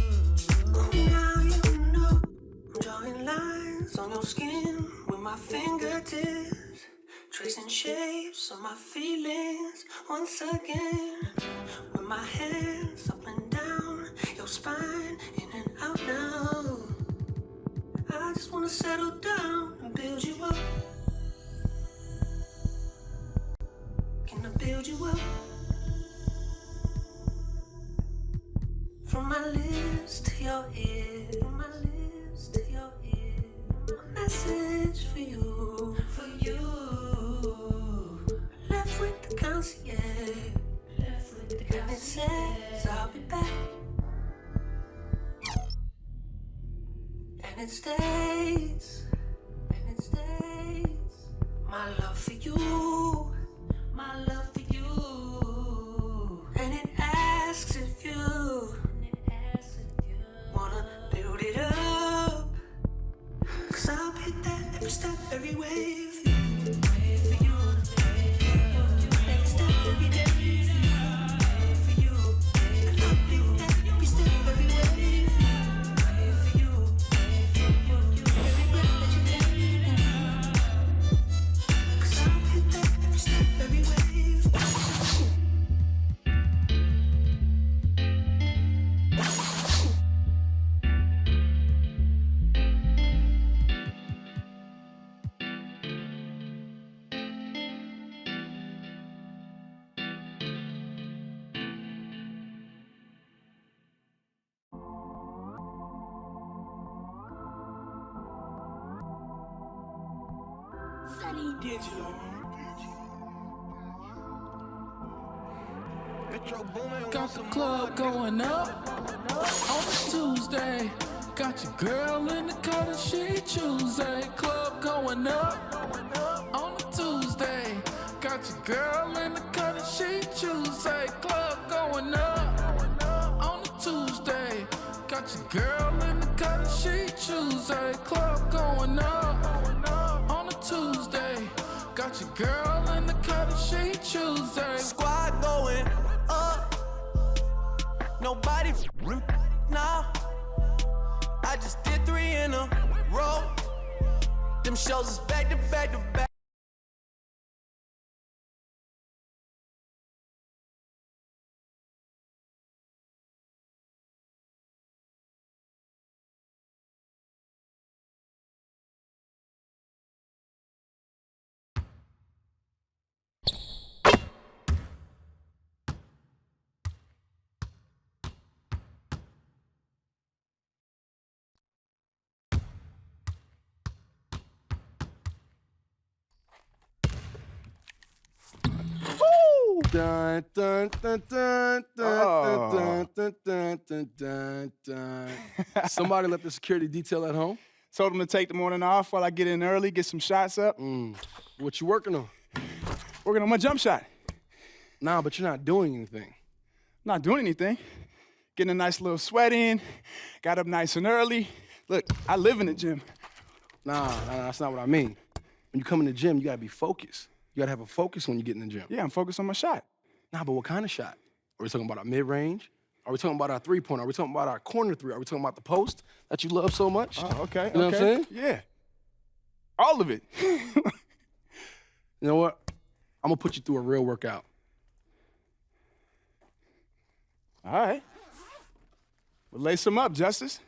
Oh, now you know I'm drawing lines on your skin with my fingertips. Tracing shapes of my feelings once again. With my hands up and down your spine, in and out now. I just wanna settle down and build you up. Can I build you up? From my lips to your ear, from my lips to your ear. A message for you, for you. Left with the concierge, left with the concierge. And it says I'll be back. And it states, my love for you, my love for you. And it asks if you wanna build it up. 'Cause I'll be there every step, every way for you. Wait for you, every step, every day for you. Wait for you, and I'll be there every step, every way for you. Wait for you, every breath that you take in. 'Cause I'll be there every step, every way for you. Sunny Digital. Got the club going up on a Tuesday. Got your girl in the cut and she Tuesday. Club going up on a Tuesday. Got your girl in the cut and she Tuesday. Club going up on a Tuesday. Got your girl in the cut and she Tuesday. Club going up on a Tuesday. Got your girl in the cut and she Tuesday. Squad going up. Nobody now. I just did 3 in a row. Them shows is back to back to back. Dun, dun, dun, dun, dun, dun, dun, dun, dun, dun. Somebody left the security detail at home? Told them to take the morning off while I get in early, get some shots up. What you working on? Working on my jump shot. Nah, but you're not doing anything. Not doing anything. Getting a nice little sweat in. Got up nice and early. Look, I live in the gym. Nah, that's not what I mean. When you come in the gym, you gotta be focused. You gotta have a focus when you get in the gym. Yeah, I'm focused on my shot. Nah, but what kind of shot? Are we talking about our mid-range? Are we talking about our three-pointer? Are we talking about our corner three? Are we talking about the post that you love so much? Oh, okay, You know what I'm saying? Yeah. All of it. You know what? I'm gonna put you through a real workout. All right. Well, lace them up, Justice.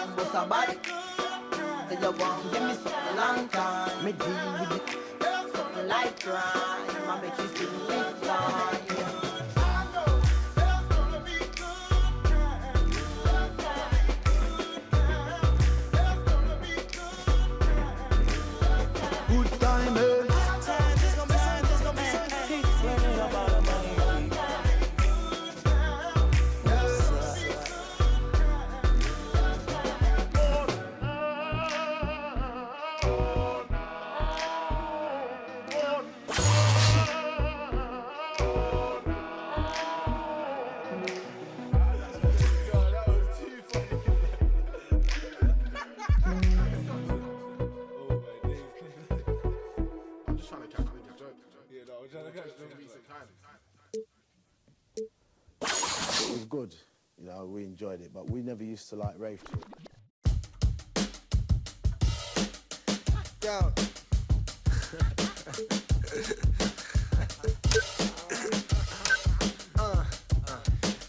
want bust a body. Say you want give me something long time. Me deal with it. Something like crime. I make you sing this line. Good time, eh? It was good, you know, we enjoyed it, but we never used to like rave to it. Yo.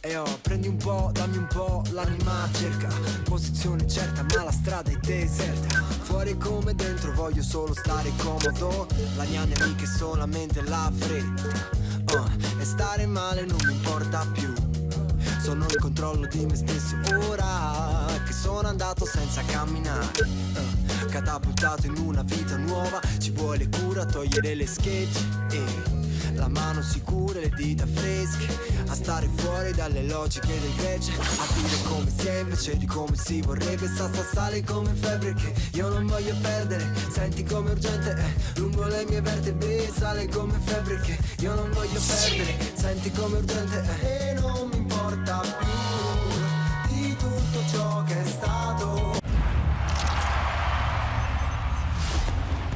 Eyo, prendi un po', dammi un po', l'anima cerca posizione certa ma la strada è deserta. Fuori come dentro voglio solo stare comodo. La mia nemica è solamente la fretta. E stare male non mi importa più. Sono in controllo di me stesso ora che sono andato senza camminare. Catapultato in una vita nuova. Ci vuole cura, togliere le schegge la mano sicura, le dita fresche. A stare fuori dalle logiche del gregge. A dire come si è invece di come si vorrebbe. Sale come febbre che io non voglio perdere. Senti come urgente è lungo le mie vertebre. Sale come febbre che io non voglio perdere. Senti come urgente è. E non mi importa più di tutto ciò che è stato.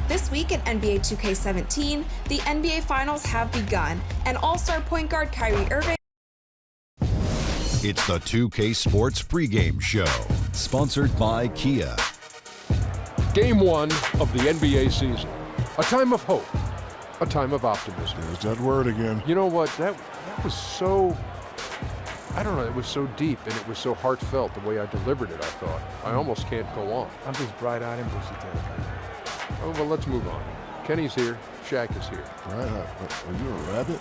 This week in NBA 2K17, the NBA Finals have begun, and All-Star point guard Kyrie Irving. It's the 2K Sports pregame show, sponsored by Kia. Game 1 of the NBA season. A time of hope, a time of optimism. There's that word again. You know what? That was so, I don't know, it was so deep and it was so heartfelt the way I delivered it, I thought. I almost can't go on. I'm just bright-eyed and bushy-tailed. Oh, well, let's move on. Kenny's here. Shaq is here. Bright-eyed? Are you a rabbit?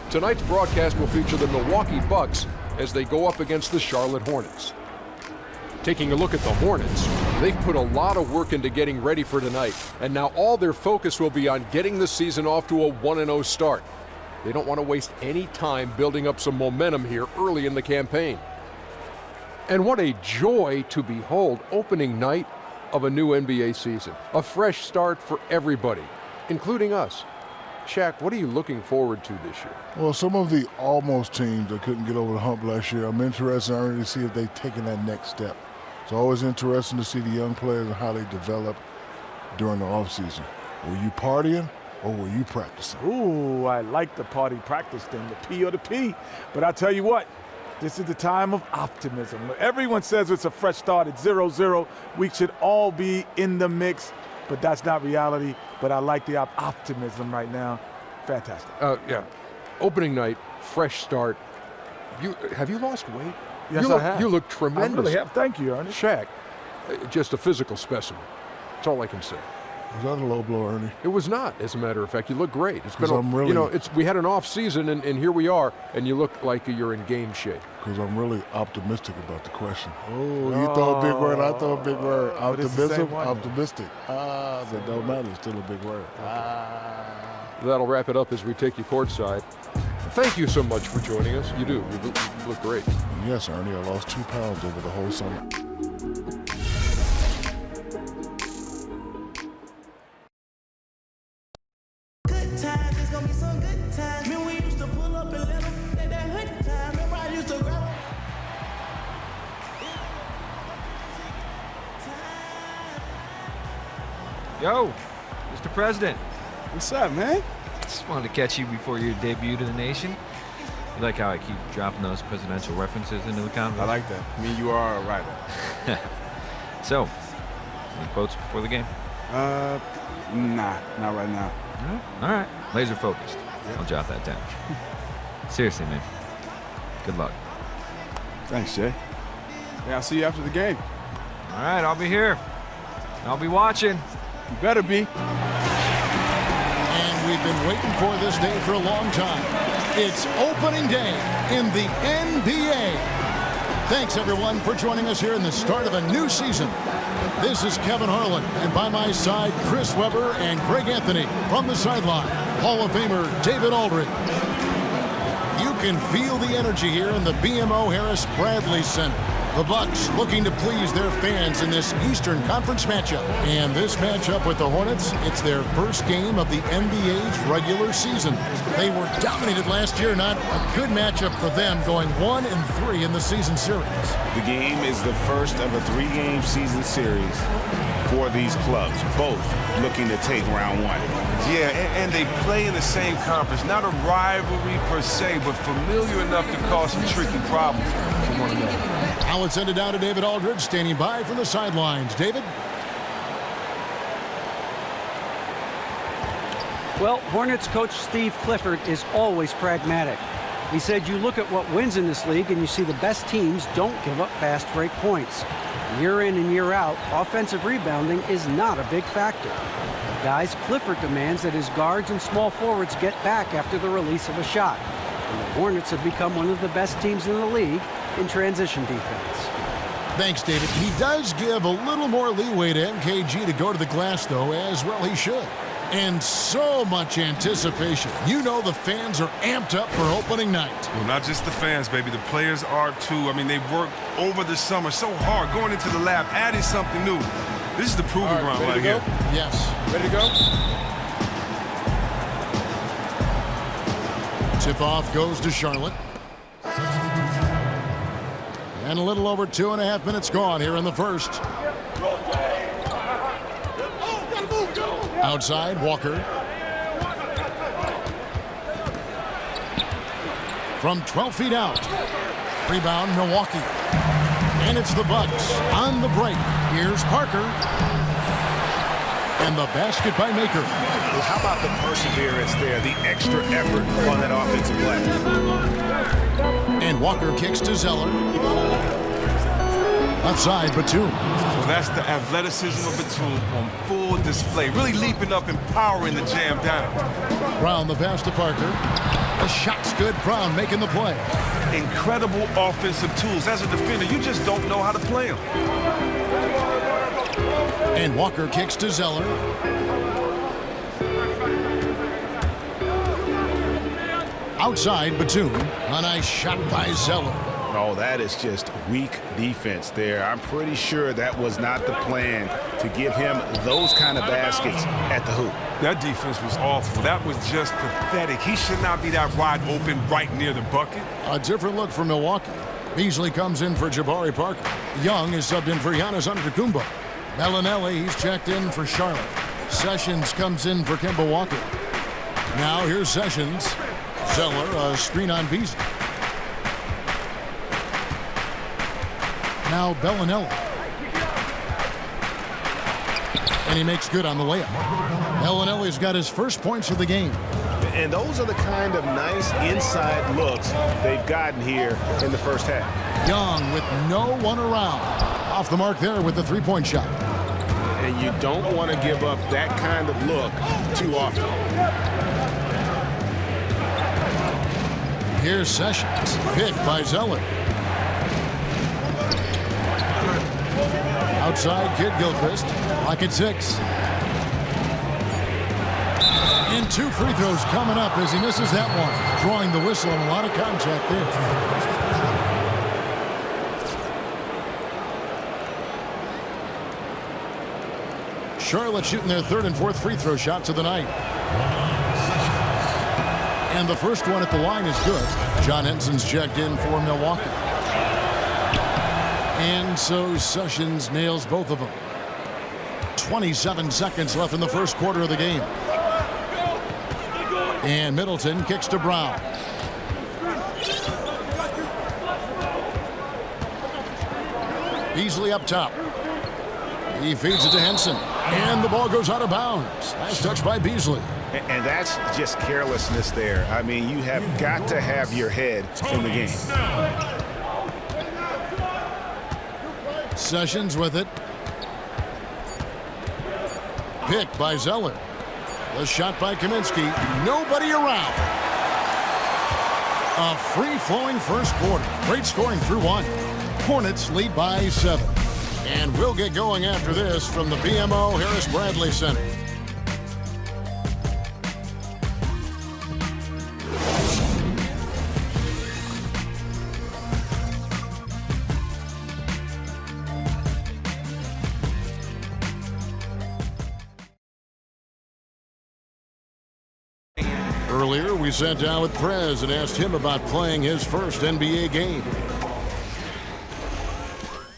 Tonight's broadcast will feature the Milwaukee Bucks as they go up against the Charlotte Hornets. Taking a look at the Hornets, they've put a lot of work into getting ready for tonight, and now all their focus will be on getting the season off to a 1-0 start. They don't want to waste any time building up some momentum here early in the campaign. And what a joy to behold opening night of a new NBA season. A fresh start for everybody, including us. Shaq, what are you looking forward to this year? Well, some of the almost teams that couldn't get over the hump last year, I'm interested to see if they've taken that next step. It's always interesting to see the young players and how they develop during the offseason. Were you partying or were you practicing? Ooh, I like the party practice thing, the P or the P. But I tell you what, this is the time of optimism. Everyone says it's a fresh start at 0-0. We should all be in the mix, but that's not reality. But I like the optimism right now. Fantastic. Yeah. Opening night, fresh start. Have you lost weight? Yes, I have. You look tremendous. I really have. Thank you, Ernie. Shaq, just a physical specimen. That's all I can say. Was that a low blow, Ernie? It was not, as a matter of fact. You look great. It's been, we had an off season, and here we are, and you look like you're in game shape. Because I'm really optimistic about the question. Oh, you throw a big word, I throw a big word. Optimism, optimistic. That don't matter. It's still a big word. That'll wrap it up as we take you courtside. Thank you so much for joining us. You do. You look great. Yes, Ernie. I lost 2 pounds over the whole summer. Yo, Mr. President. What's up, man? Just wanted to catch you before your debut to the nation. You like how I keep dropping those presidential references into the conversation? I like that. I mean, you are a writer. So, any quotes before the game? Nah, not right now. All right. Laser focused. I'll jot that down. Seriously, man. Good luck. Thanks, Jay. Yeah, I'll see you after the game. All right, I'll be here. I'll be watching. You better be. And we've been waiting for this day for a long time. It's opening day in the NBA. Thanks, everyone, for joining us here in the start of a new season. This is Kevin Harlan, and by my side, Chris Webber and Greg Anthony. From the sideline, Hall of Famer David Aldridge. You can feel the energy here in the BMO Harris Bradley Center. The Bucks looking to please their fans in this Eastern Conference matchup. And this matchup with the Hornets, it's their first game of the NBA's regular season. They were dominated last year, not a good matchup for them, going 1-3 in the season series. The game is the first of a 3-game season series for these clubs, both looking to take round one. Yeah, and they play in the same conference. Not a rivalry per se, but familiar enough to cause some tricky problems for one another. Now let's send it down to David Aldridge, standing by from the sidelines. David? Well, Hornets coach Steve Clifford is always pragmatic. He said you look at what wins in this league and you see the best teams don't give up fast break points. Year in and year out, offensive rebounding is not a big factor. Guys, Clifford demands that his guards and small forwards get back after the release of a shot. And the Hornets have become one of the best teams in the league in transition defense. Thanks, David. He does give a little more leeway to MKG to go to the glass, though, as well he should. And so much anticipation. You know the fans are amped up for opening night. Well, not just the fans, baby. The players are, too. I mean, they worked over the summer so hard, going into the lab, adding something new. This is the proving ground right here. Yes. Ready to go? Tip-off goes to Charlotte. And a little over 2.5 minutes gone here in the first. Outside, Walker. From 12 feet out. Rebound, Milwaukee. And it's the Bucks on the break. Here's Parker. And the basket by Maker. Well, how about the perseverance there, the extra effort on that offensive play? And Walker kicks to Zeller. Outside, Batum. Well, that's the athleticism of Batum on full display. Really leaping up and powering the jam down. Brown the pass to Parker. The shot's good. Brown making the play. Incredible offensive tools. As a defender, you just don't know how to play them. And Walker kicks to Zeller. Outside, Batum. A nice shot by Zeller. Oh, that is just weak defense there. I'm pretty sure that was not the plan to give him those kind of baskets at the hoop. That defense was awful. That was just pathetic. He should not be that wide open right near the bucket. A different look for Milwaukee. Beasley comes in for Jabari Parker. Young is subbed in for Giannis Antetokounmpo. Bellinelli, he's checked in for Charlotte. Sessions comes in for Kemba Walker. Now here's Sessions. Zeller, a screen on Beasley. Now Bellinelli. And he makes good on the layup. Bellinelli's got his first points of the game. And those are the kind of nice inside looks they've gotten here in the first half. Young with no one around. Off the mark there with the three-point shot. And you don't want to give up that kind of look too often. Here's Sessions. Pick by Zeller. Outside, Kid Gilchrist. Lock at 6. And 2 free throws coming up as he misses that one. Drawing the whistle and a lot of contact there. Charlotte shooting their 3rd and 4th free throw shots of the night. And the first one at the line is good. John Henson's checked in for Milwaukee. And so Sessions nails both of them. 27 seconds left in the first quarter of the game. And Middleton kicks to Brown. Beasley up top. He feeds it to Henson. And the ball goes out of bounds. Nice touch by Beasley. And that's just carelessness there. I mean, you have got to have your head in the game. Sessions with it. Picked by Zeller. The shot by Kaminsky. Nobody around. A free-flowing first quarter. Great scoring through one. Hornets lead by 7. And we'll get going after this from the BMO Harris Bradley Center. Earlier, we sat down with Prez and asked him about playing his first NBA game.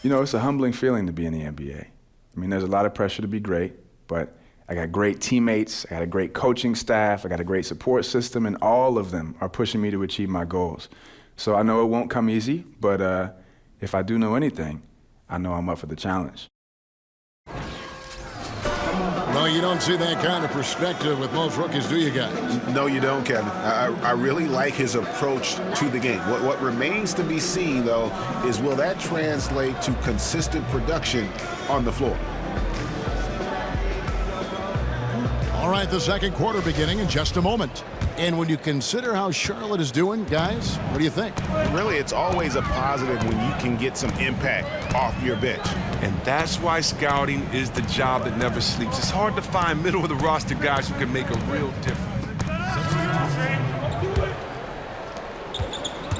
You know, it's a humbling feeling to be in the NBA. I mean, there's a lot of pressure to be great, but I got great teammates, I got a great coaching staff, I got a great support system, and all of them are pushing me to achieve my goals. So I know it won't come easy, but if I do know anything, I know I'm up for the challenge. Well, you don't see that kind of perspective with most rookies, do you guys? No, you don't, Kevin. I really like his approach to the game. What remains to be seen, though, is will that translate to consistent production on the floor? All right, the second quarter beginning in just a moment. And when you consider how Charlotte is doing, guys, what do you think? Really, it's always a positive when you can get some impact off your bench. And that's why scouting is the job that never sleeps. It's hard to find middle of the roster guys who can make a real difference.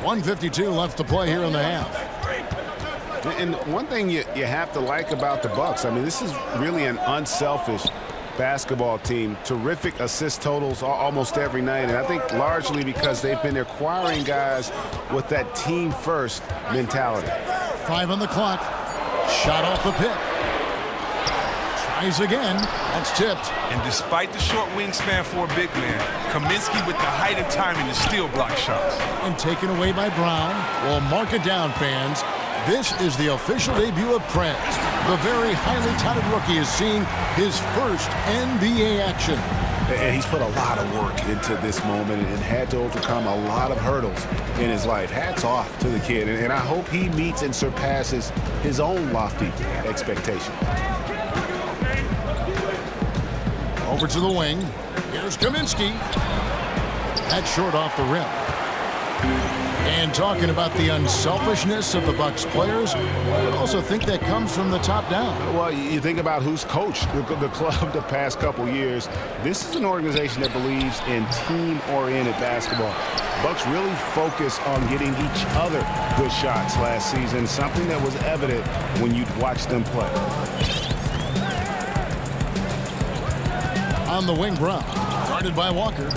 1:52 left to play here in the half. And one thing you have to like about the Bucks, I mean, this is really an unselfish basketball team. Terrific assist totals almost every night, and I think largely because they've been acquiring guys with that team-first mentality. 5 on the clock. Shot off the pick. Tries again. That's tipped. And despite the short wingspan for a big man, Kaminsky with the height and timing to steal block shots. And taken away by Brown. Well, mark it down, fans. This is the official debut of Prez. The very highly touted rookie is seeing his first NBA action. And he's put a lot of work into this moment and had to overcome a lot of hurdles in his life. Hats off to the kid, and I hope he meets and surpasses his own lofty expectation. Over to the wing. Here's Kaminsky. That's short off the rim. And talking about the unselfishness of the Bucks players, I would also think that comes from the top down. Well, you think about who's coached the club the past couple years. This is an organization that believes in team-oriented basketball. Bucks really focused on getting each other good shots last season, something that was evident when you'd watch them play. On the wing, Brown. Guarded by Walker.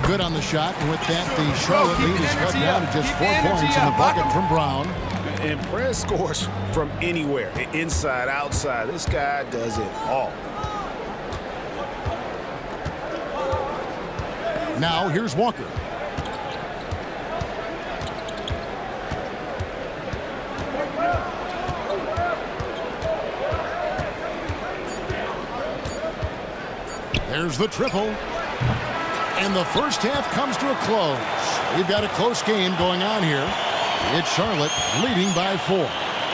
Good on the shot, and with that, the Charlotte lead is cut down to just 4 points in the bucket from Brown. And Prez scores from anywhere, inside, outside. This guy does it all. Now, here's Walker. There's the triple. And the first half comes to a close. We've got a close game going on here. It's Charlotte leading by 4.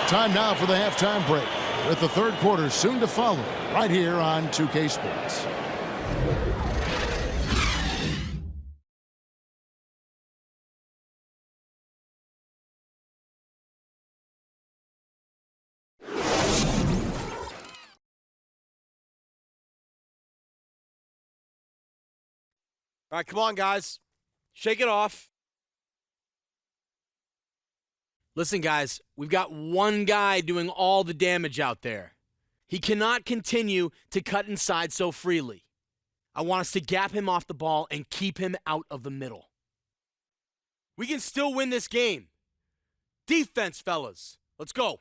Time now for the halftime break, with the third quarter soon to follow, right here on 2K Sports. All right, come on, guys. Shake it off. Listen, guys, we've got one guy doing all the damage out there. He cannot continue to cut inside so freely. I want us to gap him off the ball and keep him out of the middle. We can still win this game. Defense, fellas. Let's go.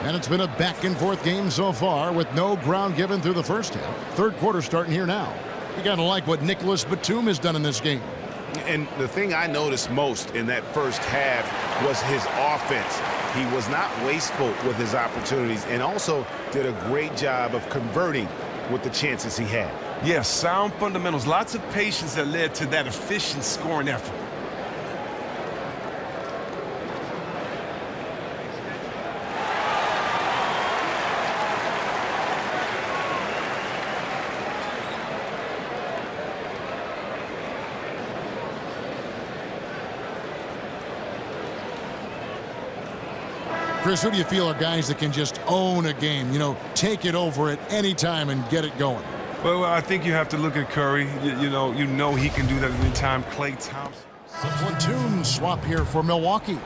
And it's been a back-and-forth game so far with no ground given through the first half. Third quarter starting here now. You got to like what Nicholas Batum has done in this game. And the thing I noticed most in that first half was his offense. He was not wasteful with his opportunities and also did a great job of converting with the chances he had. Yes, sound fundamentals. Lots of patience that led to that efficient scoring effort. Chris, who do you feel are guys that can just own a game, you know, take it over at any time and get it going? Well, I think you have to look at Curry. You know he can do that at any time. Klay Thompson. Platoon swap here for Milwaukee.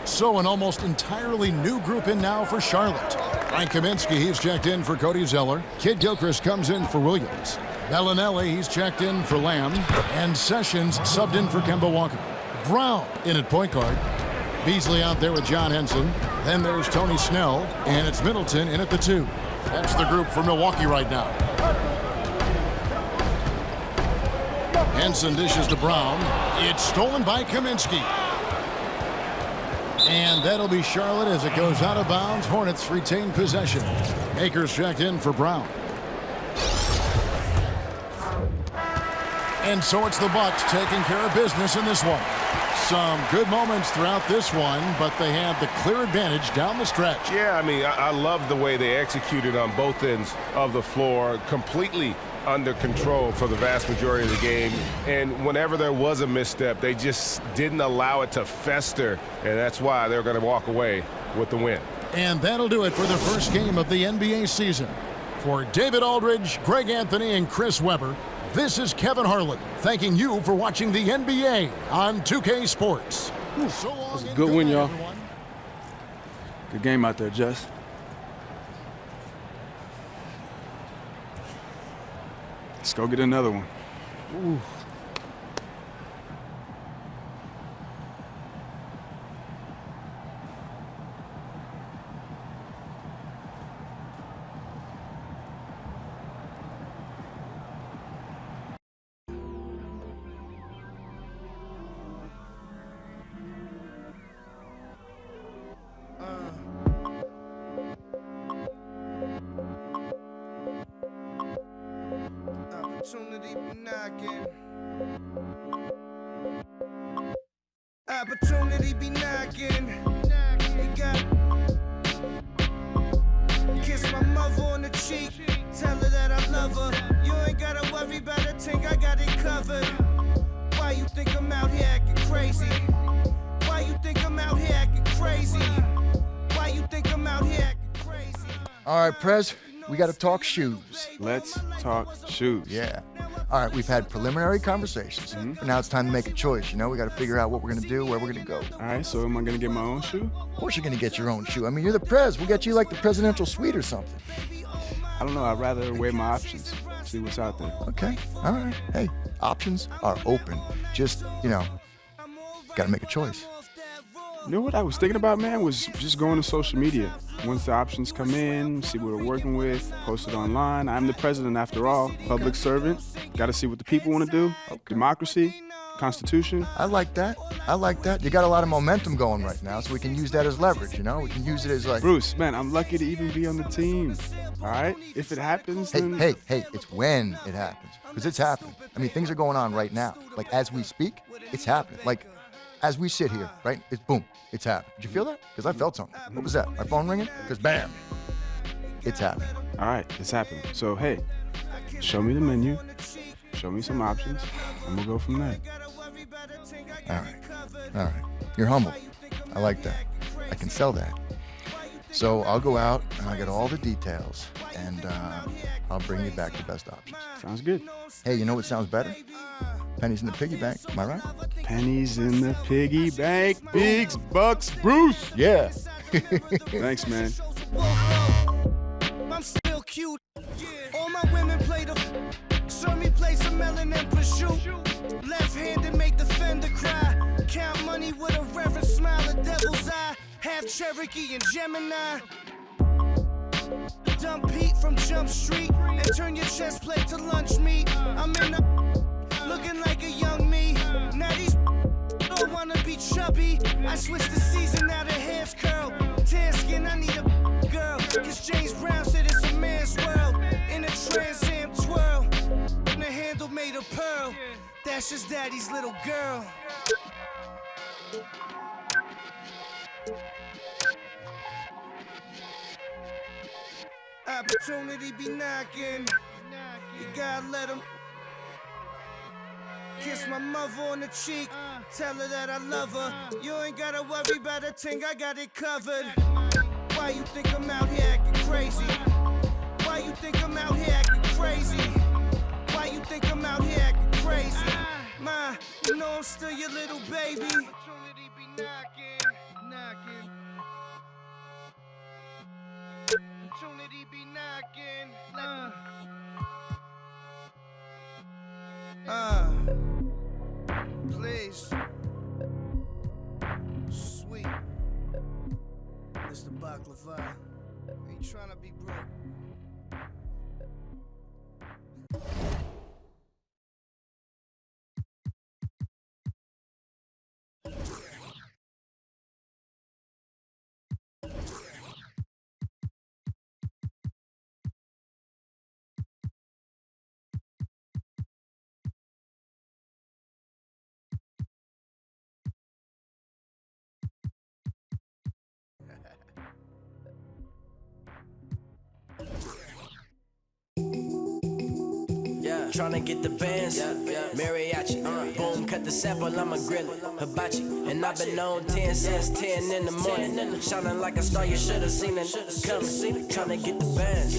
So an almost entirely new group in now for Charlotte. Frank Kaminsky, he's checked in for Cody Zeller. Kid Gilchrist comes in for Williams. Bellinelli, he's checked in for Lamb. And Sessions subbed in for Kemba Walker. Brown in at point guard. Beasley out there with John Henson. Then there's Tony Snell. And it's Middleton in at the 2. That's the group for Milwaukee right now. Henson dishes to Brown. It's stolen by Kaminsky. And that'll be Charlotte as it goes out of bounds. Hornets retain possession. Akers checked in for Brown. And so it's the Bucks taking care of business in this one. Some good moments throughout this one, but they had the clear advantage down the stretch. Yeah, I mean, I love the way they executed on both ends of the floor, completely under control for the vast majority of the game. And whenever there was a misstep, they just didn't allow it to fester, and that's why they're going to walk away with the win. And that'll do it for the first game of the NBA season. For David Aldridge, Greg Anthony, and Chris Webber, this is Kevin Harlan thanking you for watching the NBA on 2K Sports. So long. That's a good win, y'all. Good game out there, Jess. Let's go get another one. Ooh. Opportunity be knocking. Opportunity be knocking. You got kiss my mother on the cheek. Tell her that I love her. You ain't gotta worry about a thing, I got it covered. Why you think I'm out here acting crazy? Why you think I'm out here acting crazy? Why you think I'm out here acting crazy? All right, Prez, we got to talk shoes. Let's talk shoes. Yeah. All right, we've had preliminary conversations. But now it's time to make a choice, you know? We got to figure out what we're going to do, where we're going to go. All right, so am I going to get my own shoe? Of course you're going to get your own shoe. I mean, you're the Prez. We'll get you like the presidential suite or something. I don't know. I'd rather weigh my options, see what's out there. Okay. All right. Hey, options are open. Just, got to make a choice. You know what I was thinking about, man, was just going to social media. Once the options come in, see what we're working with, post it online. I'm the president after all, public servant. Got to see what the people want to do. Okay. Democracy, Constitution. I like that. You got a lot of momentum going right now, so we can use that as leverage, you know? We can use it as like... Bruce, man, I'm lucky to even be on the team, all right? If it happens, then... Hey, it's when it happens, because it's happening. I mean, things are going on right now. Like, as we speak, it's happening. Like, as we sit here, right? It's boom. It's happening. Did you feel that? Because I felt something. What was that? My phone ringing? Because bam, it's happening. All right, it's happening. So, hey, show me the menu, show me some options, and we'll go from there. All right. You're humble. I like that. I can sell that. So I'll go out and I'll get all the details, and I'll bring you back the best options. Sounds good. Hey, you know what sounds better? Pennies in the piggy bank. Am I right? Pennies in the piggy bank. Bigs, Bucks, Bruce. Yeah. Thanks, man. I'm still cute. All my women play the serve me plates of melon and prosciutto. Left-handed make the fender cry. Count money with a reverent smile, a devil's eye. Half Cherokee and Gemini. Dump Pete from Jump Street and turn your chest plate to lunch meat. I'm in the looking like a young me. Now these don't wanna be chubby. I switched the season, now the hair's curl. Tan skin, I need a girl. Cause James Brown said it's a man's world. In a trance. Ashes daddy's little girl. Opportunity be knocking. You gotta let him. Kiss my mother on the cheek. Tell her that I love her. You ain't gotta worry about a thing, I got it covered. Why you think I'm out here acting crazy? Why you think I'm out here acting crazy? Why you think I'm out here acting crazy? Ma, you know I'm still your little baby. Opportunity be knocking. Opportunity be knocking. Please. Sweet. Mr. Baklava. Ain't trying to be broke. Tryna get the bands, mariachi, boom, cut the sample, I'ma grill it, hibachi. And I've been on 10 since 10 in the morning, shining like a star, you should've seen it coming. Tryna get the bands,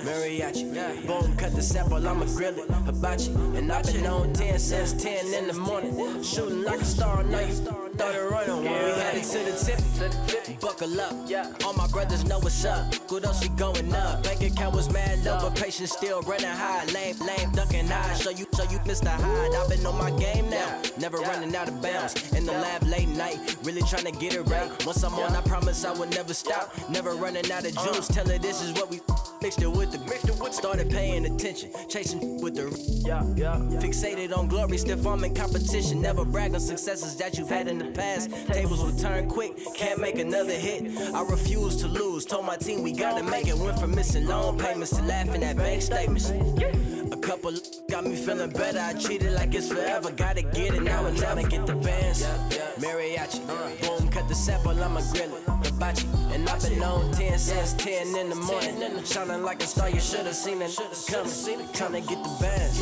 mariachi, boom, cut the sample, I'ma grill it, hibachi. And I've been on 10 since 10 in the morning, shooting like a star, now you started running. We headed to the tip, buckle up, all my brothers know what's up, kudos we going up. Bank account was mad low, but patience still running high, lame, ducking high, so you missed the hide. I've been on my game now, never running out of bounds. In the lab late night, really trying to get it right. Once I'm on, I promise I will never stop. Never running out of juice. Tell her this is what we mixed it with the. Started paying attention, chasing with the. Fixated on glory, stiff arm in competition. Never brag on successes that you've had in the past. Tables will turn quick, can't make another hit. I refuse to lose. Told my team we gotta make it. Went from missing loan payments to laughing at bank statements. A couple got me feeling better. I treat it like it's forever. Gotta get it now and tryna get the bands. Mariachi, boom, cut the sample, I'ma grill it. Hibachi, and I've been on 10 since 10 in the morning, shining like a star. You should've seen it coming. Tryna get the bands.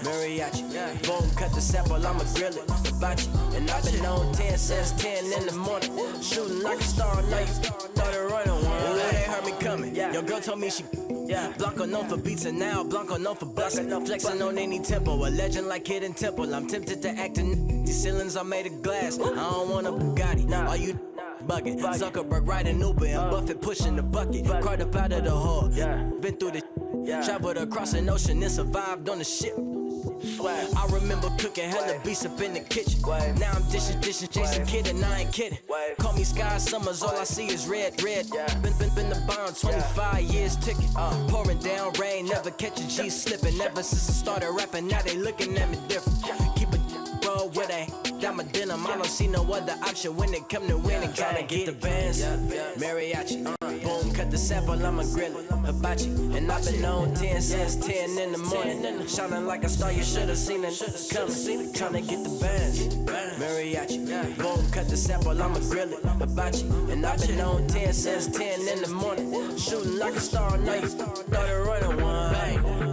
Mariachi, boom, cut the sample, I'ma grill it. Hibachi, and I've been on 10 since 10 in the morning, shooting like a star. Now you started running one. They heard me coming. Your girl told me she. Blanco known for beats and now Blanco known for busting. Flexing on any tempo, a legend like Hidden Temple. I'm tempted to act in these ceilings are made of glass. I don't want a Bugatti, are you bugging? Zuckerberg riding Uber and Buffett pushing the bucket. Crawled up out of the hall, been through the traveled across an ocean and survived on the ship. I remember cooking hella beats up in the kitchen. Now I'm dishing, chasing kid and I ain't kidding. Call me Sky Summers, all I see is red. Been the bond, 25 years ticking. Pouring down rain, never catch a G slipping. Ever since I started rapping, now they looking at me different. Keep it roll with a down my denim. I don't see no other option when it come to winning. Tryna get the bands, mariachi, boom, cut the sample, I'ma grill it. Hibachi, and I've been on 10 since 10 in the morning, shining like a star. You should've seen it coming. Tryna get the bands, mariachi, boom, cut the sample, I'ma grill it. Hibachi, and I've been on 10 since 10 in the morning, shooting like a star. Now you started running one. Bang.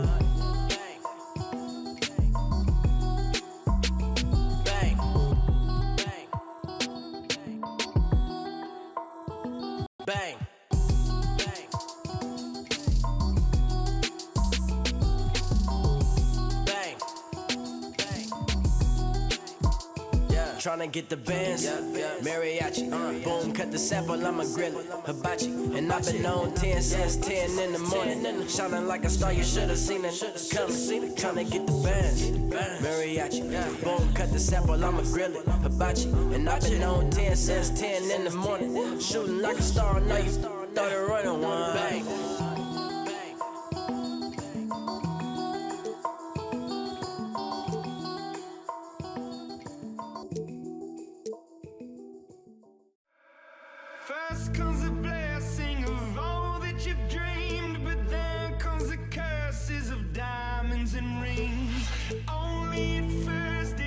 Tryna get the bands, mariachi, boom, cut the sample, I'ma grill it. Hibachi, and I've been on 10 since 10 in the morning, shining like a star. You should've seen it coming. Tryna get the bands, mariachi, boom, cut the sample, I'ma grill it. Hibachi, and I've been on 10 since 10 in the morning, shooting like a star. Now you started running one. Bang. First comes the blessing of all that you've dreamed, but then comes the curses of diamonds and rings. Only at first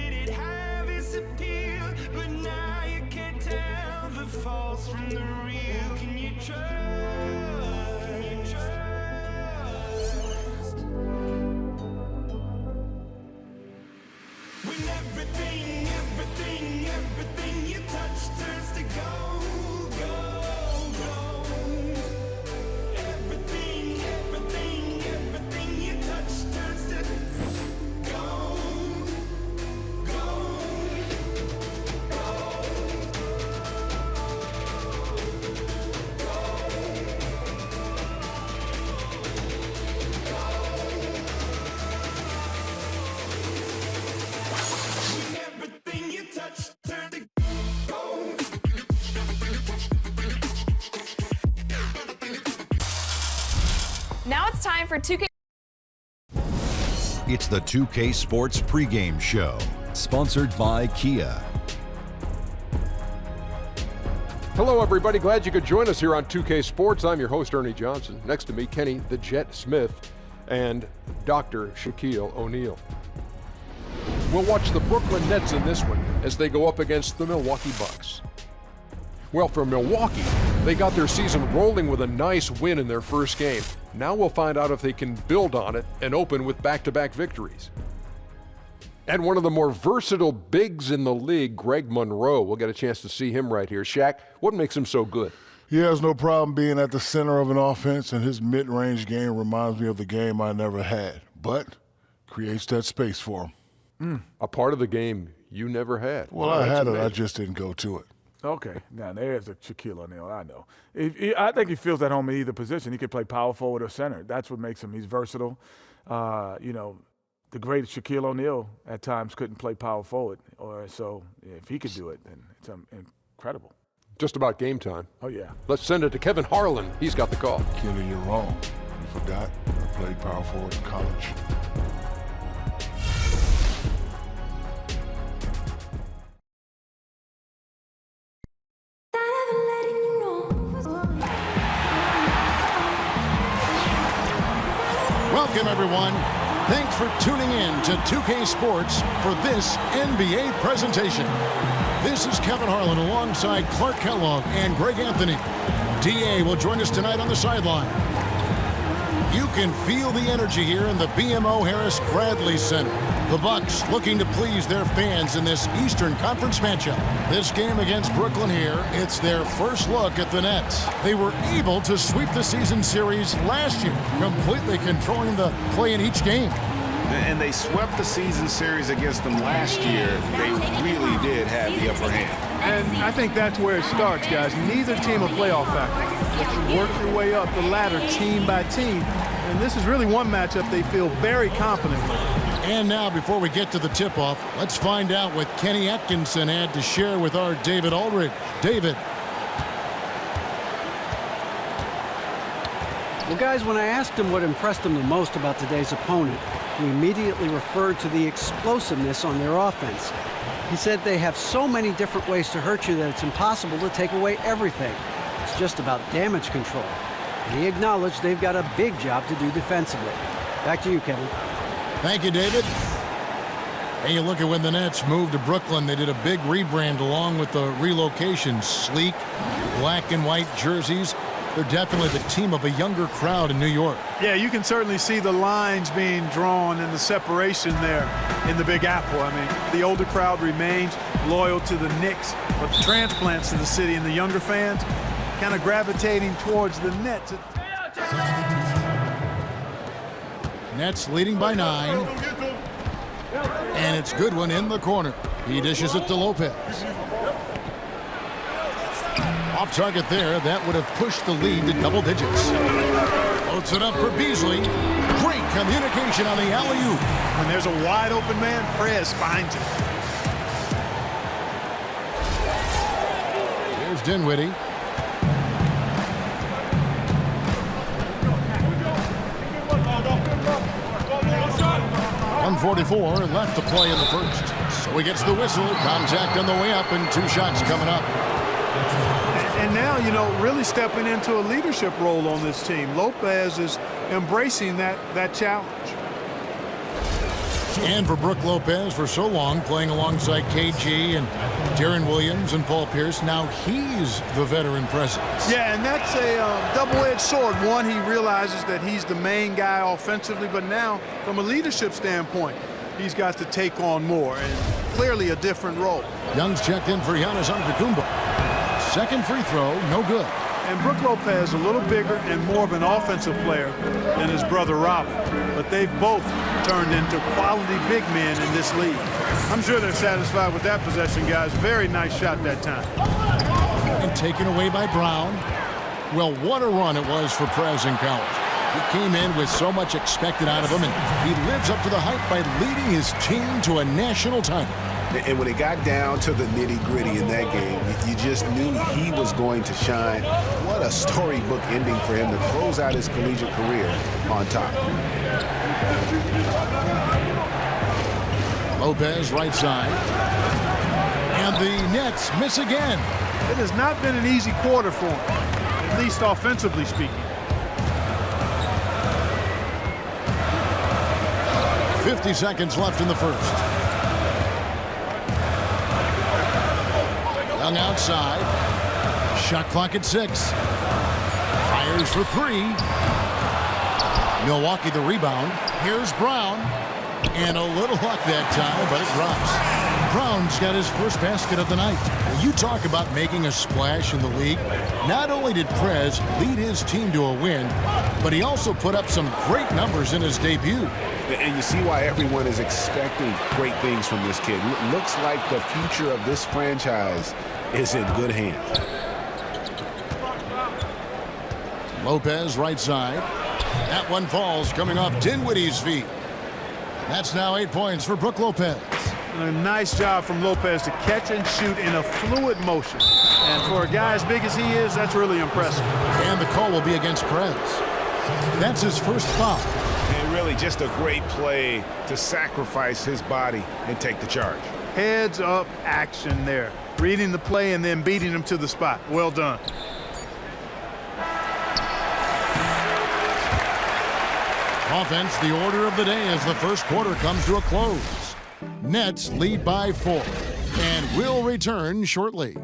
time for 2K. It's the 2K Sports pregame show, sponsored by Kia. Hello, everybody. Glad you could join us here on 2K Sports. I'm your host, Ernie Johnson. Next to me, Kenny the Jet Smith and Dr. Shaquille O'Neal. We'll watch the Brooklyn Nets in this one as they go up against the Milwaukee Bucks. Well, for Milwaukee, they got their season rolling with a nice win in their first game. Now we'll find out if they can build on it and open with back-to-back victories. And one of the more versatile bigs in the league, Greg Monroe. We'll get a chance to see him right here. Shaq, what makes him so good? He has no problem being at the center of an offense, and his mid-range game reminds me of the game I never had, but creates that space for him. A part of the game you never had. Well, I had it. I just didn't go to it. Okay, now there's a Shaquille O'Neal. I know. I think he feels at home in either position. He can play power forward or center. That's what makes him. He's versatile. The great Shaquille O'Neal at times couldn't play power forward, or so if he could do it, then it's incredible. Just about game time. Oh, yeah. Let's send it to Kevin Harlan. He's got the call. Kenny, you're wrong. You forgot I played power forward in college. Welcome, everyone. Thanks for tuning in to 2K Sports for this NBA presentation. This is Kevin Harlan alongside Clark Kellogg and Greg Anthony. DA will join us tonight on the sideline. You can feel the energy here in the BMO Harris Bradley Center. The Bucks looking to please their fans in this Eastern Conference matchup. This game against Brooklyn here, it's their first look at the Nets. They were able to sweep the season series last year, completely controlling the play in each game. And they swept the season series against them last year. They really did have the upper hand. And I think that's where it starts, guys. Neither team a playoff factor. But you work your way up the ladder team by team. And this is really one matchup they feel very confident with. And now, before we get to the tip-off, let's find out what Kenny Atkinson had to share with our David Aldridge. David. Well, guys, when I asked him what impressed him the most about today's opponent, he immediately referred to the explosiveness on their offense. He said they have so many different ways to hurt you that it's impossible to take away everything. It's just about damage control. He acknowledged they've got a big job to do defensively. Back to you, Kevin. Thank you, David. And you look at when the Nets moved to Brooklyn, they did a big rebrand along with the relocation. Sleek, black and white jerseys. They're definitely the team of a younger crowd in New York. Yeah, you can certainly see the lines being drawn and the separation there in the Big Apple. I mean, the older crowd remains loyal to the Knicks, but the transplants to the city and the younger fans kind of gravitating towards the Nets. Nets leading by 9. And it's Goodwin in the corner. He dishes it to Lopez. Off target there. That would have pushed the lead to double digits. Floats it up for Beasley. Great communication on the alley-oop. When there's a wide open man, Perez finds it. Here's Dinwiddie. .144 left to play in the first. So he gets the whistle. Contact on the way up and 2 shots coming up. And now, really stepping into a leadership role on this team. Lopez is embracing that challenge. And for Brook Lopez, for so long, playing alongside KG and Darren Williams and Paul Pierce, now he's the veteran presence. Yeah, and that's a double-edged sword. One, he realizes that he's the main guy offensively, but now, from a leadership standpoint, he's got to take on more, and clearly a different role. Young's checked in for Giannis Antetokounmpo. Second free throw, no good. And Brook Lopez, a little bigger and more of an offensive player than his brother Robert. But they've both turned into quality big men in this league. I'm sure they're satisfied with that possession, guys. Very nice shot that time. And taken away by Brown. Well, what a run it was for Perez in college. He came in with so much expected out of him, and he lives up to the hype by leading his team to a national title. And when it got down to the nitty-gritty in that game, you just knew he was going to shine. What a storybook ending for him to close out his collegiate career on top. Lopez right side. And the Nets miss again. It has not been an easy quarter for him, at least offensively speaking. 50 seconds left in the first. Young outside. Shot clock at 6. Fires for 3. Milwaukee the rebound. Here's Brown. And a little luck that time, but it drops. Brown's got his first basket of the night. You talk about making a splash in the league. Not only did Prez lead his team to a win, but he also put up some great numbers in his debut. And you see why everyone is expecting great things from this kid. Looks like the future of this franchise is in good hands. Lopez right side. That one falls coming off Dinwiddie's feet. That's now 8 points for Brook Lopez. A nice job from Lopez to catch and shoot in a fluid motion. And for a guy as big as he is, that's really impressive. And the call will be against Prez. That's his first foul. And really just a great play to sacrifice his body and take the charge. Heads up action there. Reading the play and then beating him to the spot. Well done. Offense, the order of the day as the first quarter comes to a close. Nets lead by 4 and will return shortly.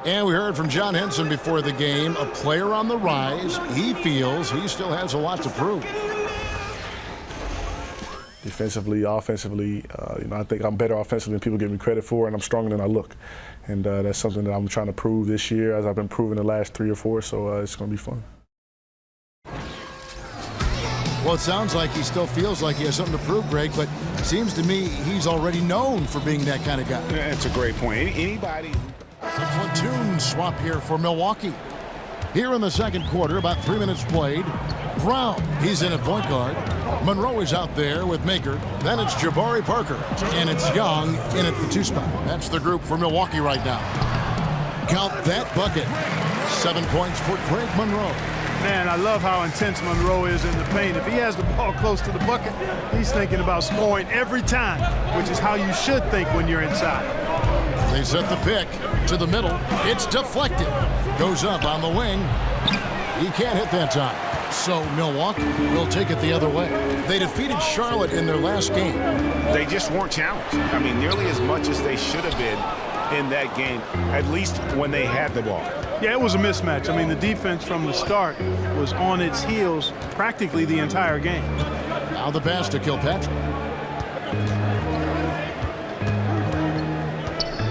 And we heard from John Henson before the game, a player on the rise. He feels he still has a lot to prove. Defensively, offensively, I think I'm better offensively than people give me credit for, and I'm stronger than I look. And that's something that I'm trying to prove this year, as I've been proving the last 3 or 4, so it's going to be fun. Well, it sounds like he still feels like he has something to prove, Greg, but it seems to me he's already known for being that kind of guy. That's a great point. Anybody... Platoon swap here for Milwaukee. Here in the second quarter, about 3 minutes played. Brown, he's in at point guard. Monroe is out there with Maker. Then it's Jabari Parker. And it's Young in at the 2 spot. That's the group for Milwaukee right now. Count that bucket. 7 points for Greg Monroe. Man, I love how intense Monroe is in the paint. If he has the ball close to the bucket, he's thinking about scoring every time, which is how you should think when you're inside. They set the pick to the middle. It's deflected. Goes up on the wing. He can't hit that time. So Milwaukee will take it the other way. They defeated Charlotte in their last game. They just weren't challenged. I mean, nearly as much as they should have been in that game, at least when they had the ball. Yeah, it was a mismatch. I mean, the defense from the start was on its heels practically the entire game. Now the pass to Kilpatrick.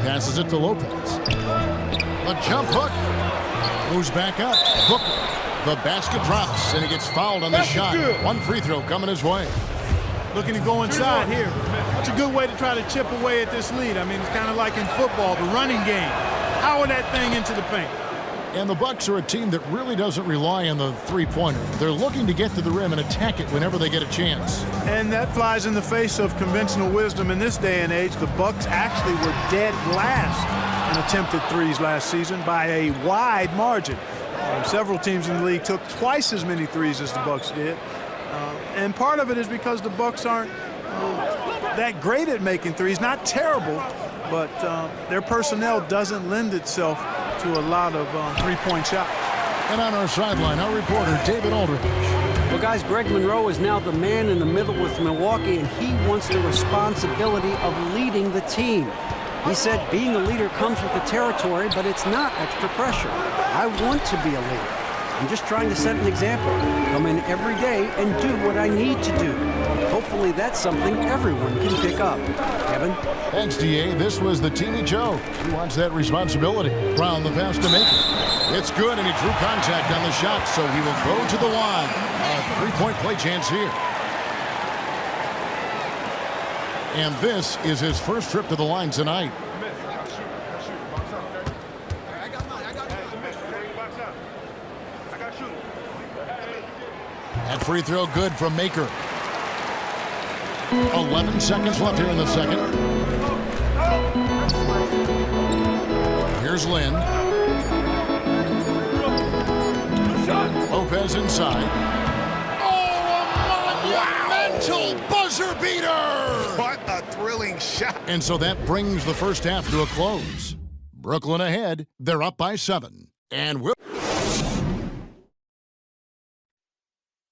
Passes it to Lopez. The jump hook. Moves back up. Booker. The basket drops, and he gets fouled on the shot. Good. 1 free throw coming his way. Looking to go inside here. It's a good way to try to chip away at this lead. I mean, it's kind of like in football, the running game. Power that thing into the paint. And the Bucks are a team that really doesn't rely on the three-pointer. They're looking to get to the rim and attack it whenever they get a chance. And that flies in the face of conventional wisdom in this day and age. The Bucks actually were dead last in attempted threes last season by a wide margin. Several teams in the league took twice as many threes as the Bucks did. And part of it is because the Bucks aren't that great at making threes. Not terrible, but their personnel doesn't lend itself to a lot of three-point shots. And on our sideline, our reporter, David Aldridge. Well, guys, Greg Monroe is now the man in the middle with Milwaukee, and he wants the responsibility of leading the team. He said being a leader comes with the territory, but it's not extra pressure. I want to be a leader. I'm just trying to set an example. Come in every day and do what I need to do. Hopefully that's something everyone can pick up. Kevin? Thanks, D.A. This was the Teamy Joe. He wants that responsibility. Brown, the pass to Maker. It's good, and he drew contact on the shot, so he will go to the line. A three-point play chance here. And this is his first trip to the line tonight. That free throw good from Maker. 11 seconds left here in the second. Here's Lynn. Lopez inside. Oh, a monumental buzzer beater! What a thrilling shot. And so that brings the first half to a close. Brooklyn ahead. They're up by 7. And we'll...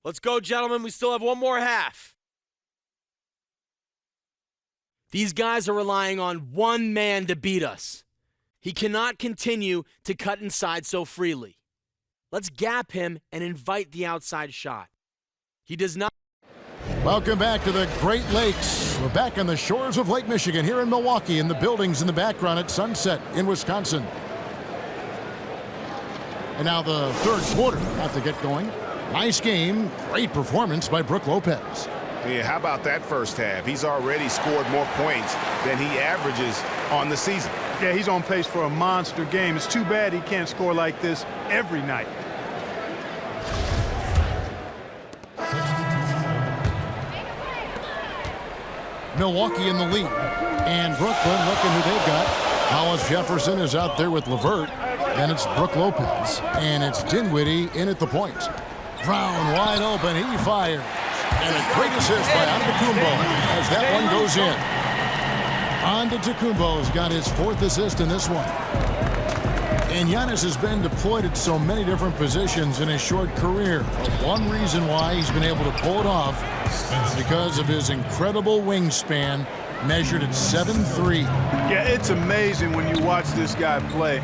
Let's go, gentlemen. We still have one more half. These guys are relying on one man to beat us. He cannot continue to cut inside so freely. Let's gap him and invite the outside shot. He does not. Welcome back to the Great Lakes. We're back on the shores of Lake Michigan here in Milwaukee, in the buildings in the background at Sunset in Wisconsin. And now the third quarter about to get going. Nice game, great performance by Brook Lopez. Yeah, how about that first half? He's already scored more points than he averages on the season. Yeah, he's on pace for a monster game. It's too bad he can't score like this every night. Milwaukee in the lead. And Brooklyn looking who they've got. Hollis Jefferson is out there with LeVert. Then it's Brook Lopez. And it's Dinwiddie in at the point. Brown wide open. He fires. And a great assist by Antetokounmpo as that one goes in. Antetokounmpo's got his 4th assist in this one. And Giannis has been deployed at so many different positions in his short career. But one reason why he's been able to pull it off is because of his incredible wingspan, measured at 7'3". Yeah, it's amazing when you watch this guy play.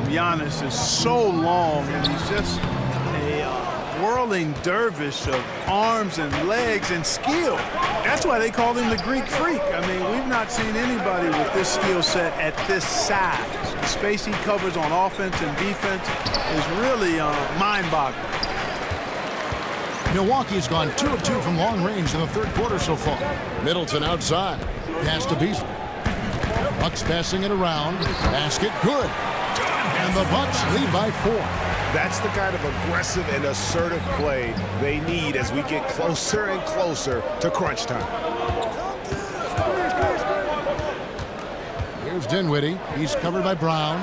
Giannis is so long, and he's just a whirling dervish of arms and legs and skill. That's why they call him the Greek Freak. I mean, we've not seen anybody with this skill set at this size. The space he covers on offense and defense is really mind-boggling. Milwaukee's gone 2 of 2 from long range in the third quarter so far. Middleton outside. Pass to Beasley. Bucks passing it around. Basket good. And the Bucks lead by 4. That's the kind of aggressive and assertive play they need as we get closer and closer to crunch time. Here's Dinwiddie. He's covered by Brown.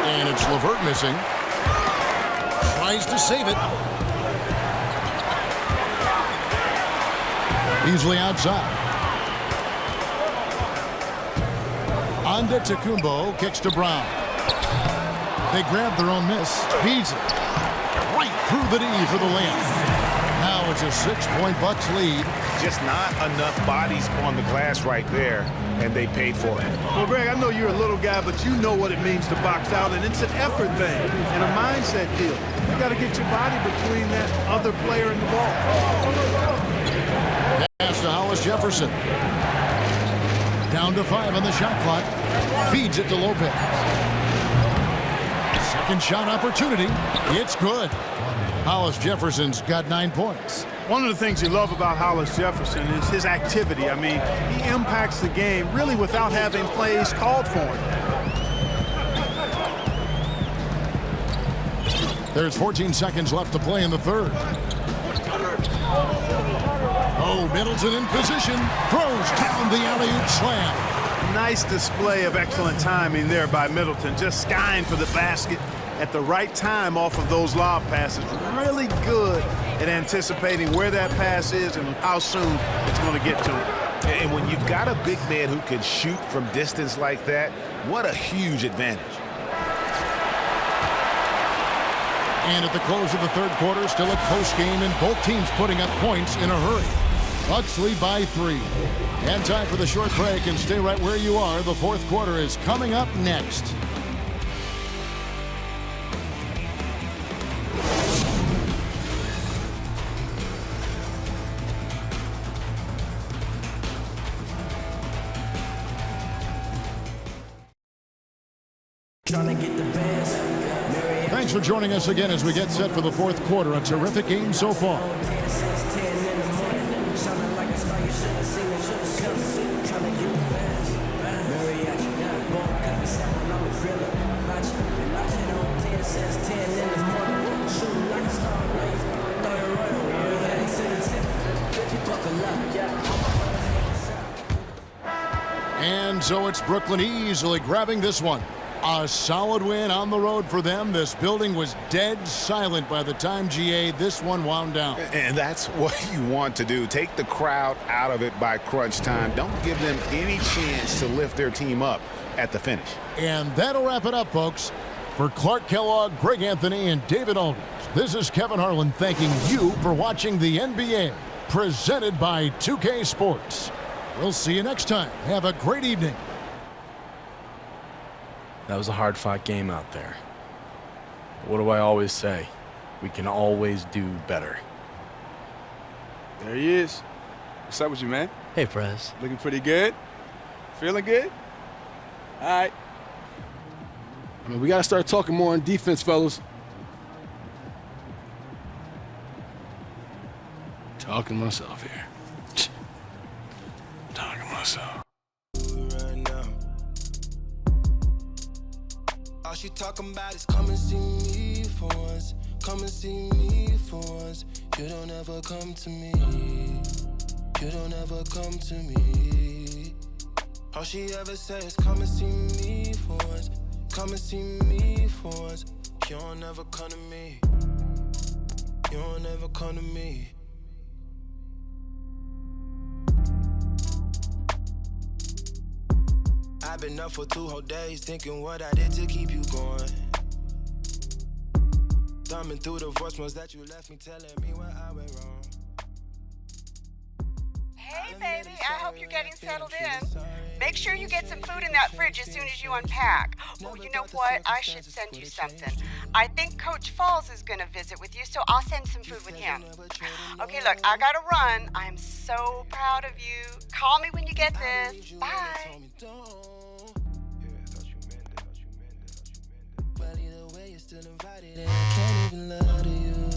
And it's LeVert missing. Tries to save it. Beasley outside. Antetokounmpo kicks to Brown. They grab their own miss. Beasley right through the D for the layup. Now it's a 6-point Bucks lead. Just not enough bodies on the glass right there, and they paid for it. Well, Greg, I know you're a little guy, but you know what it means to box out, and it's an effort thing and a mindset deal. You got to get your body between that other player and the ball. Pass to Hollis Jefferson. Down to 5 on the shot clock. Feeds it to Lopez. Second shot opportunity. It's good. Hollis Jefferson's got 9 points. One of the things you love about Hollis Jefferson is his activity. I mean, he impacts the game really without having plays called for him. There's 14 seconds left to play in the third. Oh, Middleton in position. Throws down the alley-oop slam. Nice display of excellent timing there by Middleton. Just skying for the basket at the right time off of those lob passes. Really good at anticipating where that pass is and how soon it's going to get to him. And when you've got a big man who can shoot from distance like that, what a huge advantage. And at the close of the third quarter, still a close game, and both teams putting up points in a hurry. Bucks lead by 3. And time for the short break, and stay right where you are. The fourth quarter is coming up next. Thanks for joining us again as we get set for the fourth quarter. A terrific game so far. And so it's Brooklyn easily grabbing this one. A solid win on the road for them. This building was dead silent by the time, GA, this one wound down. And that's what you want to do. Take the crowd out of it by crunch time. Don't give them any chance to lift their team up at the finish. And that'll wrap it up, folks. For Clark Kellogg, Greg Anthony, and David Aldridge, this is Kevin Harlan thanking you for watching the NBA, presented by 2K Sports. We'll see you next time. Have a great evening. That was a hard-fought game out there. But what do I always say? We can always do better. There he is. What's up with you, man? Hey, Prez. Looking pretty good? Feeling good? All right. I mean, we got to start talking more on defense, fellas. Talking to myself here. Talking to myself. All she talking about is come and see me for once. Come and see me for once. You don't ever come to me. You don't ever come to me. All she ever says is come and see me for once. Come and see me for once. You don't ever come to me. You don't ever come to me. I've been up for 2 whole days thinking what I did to keep you going. Thumbing through the voicemails that you left me, telling me where I went wrong. Hey, baby, I hope you're getting settled in. Make sure you get some food in that fridge as soon as you unpack. Oh, you know what? I should send you something. I think Coach Falls is going to visit with you, so I'll send some food with him. Okay, look, I got to run. I'm so proud of you. Call me when you get this. Bye. Can't even lie to you.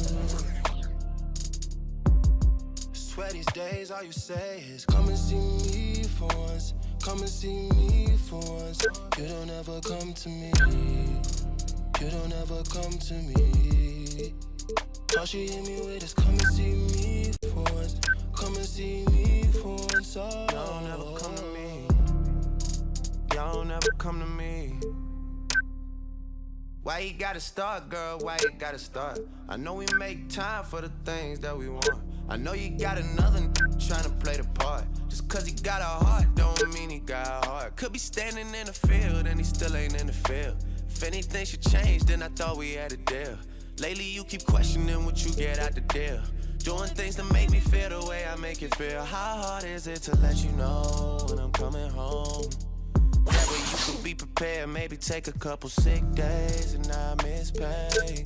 Swear these days all you say is come and see me for once. Come and see me for once. You don't ever come to me. You don't ever come to me. All she hit me with is come and see me for once. Come and see me for once. Oh, y'all don't ever come to me. Y'all don't ever come to me. Why you gotta start, girl? Why you gotta start? I know we make time for the things that we want. I know you got another trying to play the part. Just cause he got a heart don't mean he got a heart. Could be standing in the field and he still ain't in the field. If anything should change, then I thought we had a deal. Lately you keep questioning what you get out the deal. Doing things to make me feel the way I make it feel. How hard is it to let you know when I'm coming home? That way you can be prepared, maybe take a couple sick days and not miss pay.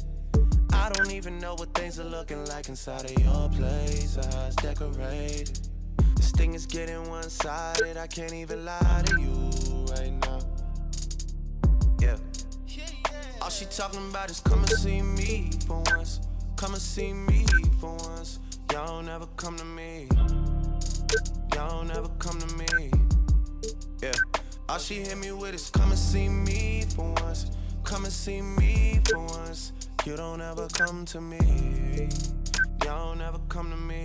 I don't even know what things are looking like inside of your place or how it's decorated. This thing is getting one-sided, I can't even lie to you right now. Yeah. All she talking about is come and see me for once. Come and see me for once. Y'all don't ever come to me. Y'all don't ever come to me. Yeah. All she hit me with is come and see me for once. Come and see me for once. You don't ever come to me. Y'all don't ever come to me.